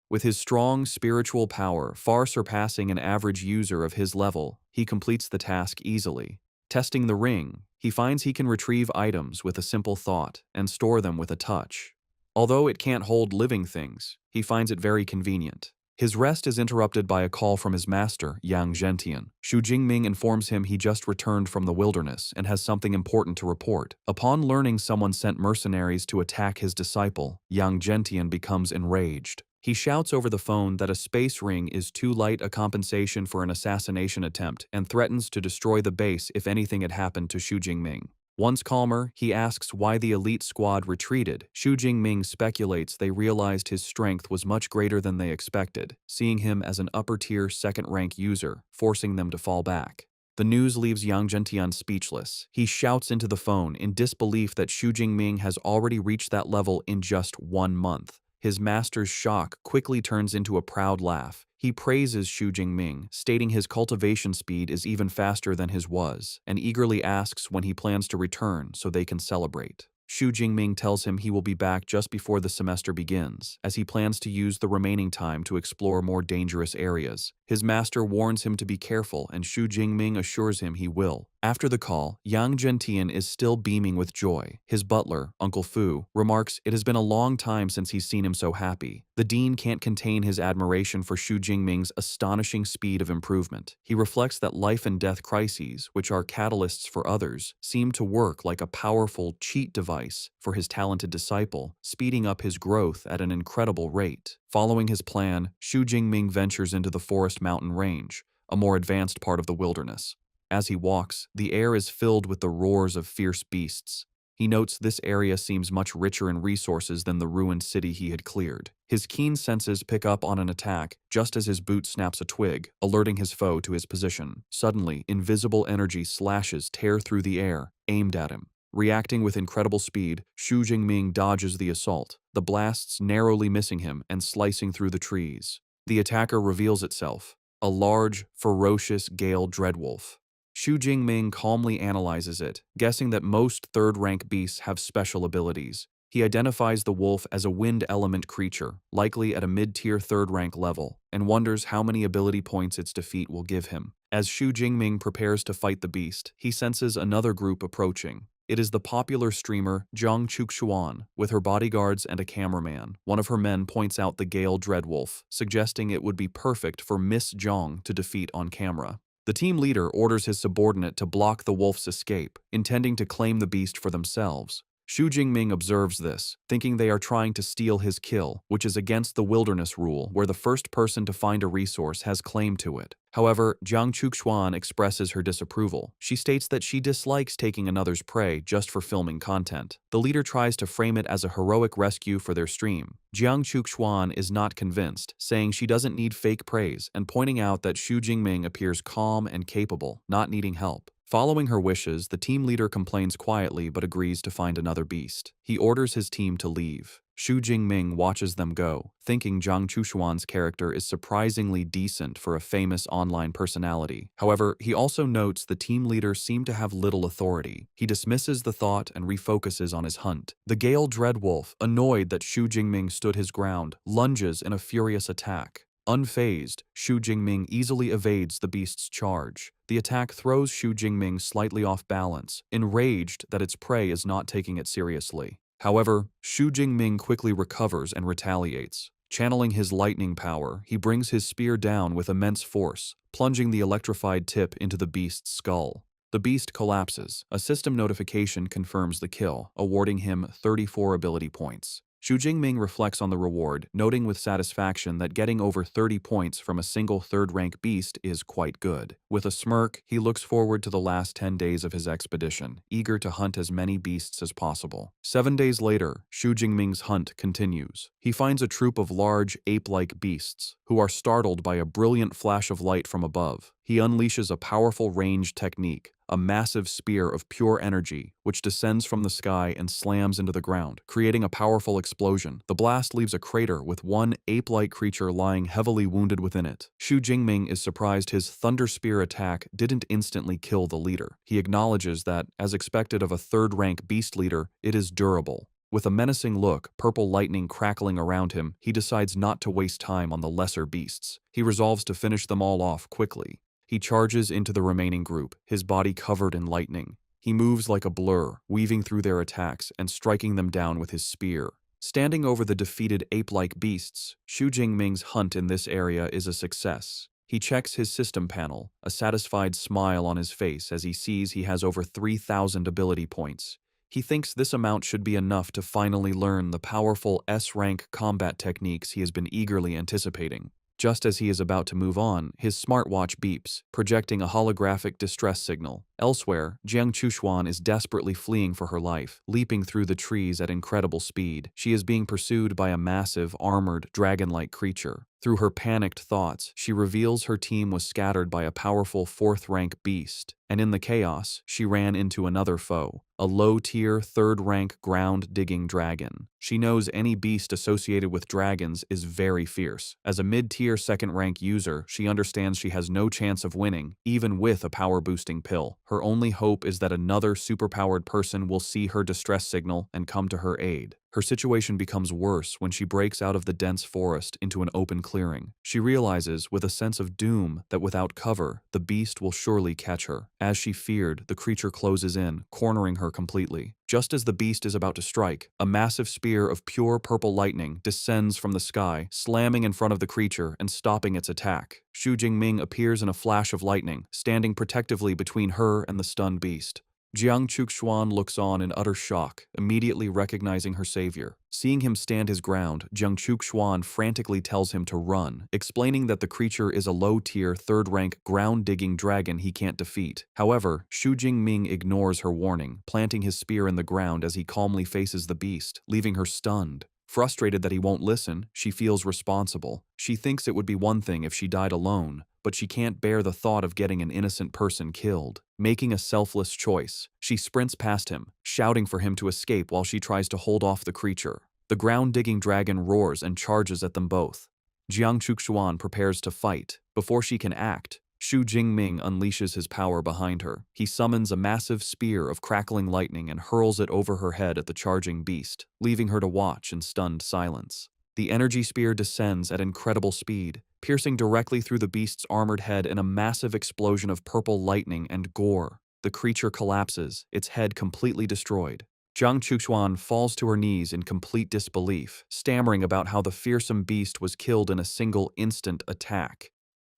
With his strong spiritual power far surpassing an average user of his level, he completes the task easily. Testing the ring, he finds he can retrieve items with a simple thought and store them with a touch. Although it can't hold living things, he finds it very convenient. His rest is interrupted by a call from his master, Yang Zhentian. Xu Jingming informs him he just returned from the wilderness and has something important to report. Upon learning someone sent mercenaries to attack his disciple, Yang Zhentian becomes enraged. He shouts over the phone that a space ring is too light a compensation for an assassination attempt and threatens to destroy the base if anything had happened to Xu Jingming. Once calmer, he asks why the elite squad retreated. Xu Jingming speculates they realized his strength was much greater than they expected, seeing him as an upper-tier second-rank user, forcing them to fall back. The news leaves Yang Zhentian speechless. He shouts into the phone in disbelief that Xu Jingming has already reached that level in just 1 month. His master's shock quickly turns into a proud laugh. He praises Xu Jingming, stating his cultivation speed is even faster than his was, and eagerly asks when he plans to return so they can celebrate. Xu Jingming tells him he will be back just before the semester begins, as he plans to use the remaining time to explore more dangerous areas. His master warns him to be careful, and Xu Jingming assures him he will. After the call, Yang Zhentian is still beaming with joy. His butler, Uncle Fu, remarks it has been a long time since he's seen him so happy. The dean can't contain his admiration for Xu Jingming's astonishing speed of improvement. He reflects that life and death crises, which are catalysts for others, seem to work like a powerful cheat device for his talented disciple, speeding up his growth at an incredible rate. Following his plan, Xu Jingming ventures into the forest mountain range, a more advanced part of the wilderness. As he walks, the air is filled with the roars of fierce beasts. He notes this area seems much richer in resources than the ruined city he had cleared. His keen senses pick up on an attack just as his boot snaps a twig, alerting his foe to his position. Suddenly, invisible energy slashes tear through the air, aimed at him. Reacting with incredible speed, Xu Jingming dodges the assault, the blasts narrowly missing him and slicing through the trees. The attacker reveals itself, a large, ferocious Gale Dreadwolf. Xu Jingming calmly analyzes it, guessing that most third-rank beasts have special abilities. He identifies the wolf as a wind element creature, likely at a mid-tier third-rank level, and wonders how many ability points its defeat will give him. As Xu Jingming prepares to fight the beast, he senses another group approaching. It is the popular streamer Zhang Chuxuan, with her bodyguards and a cameraman. One of her men points out the Gale Dreadwolf, suggesting it would be perfect for Miss Zhang to defeat on camera. The team leader orders his subordinate to block the wolf's escape, intending to claim the beast for themselves. Xu Jingming observes this, thinking they are trying to steal his kill, which is against the wilderness rule where the first person to find a resource has claim to it. However, Zhang Chuxuan expresses her disapproval. She states that she dislikes taking another's prey just for filming content. The leader tries to frame it as a heroic rescue for their stream. Zhang Chuxuan is not convinced, saying she doesn't need fake praise and pointing out that Xu Jingming appears calm and capable, not needing help. Following her wishes, the team leader complains quietly but agrees to find another beast. He orders his team to leave. Xu Jingming watches them go, thinking Zhang Chushuan's character is surprisingly decent for a famous online personality. However, he also notes the team leader seemed to have little authority. He dismisses the thought and refocuses on his hunt. The Gale Dreadwolf, annoyed that Xu Jingming stood his ground, lunges in a furious attack. Unfazed, Xu Jingming easily evades the beast's charge. The attack throws Xu Jingming slightly off balance, enraged that its prey is not taking it seriously. However, Xu Jingming quickly recovers and retaliates. Channeling his lightning power, he brings his spear down with immense force, plunging the electrified tip into the beast's skull. The beast collapses. A system notification confirms the kill, awarding him 34 ability points. Xu Jingming reflects on the reward, noting with satisfaction that getting over 30 points from a single third-rank beast is quite good. With a smirk, he looks forward to the last 10 days of his expedition, eager to hunt as many beasts as possible. 7 days later, Xu Jingming's hunt continues. He finds a troop of large, ape-like beasts, who are startled by a brilliant flash of light from above. He unleashes a powerful ranged technique, a massive spear of pure energy, which descends from the sky and slams into the ground, creating a powerful explosion. The blast leaves a crater with one ape-like creature lying heavily wounded within it. Xu Jingming is surprised his Thunder Spear attack didn't instantly kill the leader. He acknowledges that, as expected of a third-rank beast leader, it is durable. With a menacing look, purple lightning crackling around him, he decides not to waste time on the lesser beasts. He resolves to finish them all off quickly. He charges into the remaining group, his body covered in lightning. He moves like a blur, weaving through their attacks and striking them down with his spear. Standing over the defeated ape-like beasts, Xu Jingming's hunt in this area is a success. He checks his system panel, a satisfied smile on his face as he sees he has over 3,000 ability points. He thinks this amount should be enough to finally learn the powerful S-rank combat techniques he has been eagerly anticipating. Just as he is about to move on, his smartwatch beeps, projecting a holographic distress signal. Elsewhere, Jiang Chushuan is desperately fleeing for her life, leaping through the trees at incredible speed. She is being pursued by a massive, armored, dragon-like creature. Through her panicked thoughts, she reveals her team was scattered by a powerful fourth-rank beast, and in the chaos, she ran into another foe, a low-tier, third-rank ground-digging dragon. She knows any beast associated with dragons is very fierce. As a mid-tier second-rank user, she understands she has no chance of winning, even with a power-boosting pill. Her only hope is that another superpowered person will see her distress signal and come to her aid. Her situation becomes worse when she breaks out of the dense forest into an open clearing. She realizes, with a sense of doom, that without cover, the beast will surely catch her. As she feared, the creature closes in, cornering her completely. Just as the beast is about to strike, a massive spear of pure purple lightning descends from the sky, slamming in front of the creature and stopping its attack. Xu Jingming appears in a flash of lightning, standing protectively between her and the stunned beast. Jiang Chushuan looks on in utter shock, immediately recognizing her savior. Seeing him stand his ground, Jiang Chushuan frantically tells him to run, explaining that the creature is a low-tier, third-rank, ground-digging dragon he can't defeat. However, Xu Jingming ignores her warning, planting his spear in the ground as he calmly faces the beast, leaving her stunned. Frustrated that he won't listen, she feels responsible. She thinks it would be one thing if she died alone, but she can't bear the thought of getting an innocent person killed. Making a selfless choice, she sprints past him, shouting for him to escape while she tries to hold off the creature. The ground-digging dragon roars and charges at them both. Jiang Chushuan prepares to fight. Before she can act, Xu Jingming unleashes his power behind her. He summons a massive spear of crackling lightning and hurls it over her head at the charging beast, leaving her to watch in stunned silence. The energy spear descends at incredible speed, piercing directly through the beast's armored head in a massive explosion of purple lightning and gore. The creature collapses, its head completely destroyed. Jiang Chushuan falls to her knees in complete disbelief, stammering about how the fearsome beast was killed in a single instant attack.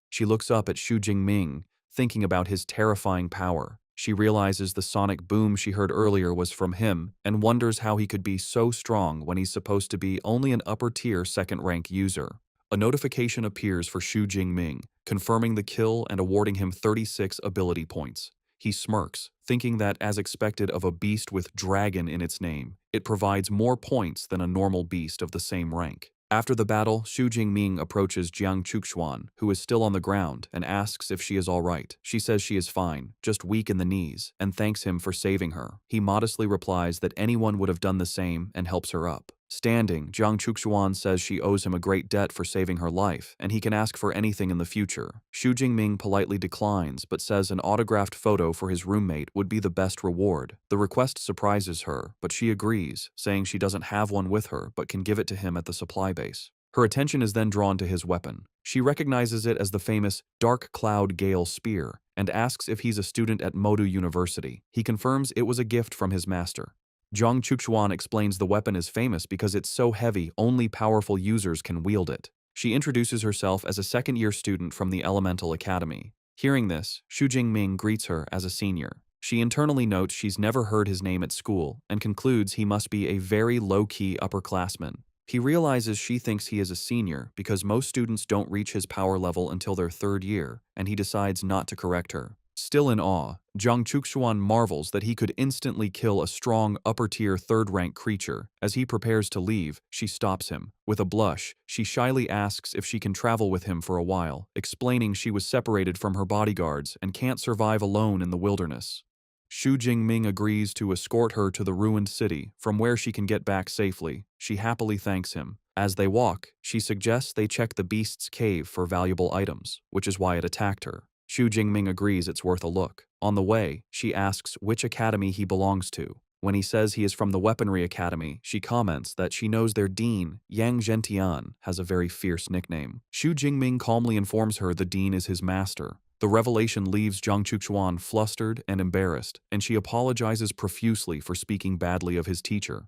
She looks up at Xu Jingming, thinking about his terrifying power. She realizes the sonic boom she heard earlier was from him and wonders how he could be so strong when he's supposed to be only an upper-tier second-rank user. A notification appears for Xu Jingming, confirming the kill and awarding him 36 ability points. He smirks, thinking that, as expected of a beast with dragon in its name, it provides more points than a normal beast of the same rank. After the battle, Xu Jingming approaches Jiang Chushuan, who is still on the ground, and asks if she is all right. She says she is fine, just weak in the knees, and thanks him for saving her. He modestly replies that anyone would have done the same and helps her up. Standing, Jiang Chuxuan says she owes him a great debt for saving her life, and he can ask for anything in the future. Xu Jingming politely declines, but says an autographed photo for his roommate would be the best reward. The request surprises her, but she agrees, saying she doesn't have one with her but can give it to him at the supply base. Her attention is then drawn to his weapon. She recognizes it as the famous Dark Cloud Gale Spear and asks if he's a student at Modu University. He confirms it was a gift from his master. Zhang Chuxuan explains the weapon is famous because it's so heavy only powerful users can wield it. She introduces herself as a second-year student from the Elemental Academy. Hearing this, Xu Jingming greets her as a senior. She internally notes she's never heard his name at school and concludes he must be a very low-key upperclassman. He realizes she thinks he is a senior because most students don't reach his power level until their third year, and he decides not to correct her. Still in awe, Zhang Chuxuan marvels that he could instantly kill a strong, upper-tier third-rank creature. As he prepares to leave, she stops him. With a blush, she shyly asks if she can travel with him for a while, explaining she was separated from her bodyguards and can't survive alone in the wilderness. Xu Jingming agrees to escort her to the ruined city, from where she can get back safely. She happily thanks him. As they walk, she suggests they check the beast's cave for valuable items, which is why it attacked her. Xu Jingming agrees it's worth a look. On the way, she asks which academy he belongs to. When he says he is from the Weaponry Academy, she comments that she knows their dean, Yang Zhentian, has a very fierce nickname. Xu Jingming calmly informs her the dean is his master. The revelation leaves Zhang Chuxuan flustered and embarrassed, and she apologizes profusely for speaking badly of his teacher.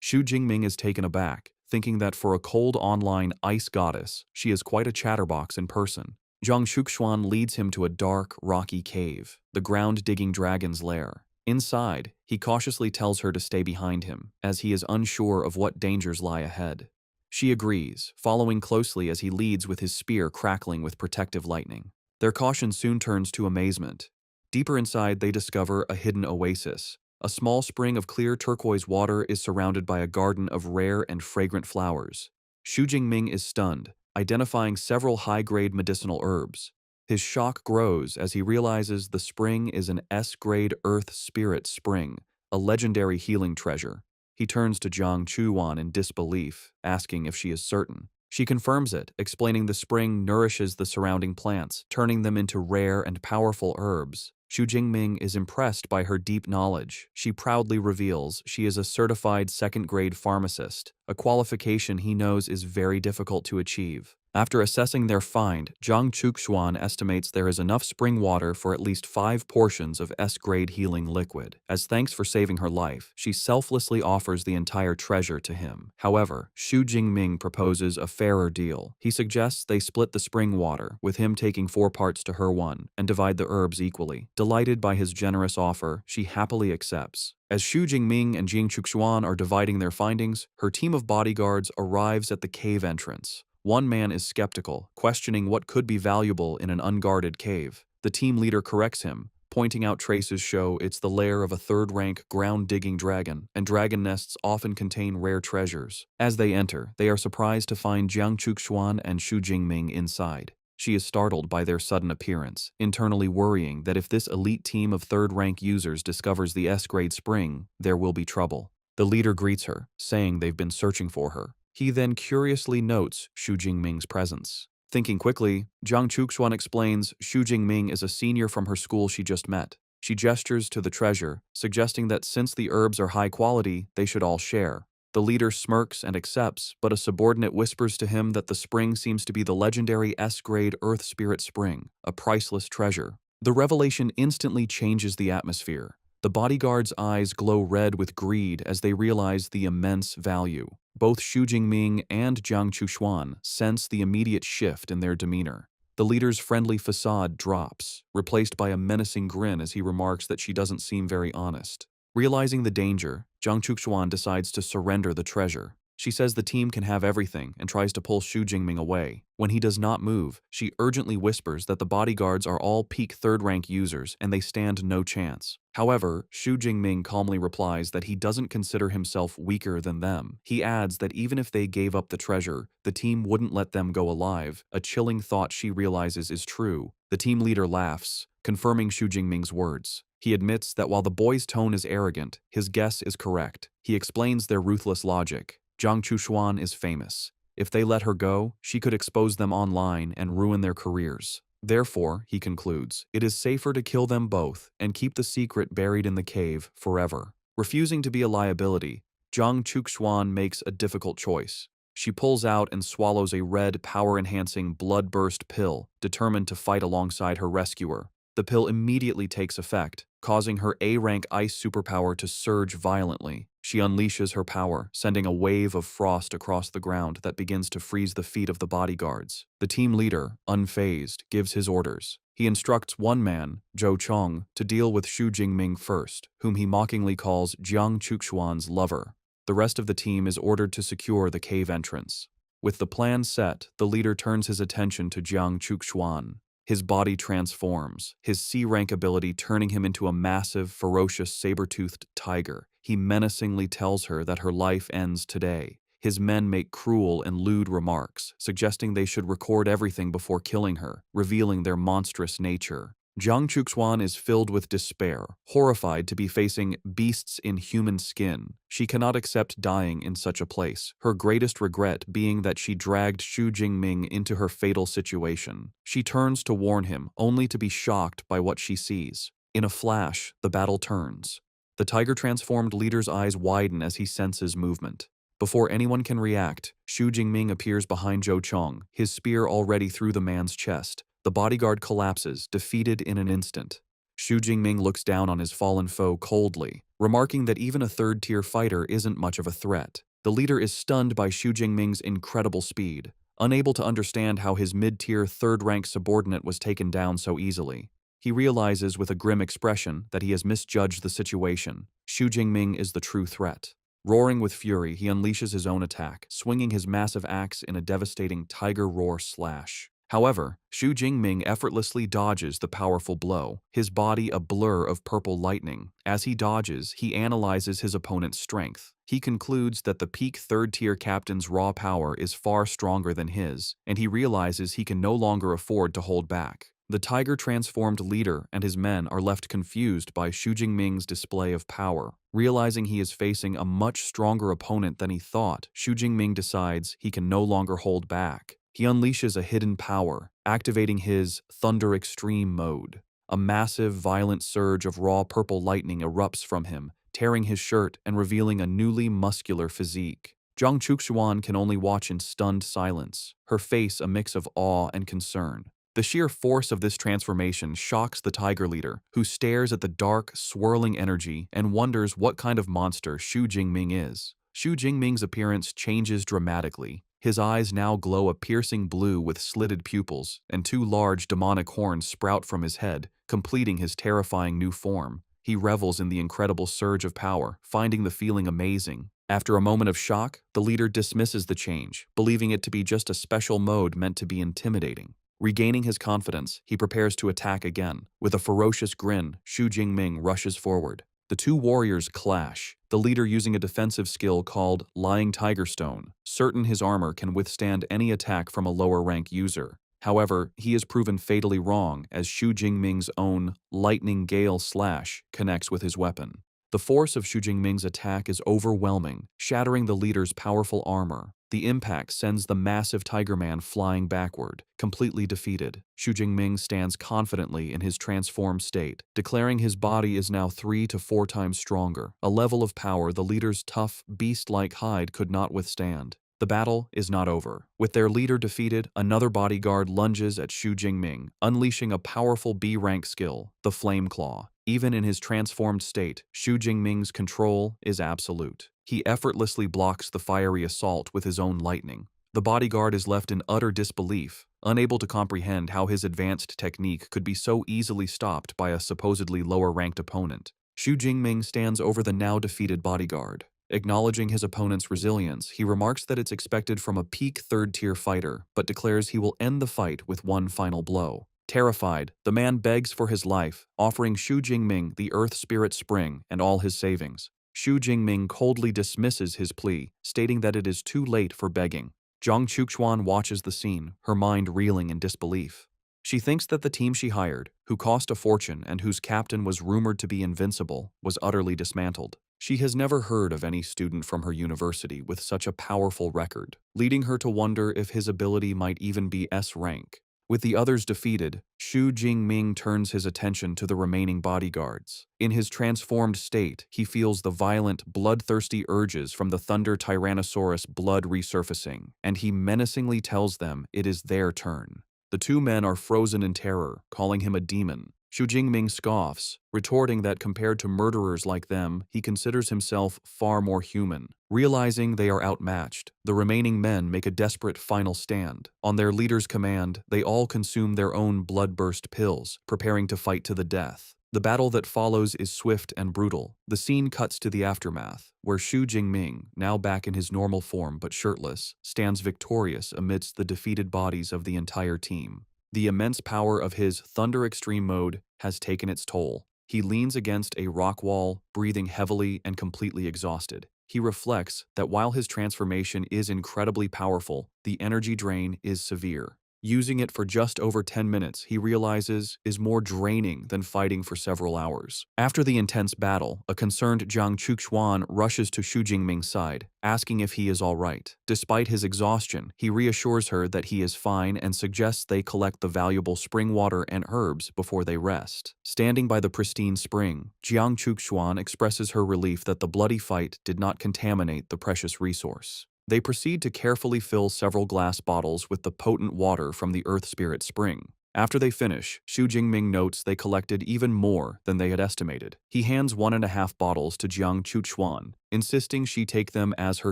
Xu Jingming is taken aback, thinking that for a cold online ice goddess, she is quite a chatterbox in person. Zhang Chuxuan leads him to a dark, rocky cave, the ground-digging dragon's lair. Inside, he cautiously tells her to stay behind him, as he is unsure of what dangers lie ahead. She agrees, following closely as he leads with his spear crackling with protective lightning. Their caution soon turns to amazement. Deeper inside, they discover a hidden oasis. A small spring of clear turquoise water is surrounded by a garden of rare and fragrant flowers. Xu Jingming is stunned, identifying several high-grade medicinal herbs. His shock grows as he realizes the spring is an S-grade Earth Spirit Spring, a legendary healing treasure. He turns to Zhang Chuan in disbelief, asking if she is certain. She confirms it, explaining the spring nourishes the surrounding plants, turning them into rare and powerful herbs. Xu Jingming is impressed by her deep knowledge. She proudly reveals she is a certified second-grade pharmacist, a qualification he knows is very difficult to achieve. After assessing their find, Zhang Chuxuan estimates there is enough spring water for at least 5 portions of S-grade healing liquid. As thanks for saving her life, she selflessly offers the entire treasure to him. However, Xu Jingming proposes a fairer deal. He suggests they split the spring water, with him taking 4 parts to her 1, and divide the herbs equally. Delighted by his generous offer, she happily accepts. As Xu Jingming and Zhang Chuxuan are dividing their findings, her team of bodyguards arrives at the cave entrance. One man is skeptical, questioning what could be valuable in an unguarded cave. The team leader corrects him, pointing out traces show it's the lair of a third-rank ground-digging dragon, and dragon nests often contain rare treasures. As they enter, they are surprised to find Zhang Chuxuan and Xu Jingming inside. She is startled by their sudden appearance, internally worrying that if this elite team of third-rank users discovers the S-grade spring, there will be trouble. The leader greets her, saying they've been searching for her. He then curiously notes Xu Jingming's presence. Thinking quickly, Zhang Chuxuan explains Xu Jingming is a senior from her school she just met. She gestures to the treasure, suggesting that since the herbs are high quality, they should all share. The leader smirks and accepts, but a subordinate whispers to him that the spring seems to be the legendary S-grade Earth Spirit Spring, a priceless treasure. The revelation instantly changes the atmosphere. The bodyguards' eyes glow red with greed as they realize the immense value. Both Xu Jingming and Zhang Chuxuan sense the immediate shift in their demeanor. The leader's friendly facade drops, replaced by a menacing grin as he remarks that she doesn't seem very honest. Realizing the danger, Zhang Chuxuan decides to surrender the treasure. She says the team can have everything and tries to pull Xu Jingming away. When he does not move, she urgently whispers that the bodyguards are all peak third-rank users and they stand no chance. However, Xu Jingming calmly replies that he doesn't consider himself weaker than them. He adds that even if they gave up the treasure, the team wouldn't let them go alive, a chilling thought she realizes is true. The team leader laughs, confirming Xu Jingming's words. He admits that while the boy's tone is arrogant, his guess is correct. He explains their ruthless logic. Jiang Chuxuan is famous. If they let her go, she could expose them online and ruin their careers. Therefore, he concludes, it is safer to kill them both and keep the secret buried in the cave forever. Refusing to be a liability, Jiang Chuxuan makes a difficult choice. She pulls out and swallows a red, power-enhancing, blood-burst pill, determined to fight alongside her rescuer. The pill immediately takes effect, causing her A-rank ice superpower to surge violently. She unleashes her power, sending a wave of frost across the ground that begins to freeze the feet of the bodyguards. The team leader, unfazed, gives his orders. He instructs one man, Zhou Chong, to deal with Xu Jingming first, whom he mockingly calls Jiang Chuxuan's lover. The rest of the team is ordered to secure the cave entrance. With the plan set, the leader turns his attention to Jiang Chuxuan. His body transforms, his C-rank ability turning him into a massive, ferocious, saber-toothed tiger. He menacingly tells her that her life ends today. His men make cruel and lewd remarks, suggesting they should record everything before killing her, revealing their monstrous nature. Jiang Chuxuan is filled with despair, horrified to be facing beasts in human skin. She cannot accept dying in such a place, her greatest regret being that she dragged Xu Jingming into her fatal situation. She turns to warn him, only to be shocked by what she sees. In a flash, the battle turns. The tiger-transformed leader's eyes widen as he senses movement. Before anyone can react, Xu Jingming appears behind Zhou Chong, his spear already through the man's chest. The bodyguard collapses, defeated in an instant. Xu Jingming looks down on his fallen foe coldly, remarking that even a third-tier fighter isn't much of a threat. The leader is stunned by Xu Jingming's incredible speed, unable to understand how his mid-tier third-rank subordinate was taken down so easily. He realizes with a grim expression that he has misjudged the situation. Xu Jingming is the true threat. Roaring with fury, he unleashes his own attack, swinging his massive axe in a devastating tiger roar slash. However, Xu Jingming effortlessly dodges the powerful blow, his body a blur of purple lightning. As he dodges, he analyzes his opponent's strength. He concludes that the peak third-tier captain's raw power is far stronger than his, and he realizes he can no longer afford to hold back. The tiger-transformed leader and his men are left confused by Xu Jingming's display of power. Realizing he is facing a much stronger opponent than he thought, Xu Jingming decides he can no longer hold back. He unleashes a hidden power, activating his Thunder Extreme mode. A massive, violent surge of raw purple lightning erupts from him, tearing his shirt and revealing a newly muscular physique. Jiang Chuxuan can only watch in stunned silence, her face a mix of awe and concern. The sheer force of this transformation shocks the tiger leader, who stares at the dark, swirling energy and wonders what kind of monster Xu Jingming is. Xu Jingming's appearance changes dramatically. His eyes now glow a piercing blue with slitted pupils, and two large demonic horns sprout from his head, completing his terrifying new form. He revels in the incredible surge of power, finding the feeling amazing. After a moment of shock, the leader dismisses the change, believing it to be just a special mode meant to be intimidating. Regaining his confidence, he prepares to attack again. With a ferocious grin, Xu Jingming rushes forward. The two warriors clash, the leader using a defensive skill called Lying Tiger Stone, certain his armor can withstand any attack from a lower-rank user. However, he is proven fatally wrong as Xu Jingming's own Lightning Gale Slash connects with his weapon. The force of Xu Jingming's attack is overwhelming, shattering the leader's powerful armor. The impact sends the massive Tiger Man flying backward, completely defeated. Xu Jingming stands confidently in his transformed state, declaring his body is now 3 to 4 times stronger, a level of power the leader's tough, beast-like hide could not withstand. The battle is not over. With their leader defeated, another bodyguard lunges at Xu Jingming, unleashing a powerful B-rank skill, the Flame Claw. Even in his transformed state, Xu Jingming's control is absolute. He effortlessly blocks the fiery assault with his own lightning. The bodyguard is left in utter disbelief, unable to comprehend how his advanced technique could be so easily stopped by a supposedly lower-ranked opponent. Xu Jingming stands over the now-defeated bodyguard. Acknowledging his opponent's resilience, he remarks that it's expected from a peak third-tier fighter, but declares he will end the fight with one final blow. Terrified, the man begs for his life, offering Xu Jingming the Earth Spirit Spring and all his savings. Xu Jingming coldly dismisses his plea, stating that it is too late for begging. Jiang Chuxuan watches the scene, her mind reeling in disbelief. She thinks that the team she hired, who cost a fortune and whose captain was rumored to be invincible, was utterly dismantled. She has never heard of any student from her university with such a powerful record, leading her to wonder if his ability might even be S rank. With the others defeated, Xu Jingming turns his attention to the remaining bodyguards. In his transformed state, he feels the violent, bloodthirsty urges from the Thunder Tyrannosaurus blood resurfacing, and he menacingly tells them it is their turn. The two men are frozen in terror, calling him a demon. Xu Jingming scoffs, retorting that compared to murderers like them, he considers himself far more human. Realizing they are outmatched, the remaining men make a desperate final stand. On their leader's command, they all consume their own blood-burst pills, preparing to fight to the death. The battle that follows is swift and brutal. The scene cuts to the aftermath, where Xu Jingming, now back in his normal form but shirtless, stands victorious amidst the defeated bodies of the entire team. The immense power of his Thunder Extreme mode has taken its toll. He leans against a rock wall, breathing heavily and completely exhausted. He reflects that while his transformation is incredibly powerful, the energy drain is severe. Using it for just over 10 minutes, he realizes, is more draining than fighting for several hours. After the intense battle, a concerned Jiang Chuxuan rushes to Xu Jingming's side, asking if he is all right. Despite his exhaustion, he reassures her that he is fine and suggests they collect the valuable spring water and herbs before they rest. Standing by the pristine spring, Jiang Chuxuan expresses her relief that the bloody fight did not contaminate the precious resource. They proceed to carefully fill several glass bottles with the potent water from the Earth Spirit Spring. After they finish, Xu Jingming notes they collected even more than they had estimated. He hands 1.5 bottles to Jiang Chuchuan, insisting she take them as her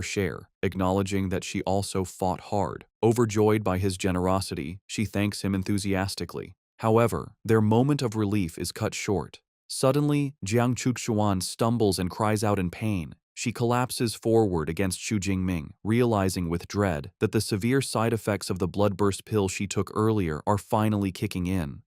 share, acknowledging that she also fought hard. Overjoyed by his generosity, she thanks him enthusiastically. However, their moment of relief is cut short. Suddenly, Jiang Chuchuan stumbles and cries out in pain. She collapses forward against Xu Jingming, realizing with dread that the severe side effects of the bloodburst pill she took earlier are finally kicking in.